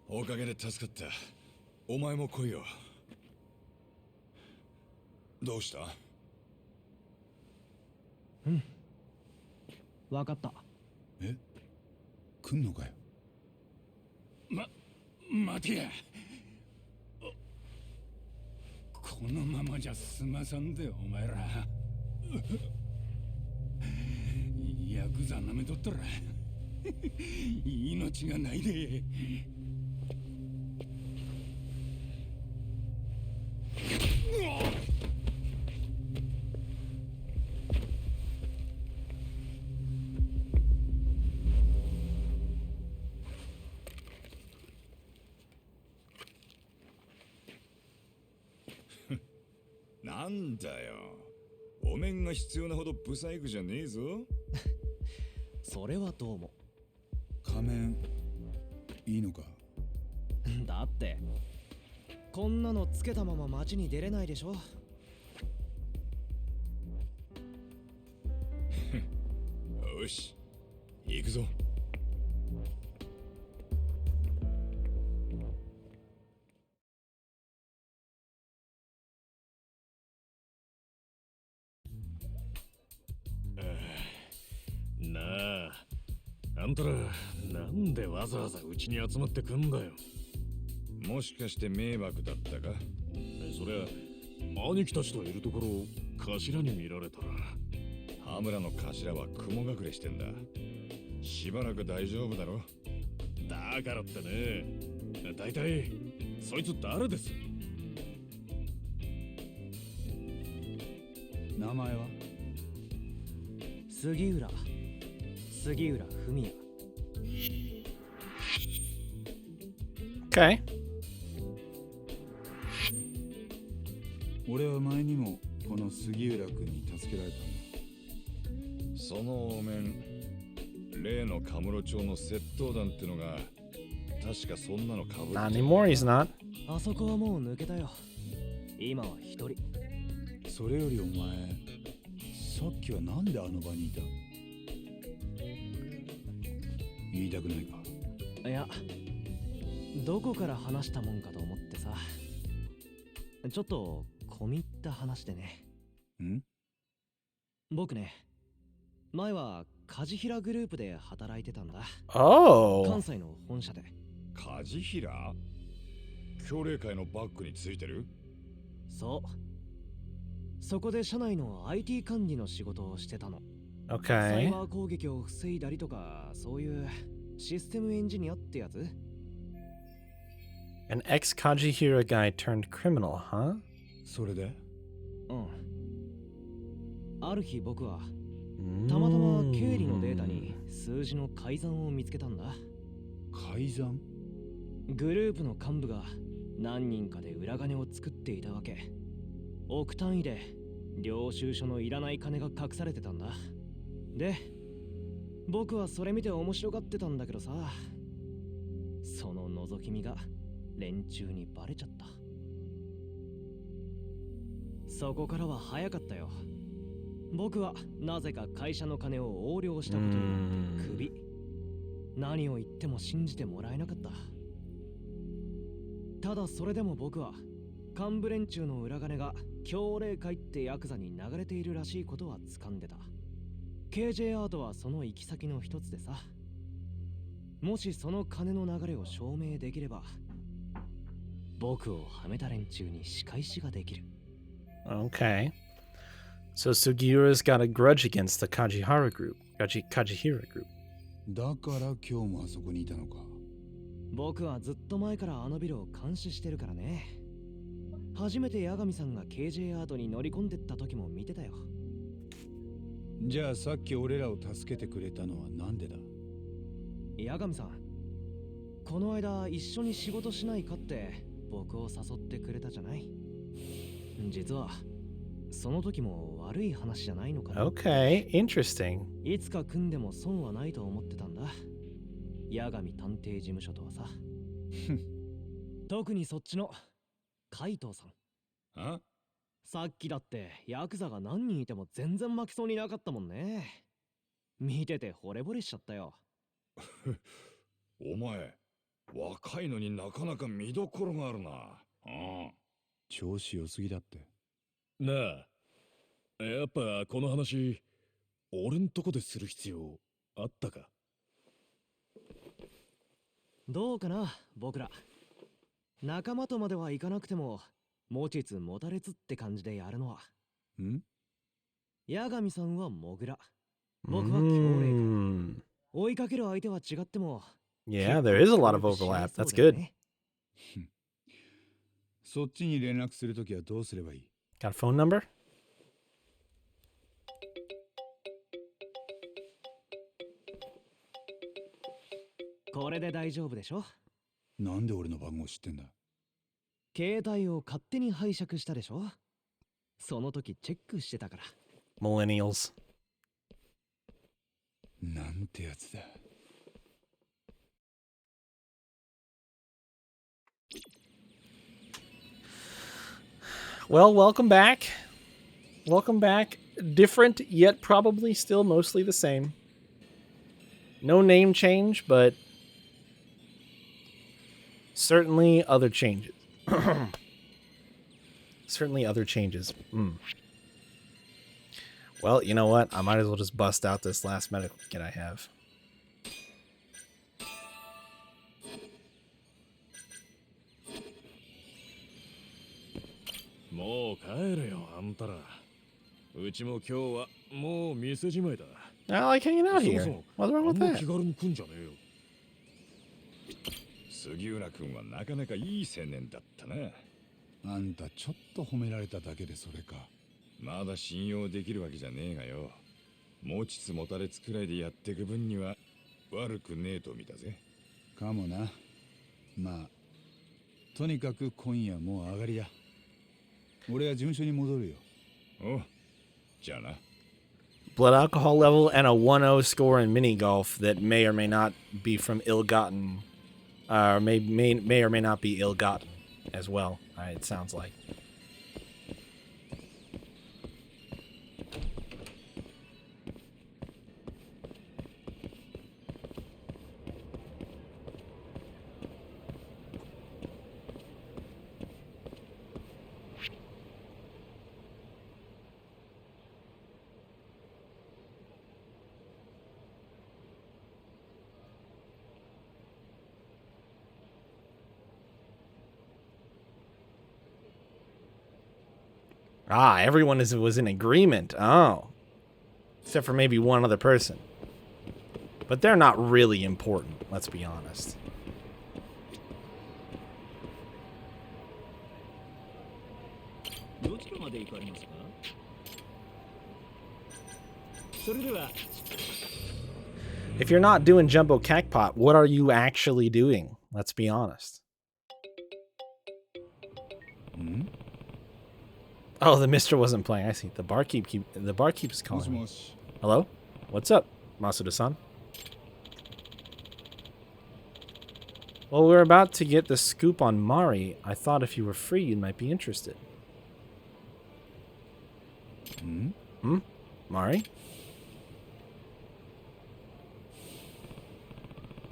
おかげで助かった。お前も来いよ。どうした？うん。わかった。え？来んのかよ。待てや。このままじゃ済まさんでお前ら。ヤクザなめとったら命がないで。なんだよ。お面が必要なほどブサイクじゃねえぞ。それはどうも。仮面いいのか？だってこんなのつけたまま街に出れないでしょ。よし、行くぞ。なあ、あんたらなんでわざわざうちに集まってくんだよ。もしかして迷惑だったか？そりゃ兄貴たちといるところを頭に見られたら。羽村の頭は雲隠れしてんだ。しばらく大丈夫だろ。だからってね、だいたいそいつ誰です？名前は？杉浦文也。Okay. 俺は前にもこの杉浦君に助けられたんだ。そのお面、例のカムロ町の窃盗団ってのが確かそんなのかぶって。 Not anymore, he's not. あそこはもう抜けたよ。今は一人。それよりお前、さっきはなんであの場にいた？言いたくないか？いや、どこから話したもんかと思ってさ。ちょっと込み入った話でね。ん？僕ね、前は梶平グループで働いてたんだ。Oh. 関西の本社で。梶平？協励会のバックについてる？そう。そこで社内の IT 管理の仕事をしてたの。サ Okay. イバー攻撃を防いだりとか、そういうシステムエンジニアってやつ？ An ex-Kajihira guy turned criminal, huh? それで？うん。ある日僕はたまたま経理のデータに数字の改ざんを見つけたんだ。改ざん？グループの幹部が何人かで裏金を作っていたわけ。億単位で領収書のいらない金が隠されてたんだ。で、僕はそれ見て面白がってたんだけどさ、その覗き見が連中にバレちゃった。そこからは早かったよ。僕はなぜか会社の金を横領したことになってクビ。何を言っても信じてもらえなかった。ただそれでも僕は幹部連中の裏金が協励会ってヤクザに流れているらしいことは掴んでた。KJ アートはその行き先の一つでさ。もしその金の流れを証明できれば、僕をはめた連中に仕返しができる。Okay. So Sugiura's got a grudge against the Kajihara group. Kajihira group. だから今日もあそこにいたのか。僕はずっと前からあのビルを監視してるからね。初めて八神さんが KJ アートに乗り込んでった時も見てたよ。じゃあさっき俺らを助けてくれたのはなんでだ。八神さん、この間一緒に仕事しないかって僕を誘ってくれたじゃない。実はその時も悪い話じゃないのかな。Okay, interesting. いつか組んでも損はないと思ってたんだ。八神探偵事務所とはさ。特にそっちの海藤さん。あ？さっきだってヤクザが何人いても全然負けそうになかったもんね。見てて惚れ惚れしちゃったよ。お前、若いのになかなか見どころがあるな。調子良すぎだって。なあ、やっぱこの話、俺んとこでする必要あったか？どうかな、僕ら。仲間とまではいかなくても、持ちつ持たれつって感じでやるのは。ん？八神さんはモグラ。僕は強霊か。追いかける相手は違っても。Yeah, there is a lot of overlap. That's good. そっちに連絡するときはどうすればいい？ Got a phone number? これで大丈夫でしょ？なんで俺の番号知ってんだ？携帯を勝手に拝借したでしょ？その時チェックしてたから。Millennials. なんてやつだ。Well, welcome back. Welcome back. Different, yet probably still mostly the same. No name change, but certainly other changes. Certainly other changes. Well, you know what? I might as well just bust out this last medical kit I have. もう帰れよ、あんたら。うちも今日はもう店じまいだ。I like hanging out here. What's wrong with あんま that? 気軽に来んじゃねえよ。杉浦君はなかなかいい青年だったな。あんたちょっと褒められただけでそれか。まだ信用できるわけじゃねえがよ。持ちつ持たれつくらいでやってく分には悪くねえと見たぜ。かもな。まあ、とにかく今夜もう上がりだ。俺は事務所に戻るよ。お、じゃあな。Blood alcohol level and a 1-0 score in mini golf that may or may not be from ill-gotten, may or may not be ill-gotten as well. It sounds like. Ah, everyone was in agreement. Oh. Except for maybe one other person. But they're not really important, let's be honest. If you're not doing Jumbo Cakpot, what are you actually doing? Let's be honest. Oh, the Mister wasn't playing. I see. The barkeep keeps calling me. Hello? What's up, Masuda-san? Well, we're about to get the scoop on Mari. I thought if you were free, you might be interested. Mari?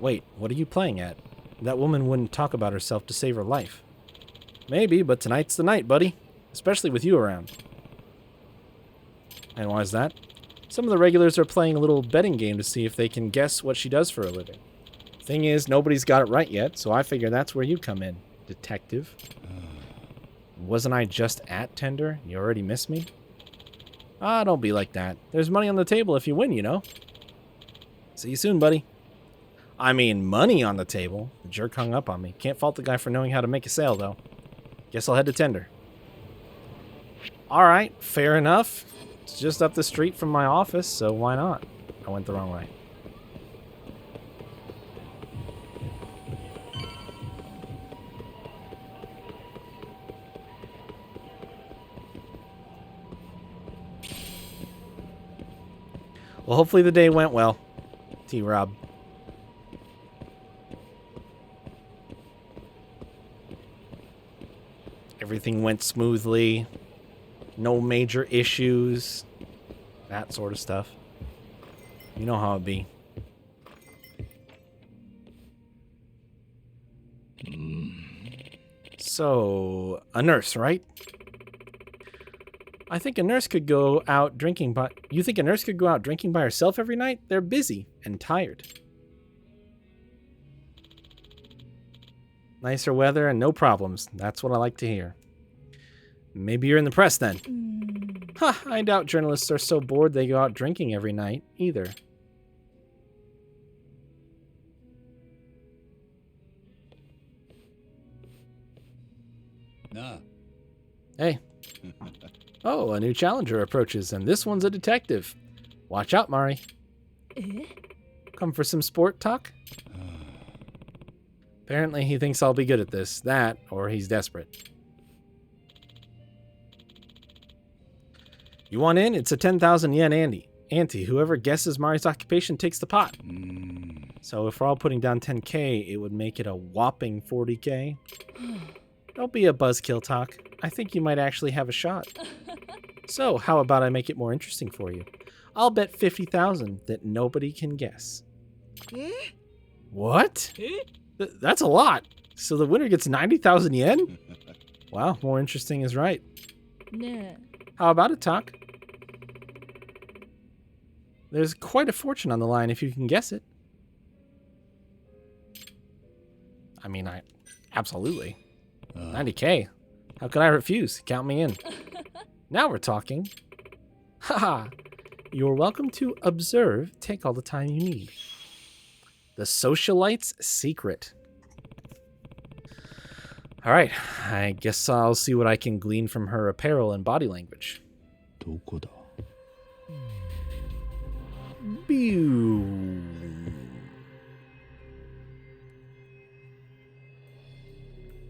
Wait, what are you playing at? That woman wouldn't talk about herself to save her life. Maybe, but tonight's the night, buddy. Especially with you around. And why is that? Some of the regulars are playing a little betting game to see if they can guess what she does for a living. Thing is, nobody's got it right yet, so I figure that's where you come in, detective. Wasn't I just at Tender? You already miss me? Ah, don't be like that. There's money on the table if you win, you know. See you soon, buddy. I mean, money on the table. The jerk hung up on me. Can't fault the guy for knowing how to make a sale, though. Guess I'll head to tender. Alright, fair enough. It's just up the street from my office, so why not? I went the wrong way. Well, hopefully the day went well, T-Rob. Everything went smoothly. No major issues. That sort of stuff. You know how it be. So, a nurse, right? I think a nurse could go out drinking, but you think a nurse could go out drinking by herself every night? They're busy and tired. Nicer weather and no problems. That's what I like to hear. Maybe you're in the press then. Ha, I doubt journalists are so bored they go out drinking every night either. Nah. Hey. Oh, a new challenger approaches, and this one's a detective. Watch out, Mari. Come for some sport talk? Apparently he thinks I'll be good at this. That, or he's desperate. You want in? It's a 10,000 yen ante. Whoever guesses Mari's occupation takes the pot. So if we're all putting down 10k, it would make it a whopping 40k. Don't be a buzzkill, Talk. I think you might actually have a shot. So, how about I make it more interesting for you? I'll bet 50,000 that nobody can guess. What? That's a lot. So the winner gets 90,000 yen? Wow, more interesting is right. How about it, Talk? There's quite a fortune on the line if you can guess it. I mean, absolutely. 90k. How could I refuse? Count me in. Now we're talking. Haha. You're welcome to observe. Take all the time you need. The socialite's secret. All right. I guess I'll see what I can glean from her apparel and body language. どこだ? Pew.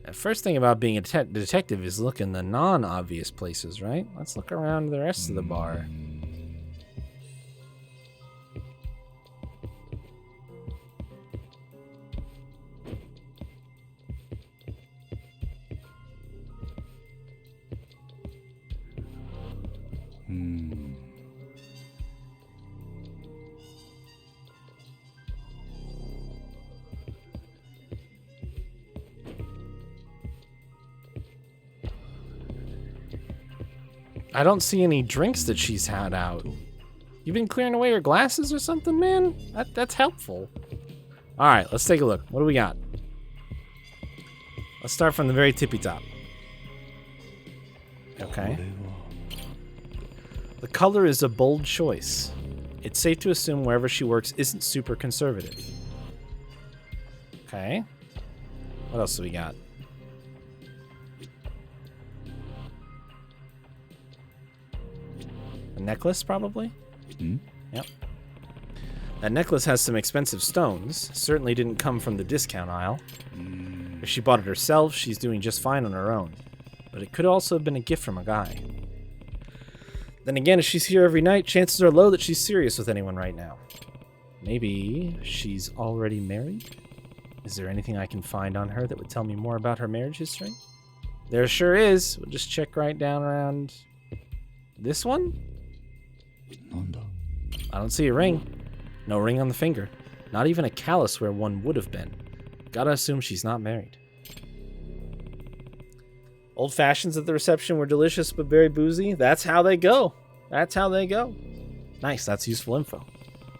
The first thing about being a detective is look in the non-obvious places, right? Let's look around the rest of the bar. I don't see any drinks that she's had out. You been clearing away her glasses or something, man? That's helpful. All right, let's take a look. What do we got? Let's start from the very tippy top. Okay. The color is a bold choice. It's safe to assume wherever she works isn't super conservative. Okay. What else do we got? A necklace, probably? Yep. That necklace has some expensive stones. Certainly didn't come from the discount aisle. If she bought it herself, she's doing just fine on her own. But it could also have been a gift from a guy. Then again, if she's here every night, chances are low that she's serious with anyone right now. Maybe she's already married? Is there anything I can find on her that would tell me more about her marriage history? There sure is. We'll just check right down around this one? I don't see a ring. No ring on the finger. Not even a callus where one would have been. Gotta assume she's not married. Old fashions at the reception were delicious but very boozy. That's how they go. That's how they go. Nice, that's useful info.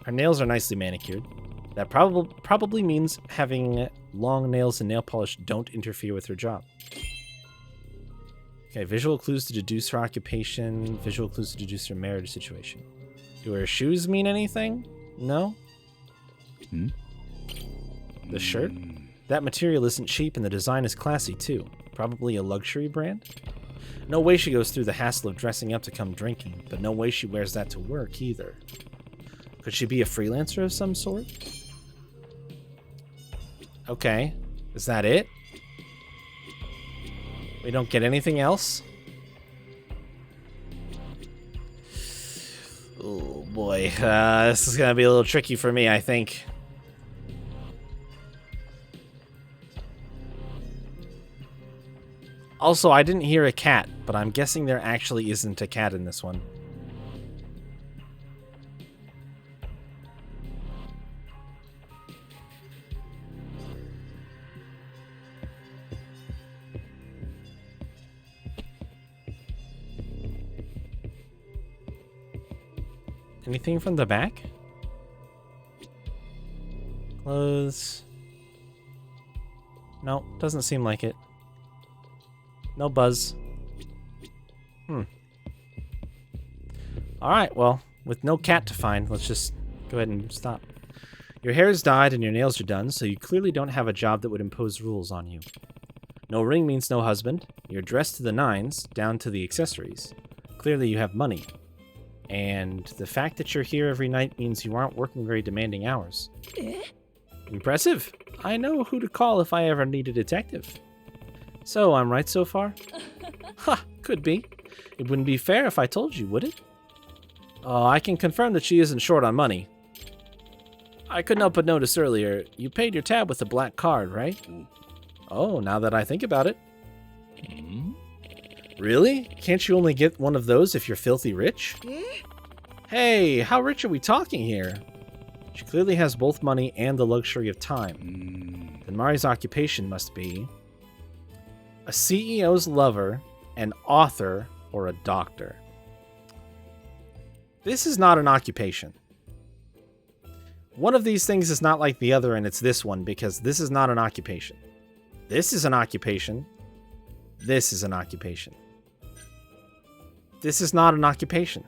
Her nails are nicely manicured. That probably means having long nails and nail polish don't interfere with her job. Okay, visual clues to deduce her occupation, visual clues to deduce her marriage situation. Do her shoes mean anything? No? The shirt? That material isn't cheap and the design is classy too. Probably a luxury brand? No way she goes through the hassle of dressing up to come drinking, but no way she wears that to work either. Could she be a freelancer of some sort? Okay. Is that it? We don't get anything else? Oh boy. This is gonna be a little tricky for me, I think. Also, I didn't hear a cat, but I'm guessing there actually isn't a cat in this one. Anything from the back? Clothes. No, doesn't seem like it. No buzz. Alright, well, with no cat to find, let's just go ahead and stop. Your hair is dyed and your nails are done, so you clearly don't have a job that would impose rules on you. No ring means no husband. You're dressed to the nines, down to the accessories. Clearly you have money. And the fact that you're here every night means you aren't working very demanding hours. Impressive. I know who to call if I ever need a detective. So, I'm right so far? Ha, could be. It wouldn't be fair if I told you, would it? I can confirm that she isn't short on money. I couldn't help but notice earlier, you paid your tab with a black card, right? Oh, now that I think about it. Really? Can't you only get one of those if you're filthy rich? Hey, how rich are we talking here? She clearly has both money and the luxury of time. Then Mari's occupation must be a CEO's lover, an author, or a doctor. This is not an occupation. One of these things is not like the other, and it's this one, because this is not an occupation. This is an occupation. This is an occupation. This is not an occupation.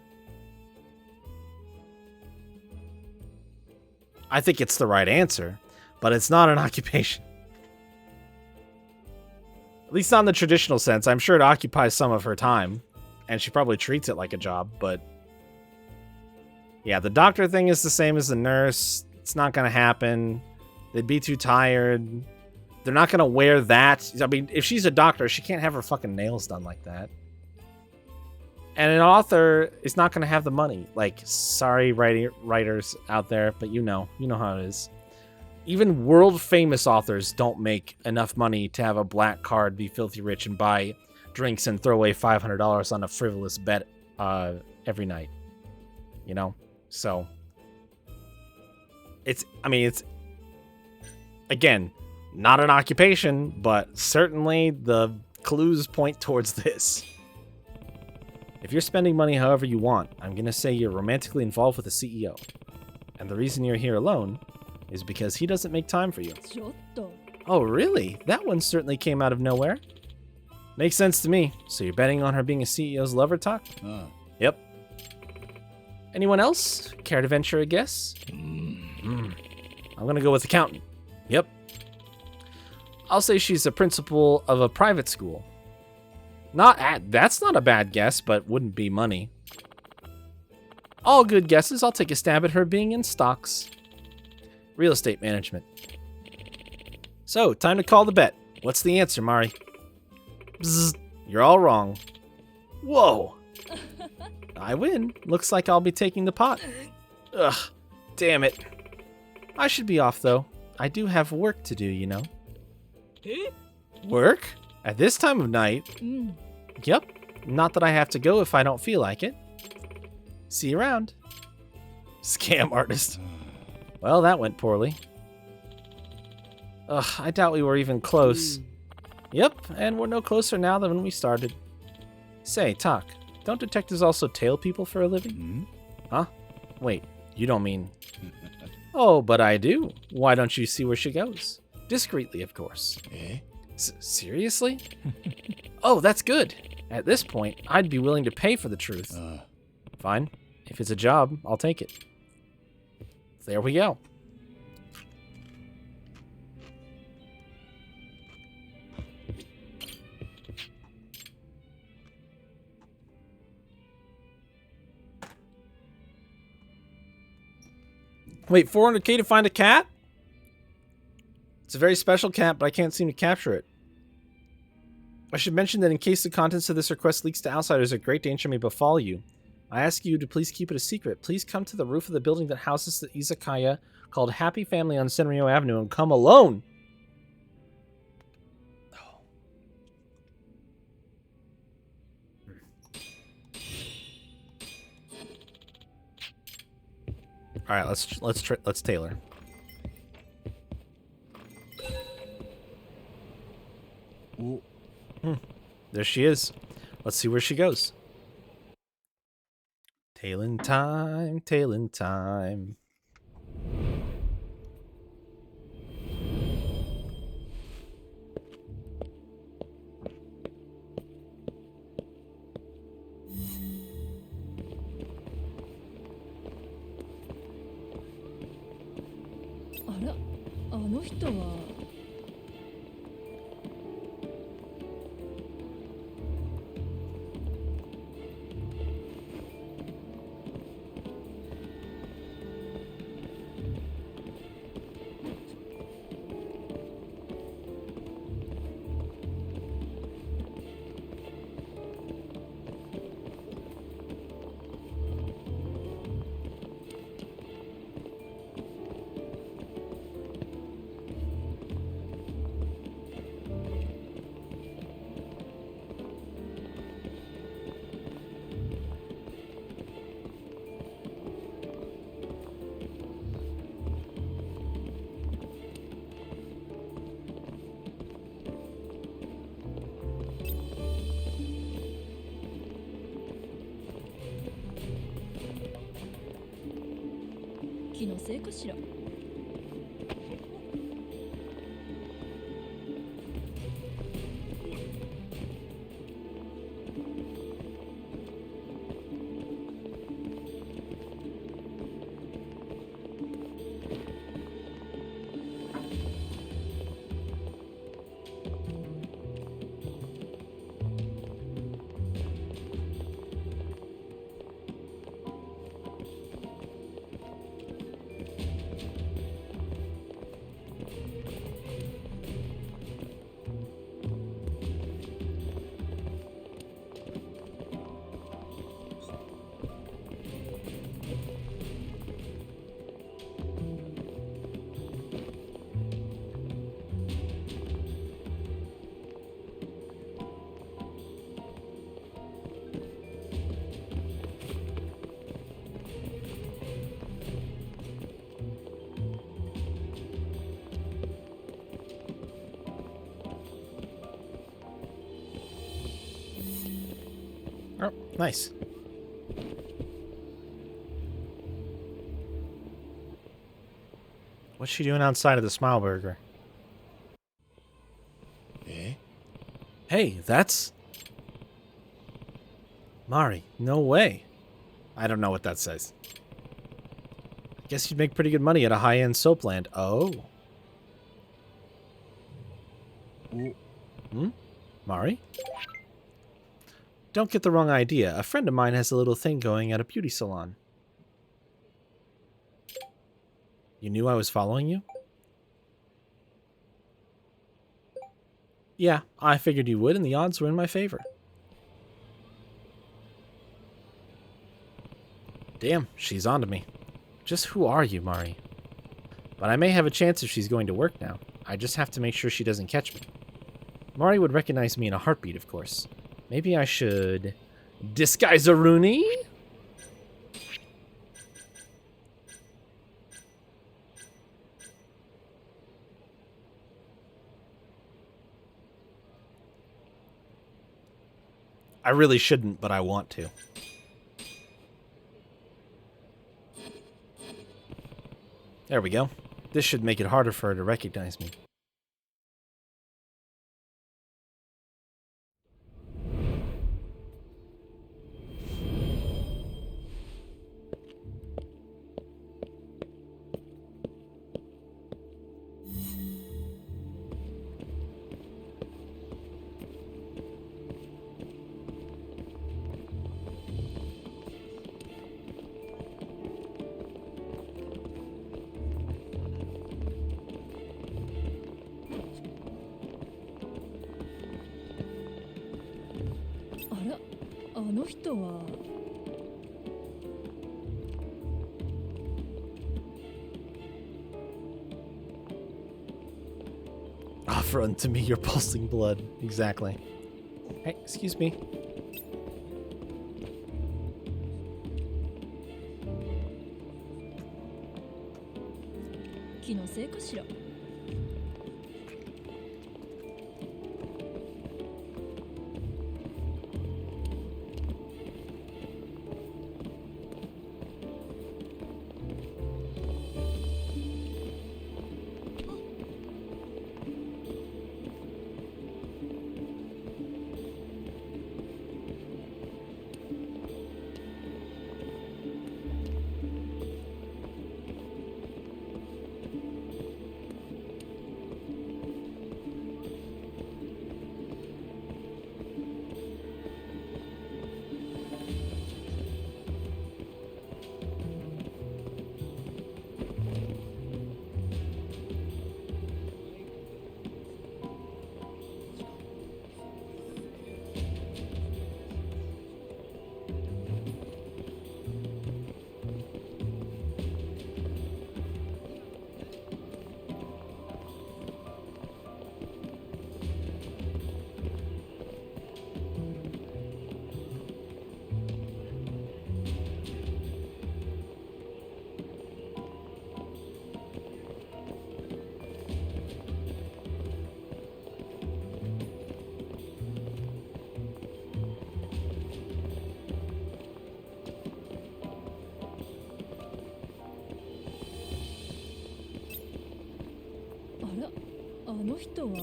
I think it's the right answer, but it's not an occupation. At least not in the traditional sense. I'm sure it occupies some of her time, and she probably treats it like a job, but yeah, the doctor thing is the same as the nurse. It's not going to happen. They'd be too tired. They're not going to wear that. I mean, if she's a doctor, she can't have her fucking nails done like that. And an author is not going to have the money. Like, sorry, writers out there, but you know how it is. Even world-famous authors don't make enough money to have a black card, be filthy rich, and buy drinks and throw away $500 on a frivolous bet every night. You know? So, it's, again, not an occupation, but certainly the clues point towards this. If you're spending money however you want, I'm going to say you're romantically involved with the CEO. And the reason you're here alone is because he doesn't make time for you. Oh, really? That one certainly came out of nowhere. Makes sense to me. So you're betting on her being a CEO's lover, Talk? Yep. Anyone else? Care to venture a guess? I'm going to go with accountant. Yep. I'll say she's a principal of a private school. That's not a bad guess, but wouldn't be money. All good guesses. I'll take a stab at her being in stocks. Real estate management. So, time to call the bet. What's the answer, Mari? Bzzz, you're all wrong. Whoa. I win. Looks like I'll be taking the pot. Ugh, damn it. I should be off, though. I do have work to do, you know. Work? At this time of night? Yep. Not that I have to go if I don't feel like it. See you around. Scam artist. Well, that went poorly. Ugh, I doubt we were even close. Yep, and we're no closer now than when we started. Say, Talk, don't detectives also tail people for a living? Huh? Wait, you don't mean... Oh, but I do. Why don't you see where she goes? Discreetly, of course. Seriously? Oh, that's good. At this point, I'd be willing to pay for the truth. Fine. If it's a job, I'll take it. There we go. Wait, 400k to find a cat? It's a very special cat, but I can't seem to capture it. I should mention that in case the contents of this request leaks to outsiders, a great danger may befall you. I ask you to please keep it a secret. Please come to the roof of the building that houses the izakaya called Happy Family on Senrio Avenue and come alone. All right, let's Taylor. There she is. Let's see where she goes. Tailin' time, tailin' time. Oh, nice. What's she doing outside of the Smile Burger? Eh? Hey, that's... Mari, no way. I don't know what that says. I guess you'd make pretty good money at a high-end soap land. Oh. Mari? Don't get the wrong idea. A friend of mine has a little thing going at a beauty salon. You knew I was following you? Yeah, I figured you would, and the odds were in my favor. Damn, she's onto me. Just who are you, Mari? But I may have a chance if she's going to work now. I just have to make sure she doesn't catch me. Mari would recognize me in a heartbeat, of course. Maybe I should... disguise a Rooney? I really shouldn't, but I want to. There we go. This should make it harder for her to recognize me. あの人は Offer unto me your pulsing blood. Exactly. Hey, excuse me. 気のせいかしら。あら、あの人は。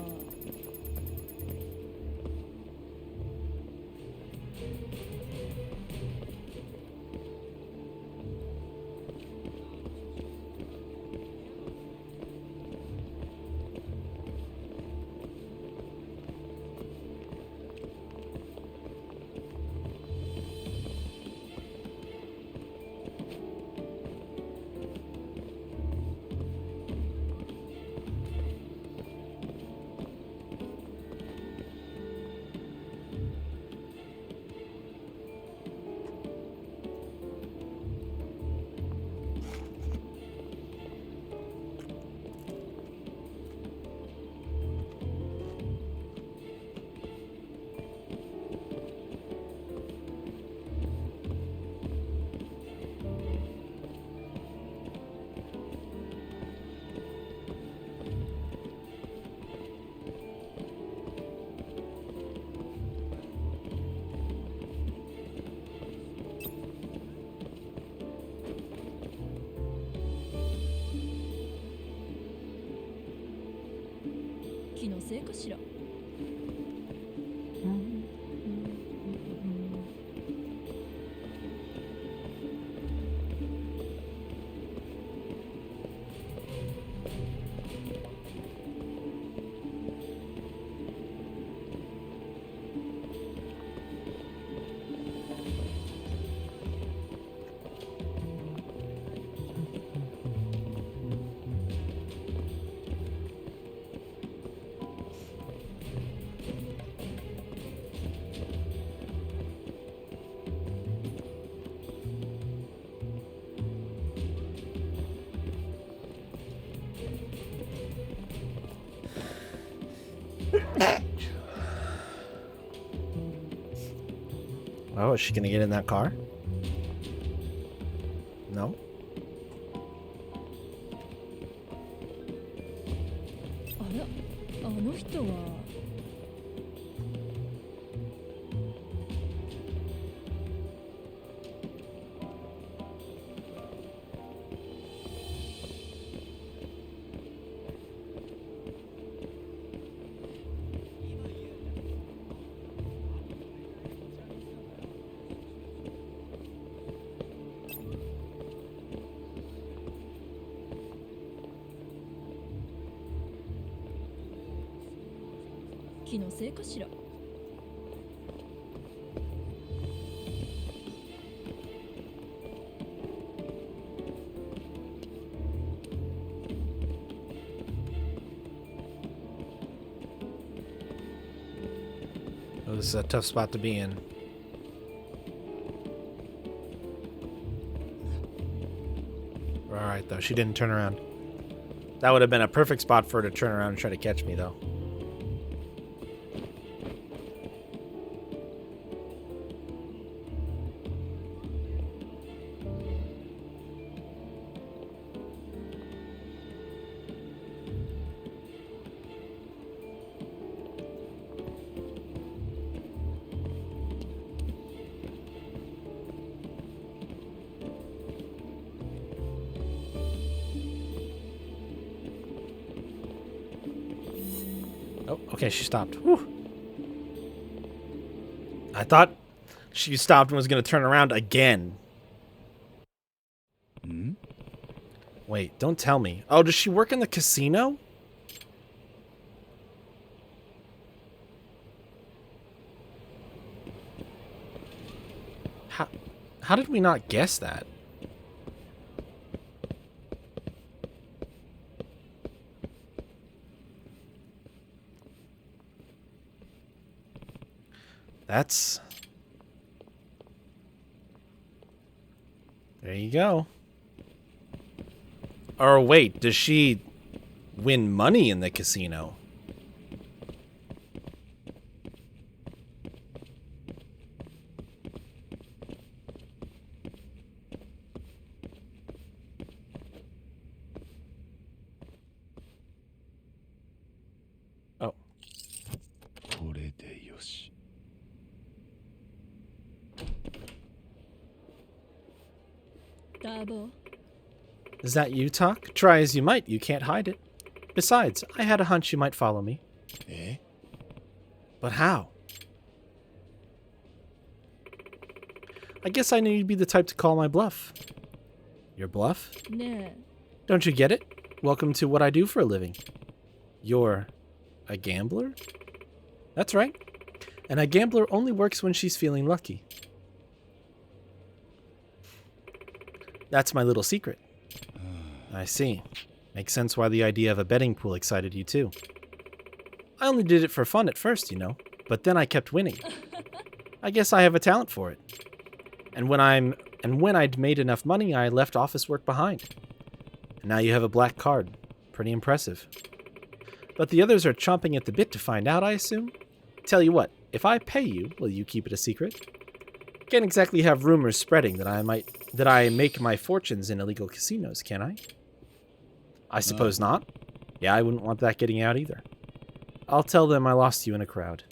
気のせいかしら。Oh, is she gonna get in that car? No? あら、あの人は。気のせいかしら。Oh, this is a tough spot to be in. Alright, though. She didn't turn around. That would have been a perfect spot for her to turn around and try to catch me, though. Oh, okay, she stopped. Whew. I thought she stopped and was going to turn around again. Hmm? Wait, don't tell me. Oh, does she work in the casino? How did we not guess that? That's... There you go. Or wait, does she win money in the casino? Oh. これでよし。 Dabo. Is that you, Talk? Try as you might, you can't hide it. Besides, I had a hunch you might follow me. Eh? But how? I guess I knew you'd be the type to call my bluff. Your bluff? Nah. Don't you get it? Welcome to what I do for a living. You're a gambler? That's right. And a gambler only works when she's feeling lucky. That's my little secret. I see. Makes sense why the idea of a betting pool excited you too. I only did it for fun at first, you know, but then I kept winning. I guess I have a talent for it. And when I'd made enough money, I left office work behind. And now you have a black card. Pretty impressive. But the others are chomping at the bit to find out, I assume? Tell you what, if I pay you, will you keep it a secret? Can't exactly have rumors spreading that I make my fortunes in illegal casinos, can I? I suppose not. Yeah, I wouldn't want that getting out either. I'll tell them I lost you in a crowd.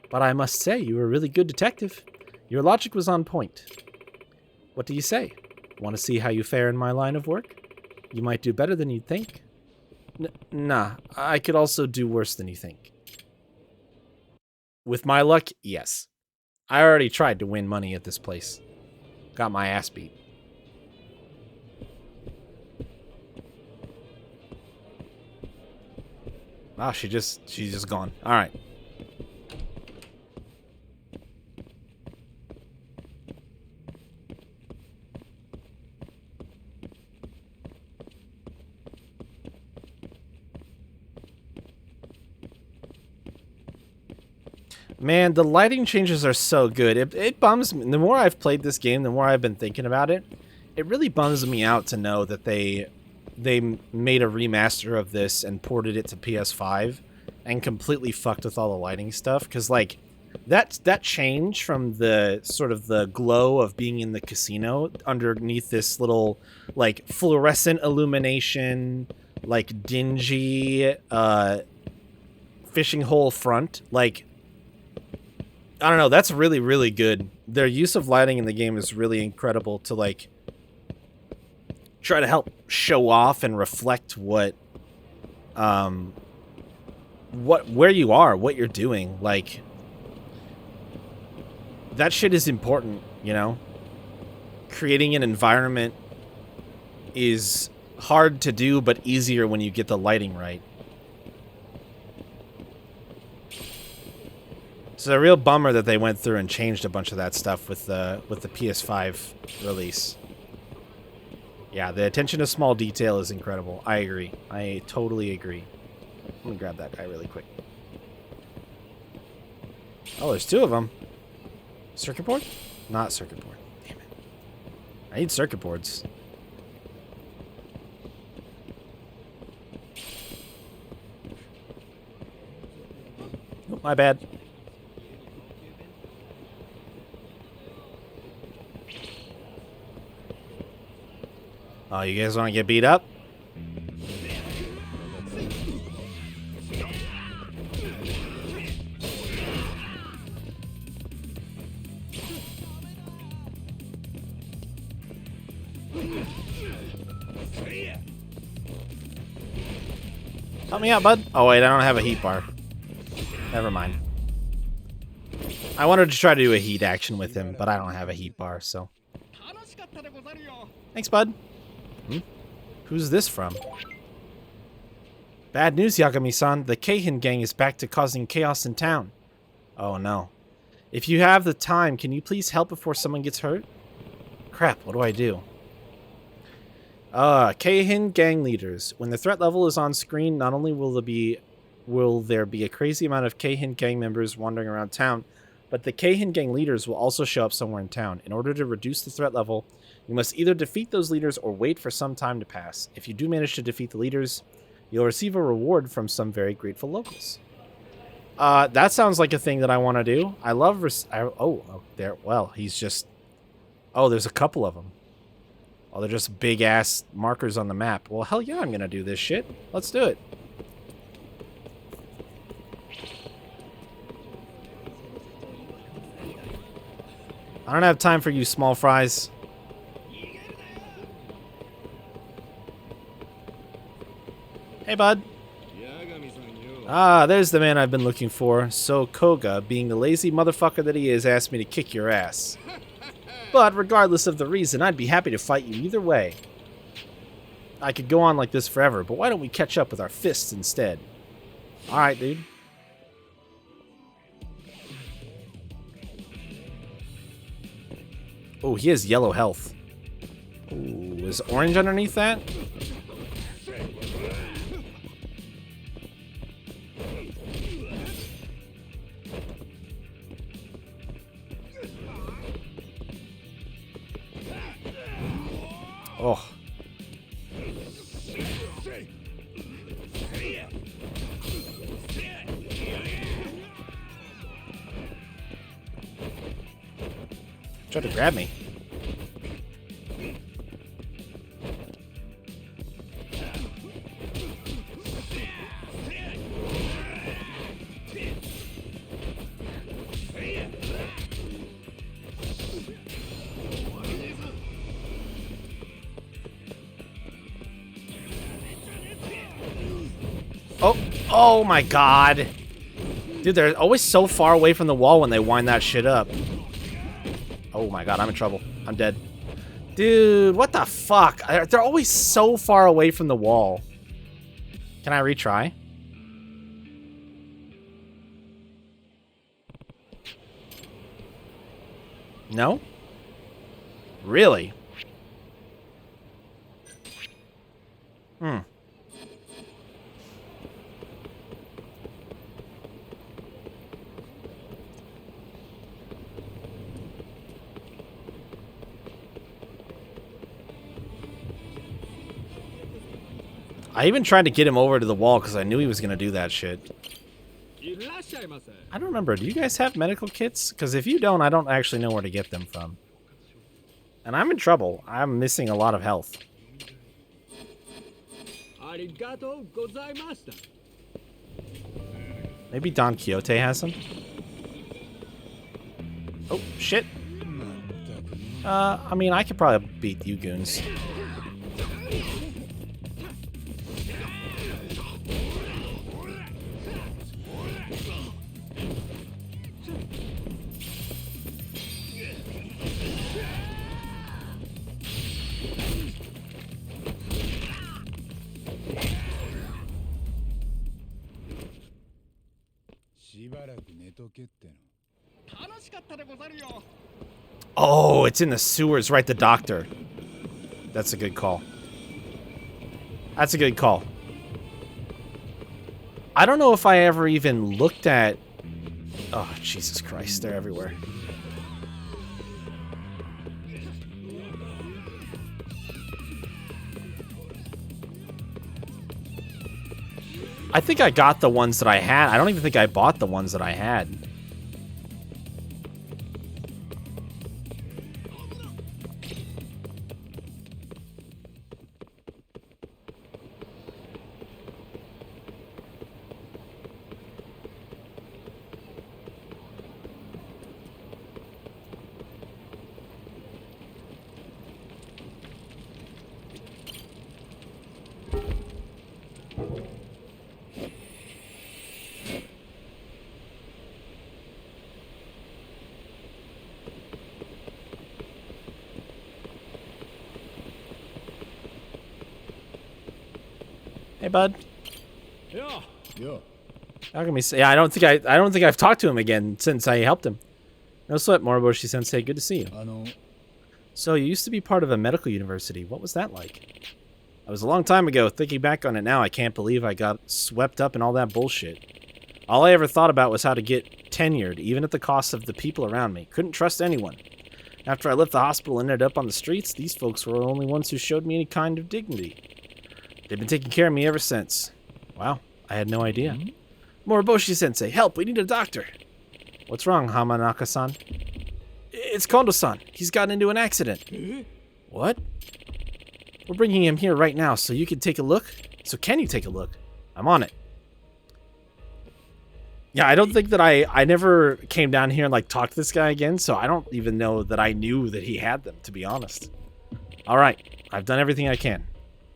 But I must say, you were a really good detective. Your logic was on point. What do you say? Want to see how you fare in my line of work? You might do better than you'd think. Nah, I could also do worse than you think. With my luck, yes. I already tried to win money at this place. Got my ass beat. Wow, she's just gone. All right. Man, the lighting changes are so good. It bums me. The more I've played this game, the more I've been thinking about it. It really bums me out to know that they made a remaster of this and ported it to PS5 and completely fucked with all the lighting stuff. Because, like, that change from the sort of the glow of being in the casino underneath this little, like, fluorescent illumination, like, dingy fishing hole front, like... I don't know, that's really, really good. Their use of lighting in the game is really incredible to, like, try to help show off and reflect where you are, what you're doing. Like, that shit is important, you know? Creating an environment is hard to do, but easier when you get the lighting right. It's a real bummer that they went through and changed a bunch of that stuff with the PS5 release. Yeah, the attention to small detail is incredible. I agree. I totally agree. I'm gonna grab that guy really quick. Oh, there's two of them. Circuit board? Not circuit board. Damn it. I need circuit boards. My bad. Oh, you guys want to get beat up? Help me out, bud. Oh, wait, I don't have a heat bar. Never mind. I wanted to try to do a heat action with him, but I don't have a heat bar, so. Thanks, bud. Who's this from? Bad news, Yagami-san. The Keihin gang is back to causing chaos in town. Oh, no. If you have the time, can you please help before someone gets hurt? Crap, what do I do? Keihin gang leaders. When the threat level is on screen, not only will there be a crazy amount of Keihin gang members wandering around town, but the Keihin gang leaders will also show up somewhere in town. In order to reduce the threat level, you must either defeat those leaders or wait for some time to pass. If you do manage to defeat the leaders, you'll receive a reward from some very grateful locals. That sounds like a thing that I want to do. I love... there. Well, he's just... Oh, there's a couple of them. Oh, they're just big-ass markers on the map. Well, hell yeah, I'm going to do this shit. Let's do it. I don't have time for you small fries. Hey, bud. Ah, there's the man I've been looking for. So Koga, being the lazy motherfucker that he is, asked me to kick your ass. But regardless of the reason, I'd be happy to fight you either way. I could go on like this forever, but why don't we catch up with our fists instead? Alright, dude. Oh, he has yellow health. Ooh, is orange underneath that? Oh. Try to grab me. Oh my god. Dude, they're always so far away from the wall when they wind that shit up. Oh my god, I'm in trouble. I'm dead. Dude, what the fuck? They're always so far away from the wall. Can I retry? No? Really? Hmm. I even tried to get him over to the wall because I knew he was going to do that shit. I don't remember. Do you guys have medical kits? Because if you don't, I don't actually know where to get them from. And I'm in trouble. I'm missing a lot of health. Maybe Don Quixote has them? Oh, shit. I mean, I could probably beat you goons. Oh, it's in the sewers, right? The doctor. That's a good call. That's a good call. I don't know if I ever even looked at... Oh, Jesus Christ. They're everywhere. I think I got the ones that I had. I don't even think I bought the ones that I had. Hey, bud. Yeah. How can we say? Yeah, I don't think I've talked to him again since I helped him. No sweat, Moriboshi Sensei. Good to see you. So you used to be part of a medical university. What was that like? It was a long time ago. Thinking back on it now, I can't believe I got swept up in all that bullshit. All I ever thought about was how to get tenured, even at the cost of the people around me. Couldn't trust anyone. After I left the hospital and ended up on the streets, these folks were the only ones who showed me any kind of dignity. They've been taking care of me ever since. Wow, I had no idea. Moriboshi-sensei, help, we need a doctor. What's wrong, Hamanaka-san? It's Kondo-san. He's gotten into an accident. What? We're bringing him here right now, so you can take a look? So can you take a look? I'm on it. Yeah, I don't think that I never came down here and, like, talked to this guy again, so I don't even know that I knew that he had them, to be honest. All right, I've done everything I can.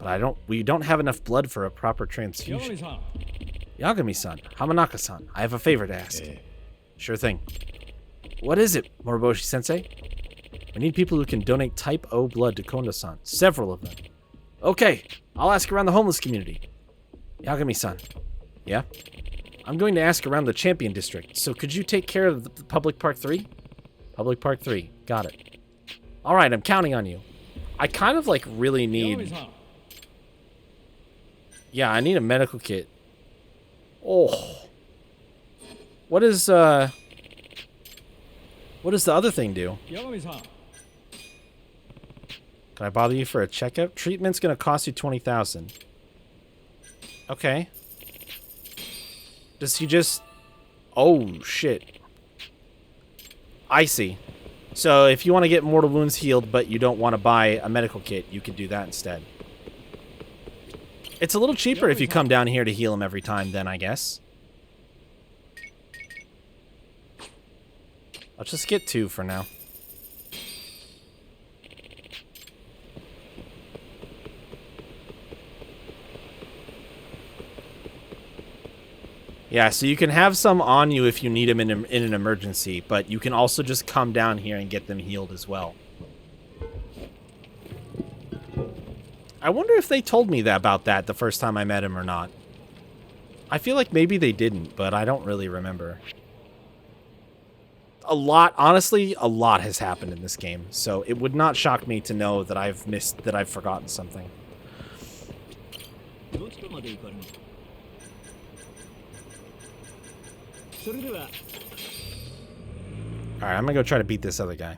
But we don't have enough blood for a proper transfusion. Yagami-san, Hamanaka-san, I have a favor to ask. Sure thing. What is it, Moriboshi-sensei? We need people who can donate type O blood to Kondo-san. Several of them. Okay, I'll ask around the homeless community. Yagami-san. Yeah? I'm going to ask around the Champion District, so could you take care of the Public Park 3? Public Park 3, got it. Alright, I'm counting on you. I kind of, like, really need... Yeah, I need a medical kit. Oh. What does the other thing do? Can I bother you for a checkup? Treatment's gonna cost you 20,000. Okay. Does he just... Oh, shit. I see. So if you want to get mortal wounds healed, but you don't want to buy a medical kit, you could do that instead. It's a little cheaper if you come down here to heal him every time, then, I guess. Let's just get 2 for now. Yeah, so you can have some on you if you need them in an emergency, but you can also just come down here and get them healed as well. I wonder if they told me about that the first time I met him or not. I feel like maybe they didn't, but I don't really remember. Honestly, a lot has happened in this game, so it would not shock me to know that I've forgotten something. Alright, I'm gonna go try to beat this other guy.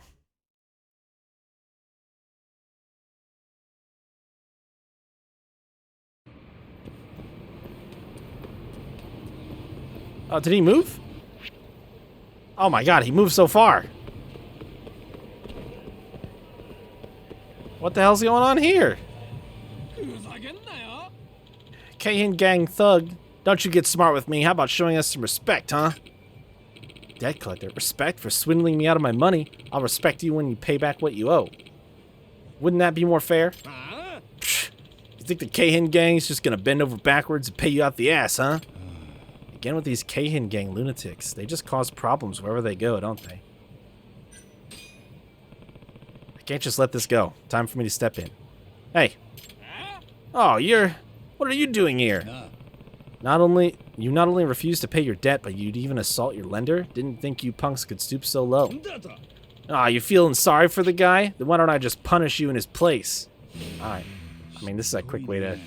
Oh, did he move? Oh my god, he moved so far. What the hell's going on here? Keihin gang thug. Don't you get smart with me. How about showing us some respect, huh? Debt collector. Respect for swindling me out of my money. I'll respect you when you pay back what you owe. Wouldn't that be more fair? You think the Keihin gang's just gonna bend over backwards and pay you out the ass, huh? Again with these Keihin gang lunatics. They just cause problems wherever they go, don't they? I can't just let this go. Time for me to step in. Hey. Oh, what are you doing here? You not only refused to pay your debt, but you'd even assault your lender? Didn't think you punks could stoop so low. Ah, you feeling sorry for the guy? Then why don't I just punish you in his place? Alright. I mean, this is a quick way to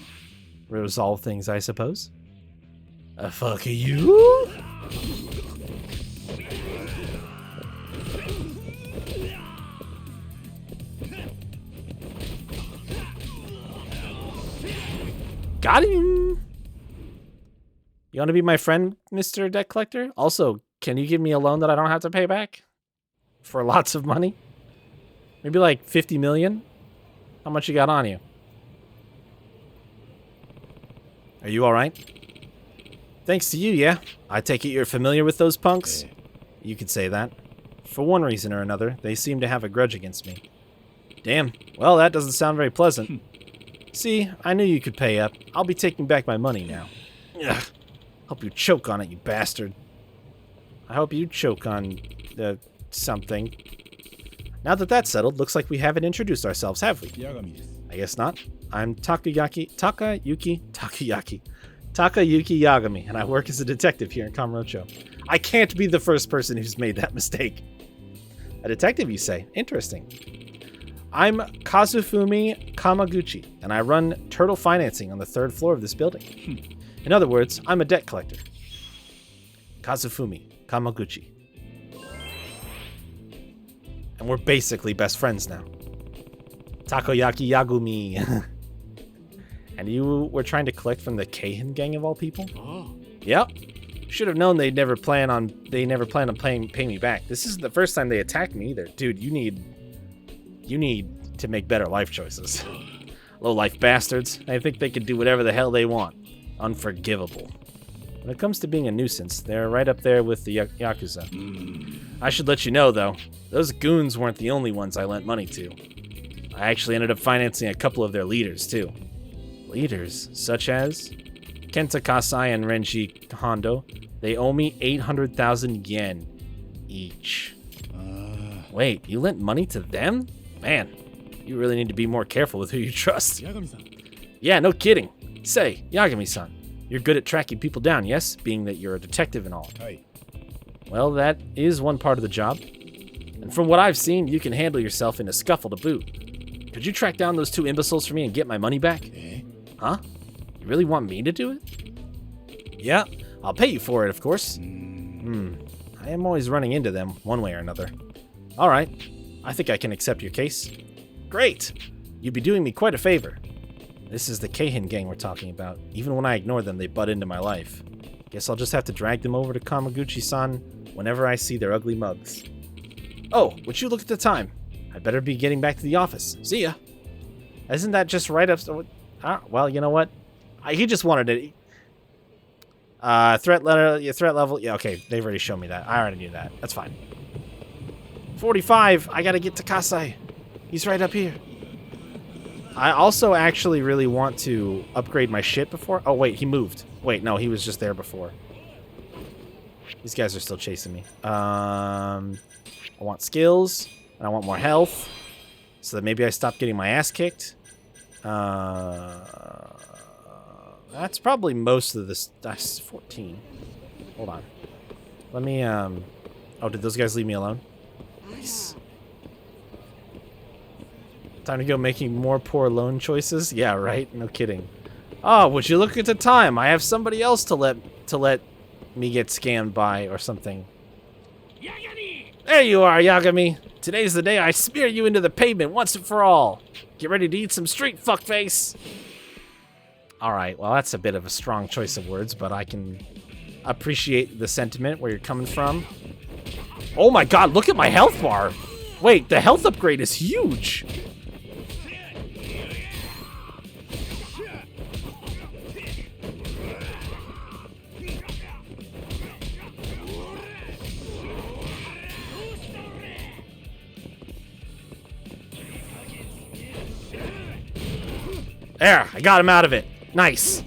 resolve things, I suppose. Fuck you? Got him! You want to be my friend, Mr. Debt Collector? Also, can you give me a loan that I don't have to pay back? For lots of money? Maybe like 50 million? How much you got on you? Are you alright? Thanks to you, yeah. I take it you're familiar with those punks? You could say that. For one reason or another, they seem to have a grudge against me. Damn. Well, that doesn't sound very pleasant. See, I knew you could pay up. I'll be taking back my money now. Ugh. Hope you choke on it, you bastard. I hope you choke on something. Now that that's settled, looks like we haven't introduced ourselves, have we? I guess not. I'm Takayuki Yagami, and I work as a detective here in Kamurocho. I can't be the first person who's made that mistake. A detective, you say? Interesting. I'm Kazufumi Kamaguchi, and I run turtle financing on the 3rd floor of this building. In other words, I'm a debt collector. Kazufumi Kamaguchi. And we're basically best friends now. Takoyaki Yagumi. And you were trying to collect from the Keihin gang of all people? Oh. Yep. Should have known they never plan on paying me back. This isn't the first time they attacked me either. Dude, you need to make better life choices. Low-life bastards. I think they can do whatever the hell they want. Unforgivable. When it comes to being a nuisance, they're right up there with the Yakuza. I should let you know, though, those goons weren't the only ones I lent money to. I actually ended up financing a couple of their leaders, too. Leaders? Such as? Kenta Kasai and Renji Hondo. They owe me 800,000 yen each. Wait, you lent money to them? Man, you really need to be more careful with who you trust. Yeah, no kidding. Say, Yagami-san, you're good at tracking people down, yes? Being that you're a detective and all. Well, that is one part of the job. And from what I've seen, you can handle yourself in a scuffle to boot. Could you track down those 2 imbeciles for me and get my money back? Huh? You really want me to do it? Yeah, I'll pay you for it, of course. I am always running into them, one way or another. Alright, I think I can accept your case. Great! You'd be doing me quite a favor. This is the Keihin gang we're talking about. Even when I ignore them, they butt into my life. Guess I'll just have to drag them over to Kamaguchi-san whenever I see their ugly mugs. Oh, would you look at the time? I better be getting back to the office. See ya. Isn't that just right up... well, you know what? He just wanted it. Threat level. Yeah, okay. They've already shown me that. I already knew that. That's fine. 45. I gotta get to Kasai. He's right up here. I also actually really want to upgrade my shit before... Oh, wait. He moved. Wait, no. He was just there before. These guys are still chasing me. I want skills. And I want more health. So that maybe I stop getting my ass kicked. That's probably most of this. That's 14. Hold on. Let me, Oh, did those guys leave me alone? Nice. Time to go making more poor loan choices? Yeah, right? No kidding. Oh, would you look at the time? I have somebody else to let me get scammed by or something. Yagami! There you are, Yagami. Today's the day I smear you into the pavement once and for all. Get ready to eat some street, fuckface. Alright, well, that's a bit of a strong choice of words, but I can appreciate the sentiment where you're coming from. Oh my god, look at my health bar! Wait, the health upgrade is huge! There, I got him out of it. Nice.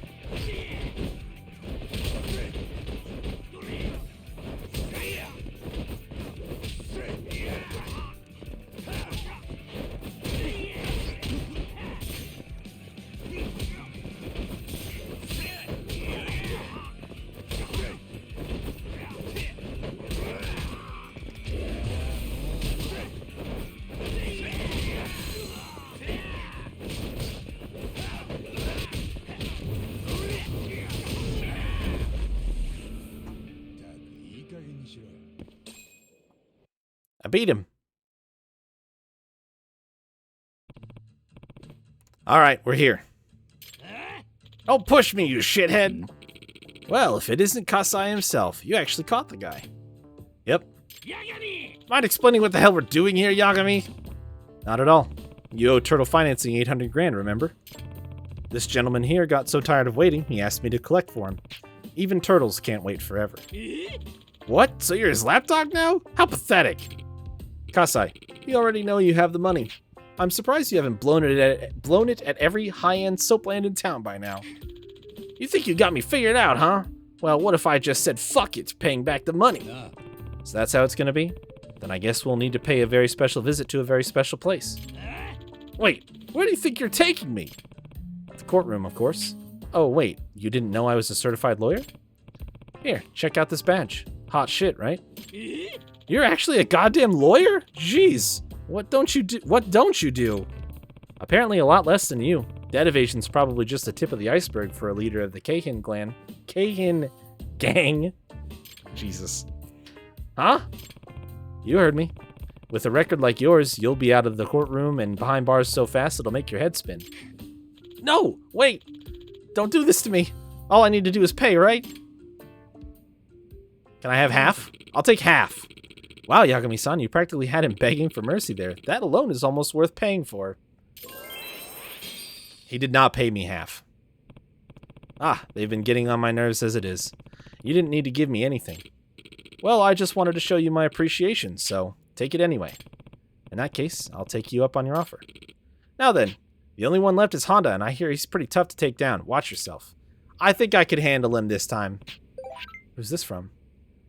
I beat him. All right, we're here. Don't push me, you shithead. Well, if it isn't Kasai himself, you actually caught the guy. Yep. Mind explaining what the hell we're doing here, Yagami? Not at all. You owe Turtle Financing 800 grand, remember? This gentleman here got so tired of waiting, he asked me to collect for him. Even turtles can't wait forever. What? So you're his lapdog now? How pathetic! Kasai, you already know you have the money. I'm surprised you haven't blown it at every high-end soapland in town by now. You think you got me figured out, huh? Well, what if I just said fuck it, paying back the money? So that's how it's gonna be? Then I guess we'll need to pay a very special visit to a very special place. Wait, where do you think you're taking me? The courtroom, of course. Oh, wait, you didn't know I was a certified lawyer? Here, check out this badge. Hot shit, right? You're actually a goddamn lawyer? Jeez, what don't you do? Apparently a lot less than you. Debt evasion's probably just the tip of the iceberg for a leader of the Keihin clan. Keihin gang? Jesus. Huh? You heard me. With a record like yours, you'll be out of the courtroom and behind bars so fast it'll make your head spin. No! Wait! Don't do this to me! All I need to do is pay, right? Can I have half? I'll take half. Wow, Yagami-san, you practically had him begging for mercy there. That alone is almost worth paying for. He did not pay me half. Ah, they've been getting on my nerves as it is. You didn't need to give me anything. Well, I just wanted to show you my appreciation, so take it anyway. In that case, I'll take you up on your offer. Now then, the only one left is Honda, and I hear he's pretty tough to take down. Watch yourself. I think I could handle him this time. Who's this from?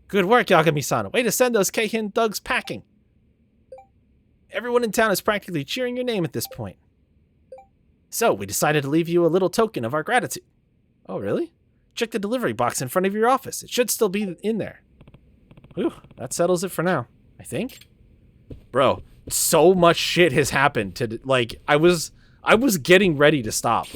Good work, Yagami-san. Way to send those Keihin thugs packing. Everyone in town is practically cheering your name at this point. So, we decided to leave you a little token of our gratitude. Oh, really? Check the delivery box in front of your office. It should still be in there. Whew, that settles it for now, I think. Bro, so much shit has happened to, like, I was getting ready to stop.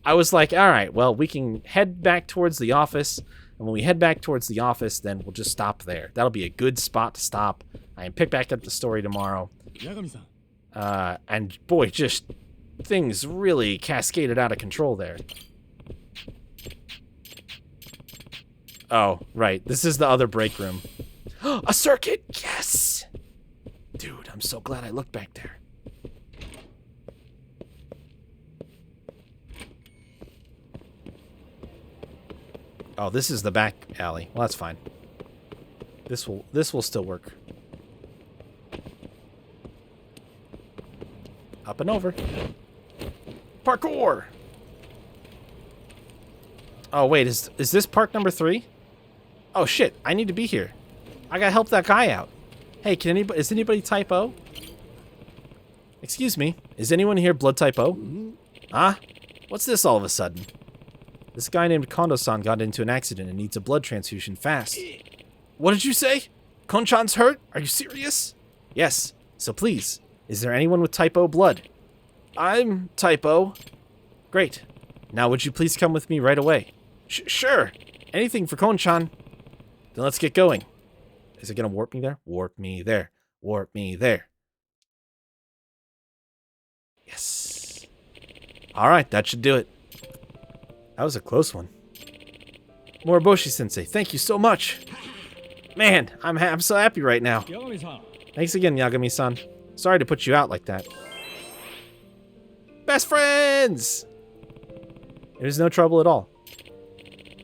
I was like, all right, well, we can head back towards the office. And when we head back towards the office, then we'll just stop there. That'll be a good spot to stop. I can pick back up the story tomorrow. And boy, just things really cascaded out of control there. Oh, right. This is the other break room. A circuit! Yes! Dude, I'm so glad I looked back there. Oh, this is the back alley. Well, that's fine. This will still work. Up and over. Parkour! Oh, wait, is this park number 3? Oh, shit, I need to be here. I gotta help that guy out. Hey, is anybody type O? Excuse me, is anyone here blood type O? Huh? What's this all of a sudden? This guy named Kondo-san got into an accident and needs a blood transfusion fast. What did you say? Konchan's hurt? Are you serious? Yes, so please, is there anyone with type O blood? I'm type O. Great. Now would you please come with me right away? Sure. Anything for Konchan. Then let's get going. Is it gonna warp me there? Warp me there. Warp me there. Yes. Alright, that should do it. That was a close one. Moriboshi-sensei, thank you so much. Man, I'm so happy right now. Thanks again, Yagami-san. Sorry to put you out like that. Best friends! There's no trouble at all.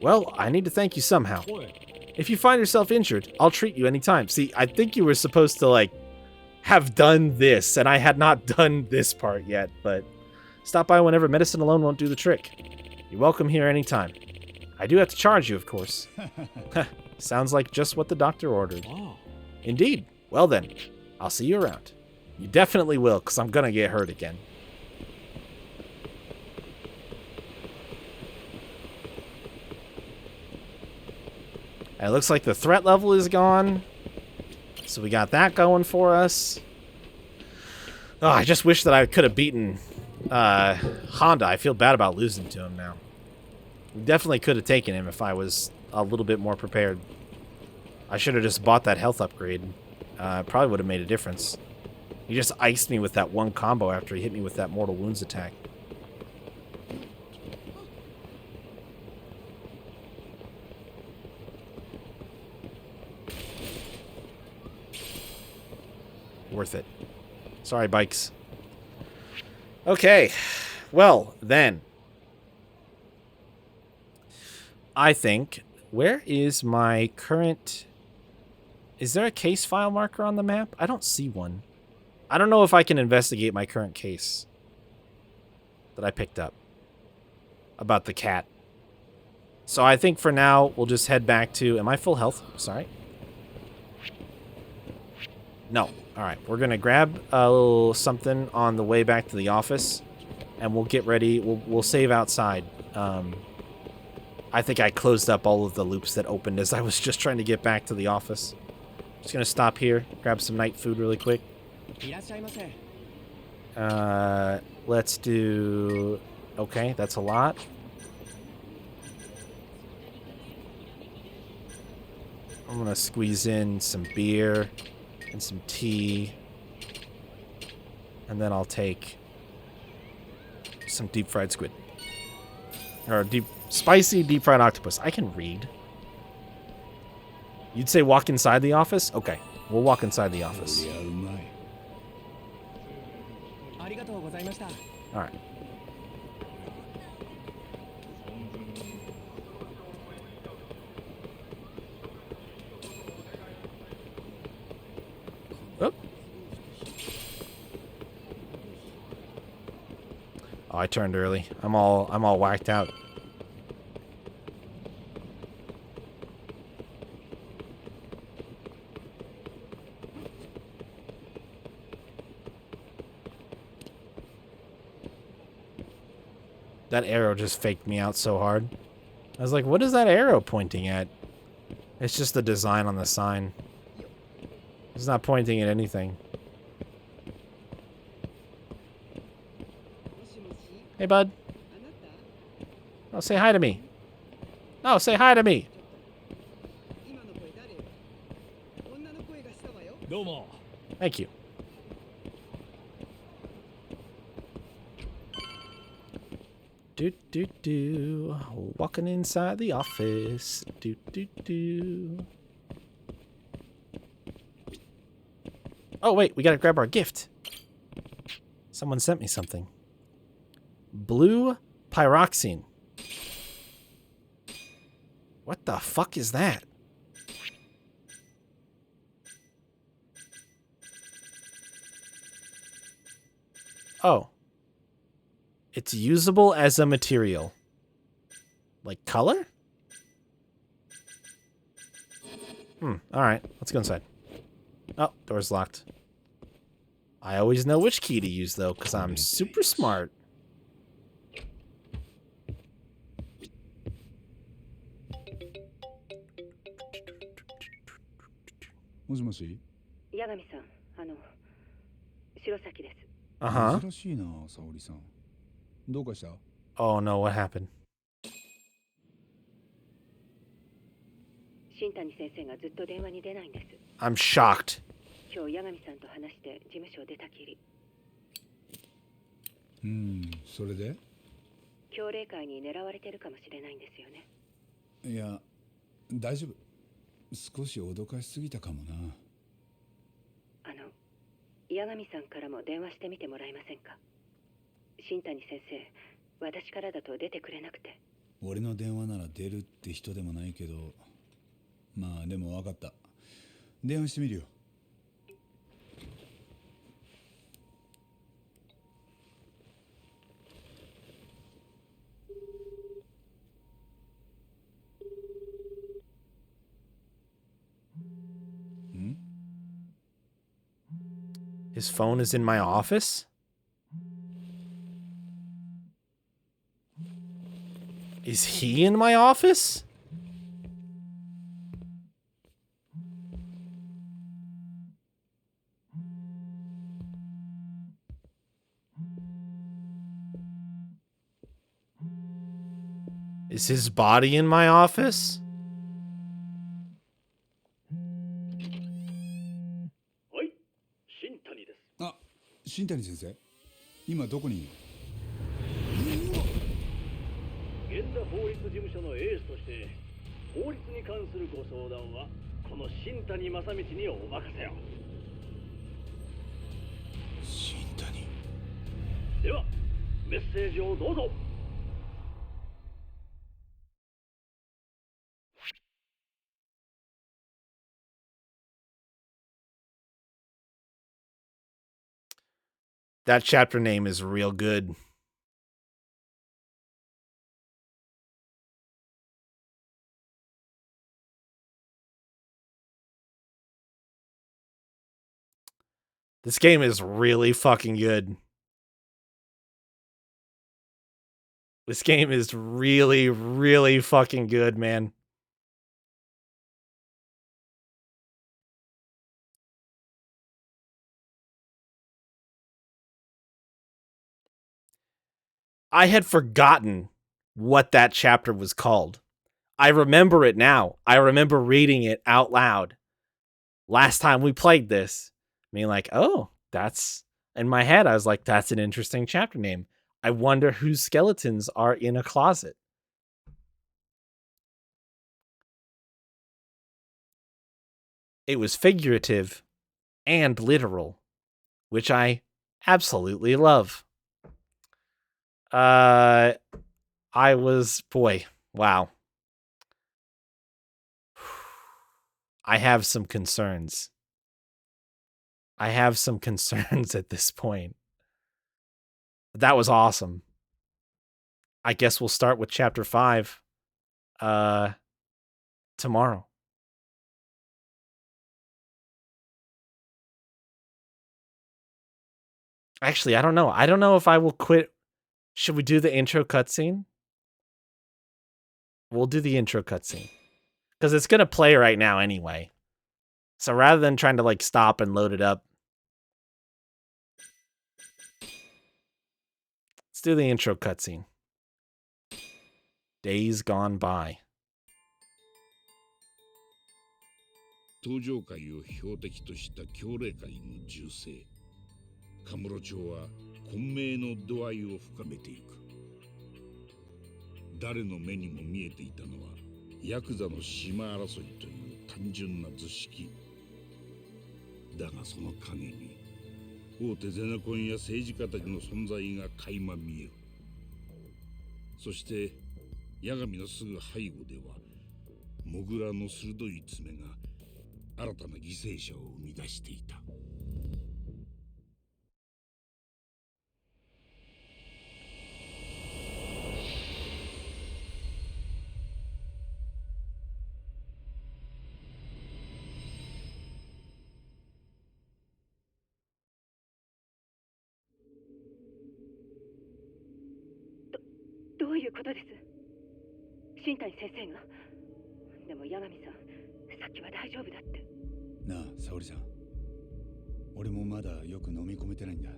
Well, I need to thank you somehow. If you find yourself injured, I'll treat you anytime. See, I think you were supposed to, like, have done this, and I had not done this part yet, but stop by whenever medicine alone won't do the trick. You're welcome here anytime. I do have to charge you, of course. Sounds like just what the doctor ordered. Oh. Indeed. Well then, I'll see you around. You definitely will, because I'm gonna get hurt again. It looks like the threat level is gone. So we got that going for us. Oh, I just wish that I could have beaten Honda. I feel bad about losing to him now. We definitely could have taken him if I was a little bit more prepared. I should have just bought that health upgrade. Probably would have made a difference. He just iced me with that one combo after he hit me with that Mortal Wounds attack. worth it. Sorry, bikes. Okay. Well, then. I think... Where is my current... Is there a case file marker on the map? I don't see one. I don't know if I can investigate my current case that I picked up about the cat. So I think for now, we'll just head back to... Am I full health? Sorry. No. All right. We're going to grab a little something on the way back to the office, and we'll get ready. We'll save outside. I think I closed up all of the loops that opened as I was just trying to get back to the office. Just going to stop here, grab some night food really quick. Let's do... Okay, that's a lot. I'm going to squeeze in some beer and some tea. And then I'll take some deep fried squid. Or spicy deep fried octopus. I can read. You'd say walk inside the office? Okay, we'll walk inside the office. All right. Oh. Oh, I turned early. I'm all whacked out. That arrow just faked me out so hard. I was like, what is that arrow pointing at? It's just the design on the sign. It's not pointing at anything. Hey, bud. Oh, say hi to me. Oh, say hi to me. Thank you. Do. Walking inside the office. Do. Oh, wait. We gotta grab our gift. Someone sent me something. Blue pyroxene. What the fuck is that? Oh. It's usable as a material. Like color? Alright. Let's go inside. Oh, door's locked. I always know which key to use, though, because I'm super smart. Uh-huh. Oh no, what happened? I'm shocked. His phone is in my office? Is he in my office? Is his body in my office? ではメッセージをどうぞ。That chapter name is real good. This game is really fucking good. This game is really, really fucking good, man. I had forgotten what that chapter was called. I remember it now. I remember reading it out loud. Last time we played this, being like, oh, that's... In my head, I was like, that's an interesting chapter name. I wonder whose skeletons are in a closet. It was figurative and literal, which I absolutely love. I was... Boy, wow. I have some concerns. I have some concerns at this point. That was awesome. I guess we'll start with chapter 5 tomorrow. Actually, I don't know. I don't know if I will quit. Should we do the intro cutscene? We'll do the intro cutscene. Because it's going to play right now anyway. So rather than trying to like stop and load it up, let's do the intro cutscene. Days gone by. 登場界を標的とした強霊界の銃声。カムロ町は混迷の度合いを深めていく。誰の目にも見えていたのはヤクザの島争いという単純な図式。だがその陰に大手ゼネコンや政治家たちの存在が垣間見える。そして八神のすぐ背後ではモグラの鋭い爪が新たな犠牲者を生み出していた。どういうことです？新谷先生が。でも八神さん、さっきは大丈夫だって。なあ、沙織さん。俺もまだよく飲み込めてないんだ。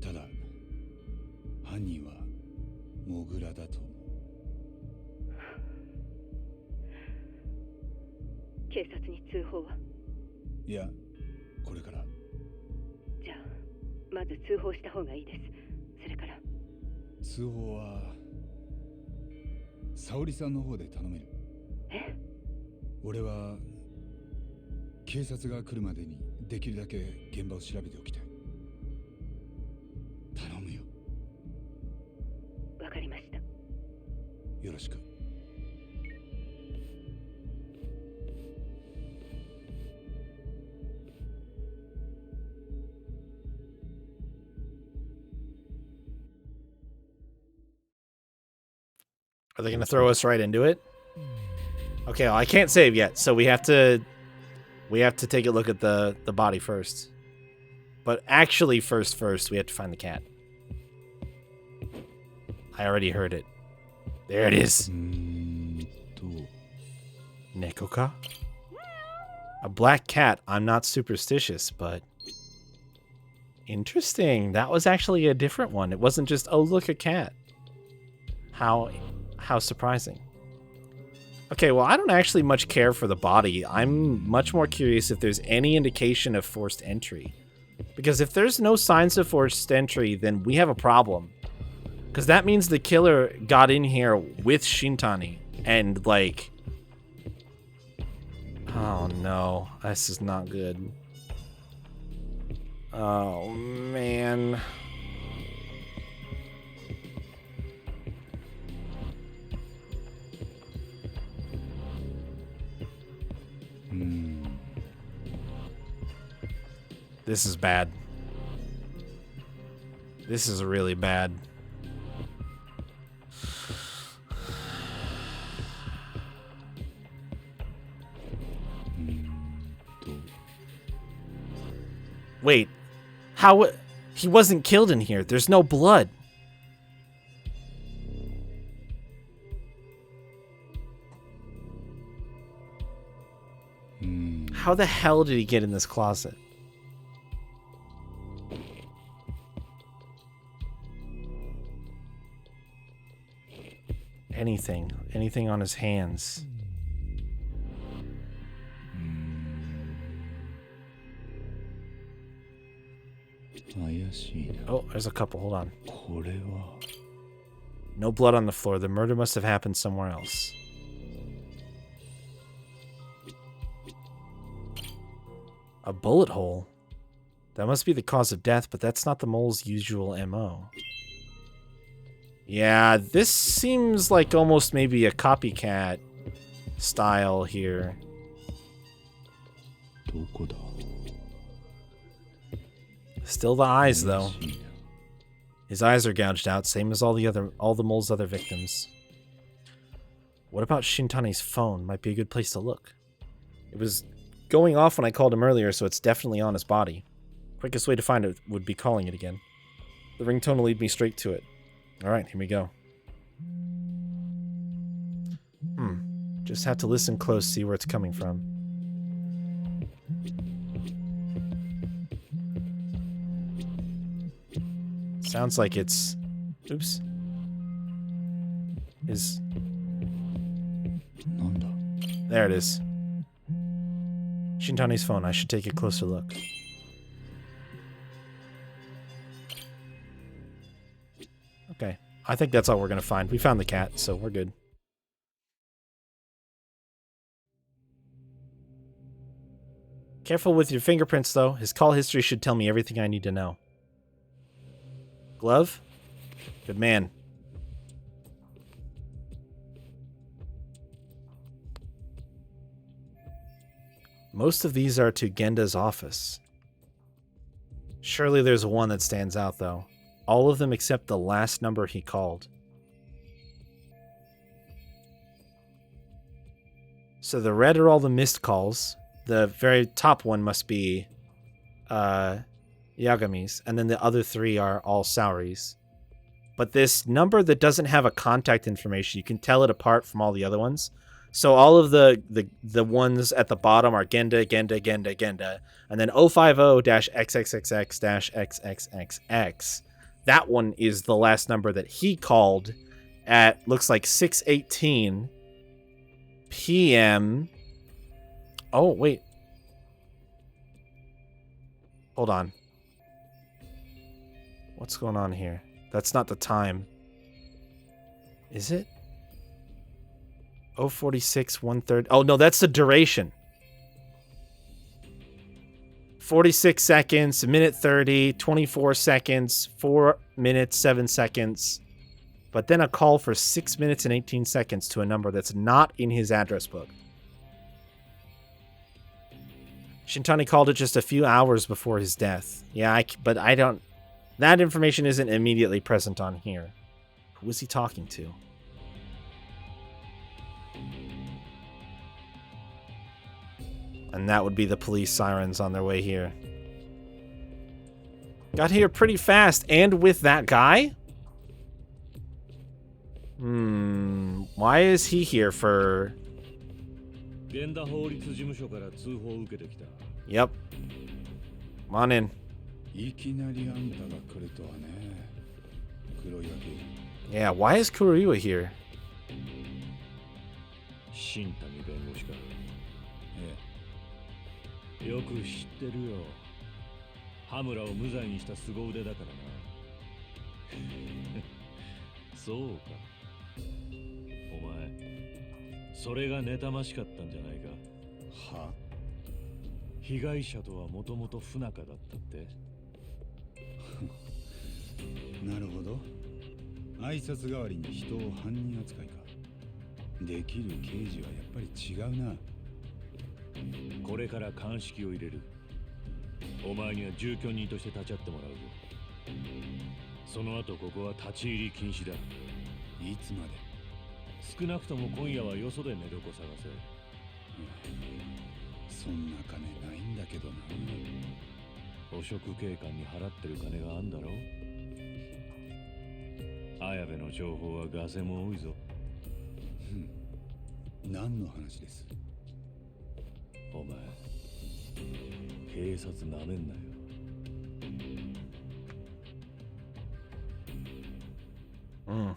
ただ、犯人はモグラだと思う。警察に通報は？いや、これから。じゃあ、まず通報した方がいいです。それから。通報は沙織さんの方で頼める。え？俺は警察が来るまでにできるだけ現場を調べておきたい。頼むよ。わかりました。よろしく。Are they going to throw us right into it? Okay, well, I can't save yet, so we have to take a look at the body first. But actually first we have to find the cat. I already heard it. There it is. Nekoka? A black cat. I'm not superstitious, but interesting. That was actually a different one. It wasn't just, oh, look, a cat. How surprising. Okay, well, I don't actually much care for the body. I'm much more curious if there's any indication of forced entry. Because if there's no signs of forced entry, then we have a problem. Because that means the killer got in here with Shintani. And, like... Oh, no. This is not good. Oh, man. This is bad. This is really bad. Wait, how? He wasn't killed in here. There's no blood. How the hell did he get in this closet? Anything on his hands. Oh, there's a couple. Hold on. No blood on the floor. The murder must have happened somewhere else. A bullet hole? That must be the cause of death, but that's not the mole's usual MO. Yeah, this seems like almost maybe a copycat style here. Still the eyes, though. His eyes are gouged out, same as all the mole's other victims. What about Shintani's phone? Might be a good place to look. It was going off when I called him earlier, so it's definitely on his body. Quickest way to find it would be calling it again. The ringtone will lead me straight to it. Alright, here we go. Just have to listen close, see where it's coming from. Sounds like it's... Oops. There it is. Shintani's phone. I should take a closer look. Okay. I think that's all we're going to find. We found the cat, so we're good. Careful with your fingerprints, though. His call history should tell me everything I need to know. Glove? Good man. Most of these are to Genda's office. Surely there's one that stands out, though. All of them except the last number he called. So the red are all the missed calls. The very top one must be Yagami's, and then the other three are all Saori's. But this number that doesn't have a contact information, you can tell it apart from all the other ones. So all of the ones at the bottom are Genda, and then 050-XXXX-XXXX. That one is the last number that he called at, looks like 6:18 p.m. Oh, wait. Hold on. What's going on here? That's not the time. Is it? 046 1/3. Oh, no, that's the duration. 46 seconds, a minute 30, 24 seconds, 4 minutes, 7 seconds. But then a call for 6 minutes and 18 seconds to a number that's not in his address book. Shintani called it just a few hours before his death. Yeah, but I don't... That information isn't immediately present on here. Who was he talking to? And that would be the police sirens on their way here. Got here pretty fast, and with that guy? Why is he here for... Yep. Come on in. Yeah, why is Kuroiwa here? よく知ってるよ。羽村を無罪にした凄腕だからな。そうか。お前、それが妬ましかったんじゃないか。は？被害者とはもともと不仲だったって。なるほど。挨拶代わりに人を犯人扱いか。できる刑事はやっぱり違うな。これから鑑識を入れる。お前には住居人として立ち会ってもらうぞ。その後ここは立ち入り禁止だ。いつまで？少なくとも今夜はよそで寝床探せ。そんな金ないんだけどな。汚職警官に払ってる金があんだろ。綾部の情報はガセも多いぞ。何の話です？お前警察なめんなよ。うん。あ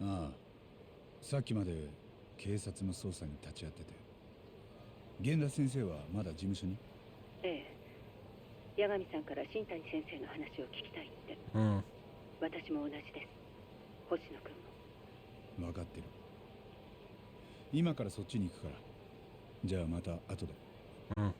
あ、さっきまで警察の捜査に立ち会ってて。源田先生はまだ事務所に？ええ、八神さんから新谷先生の話を聞きたいって。うん。私も同じです。星野くんも。分かってる。今からそっちに行くから。じゃあまた後で。うん。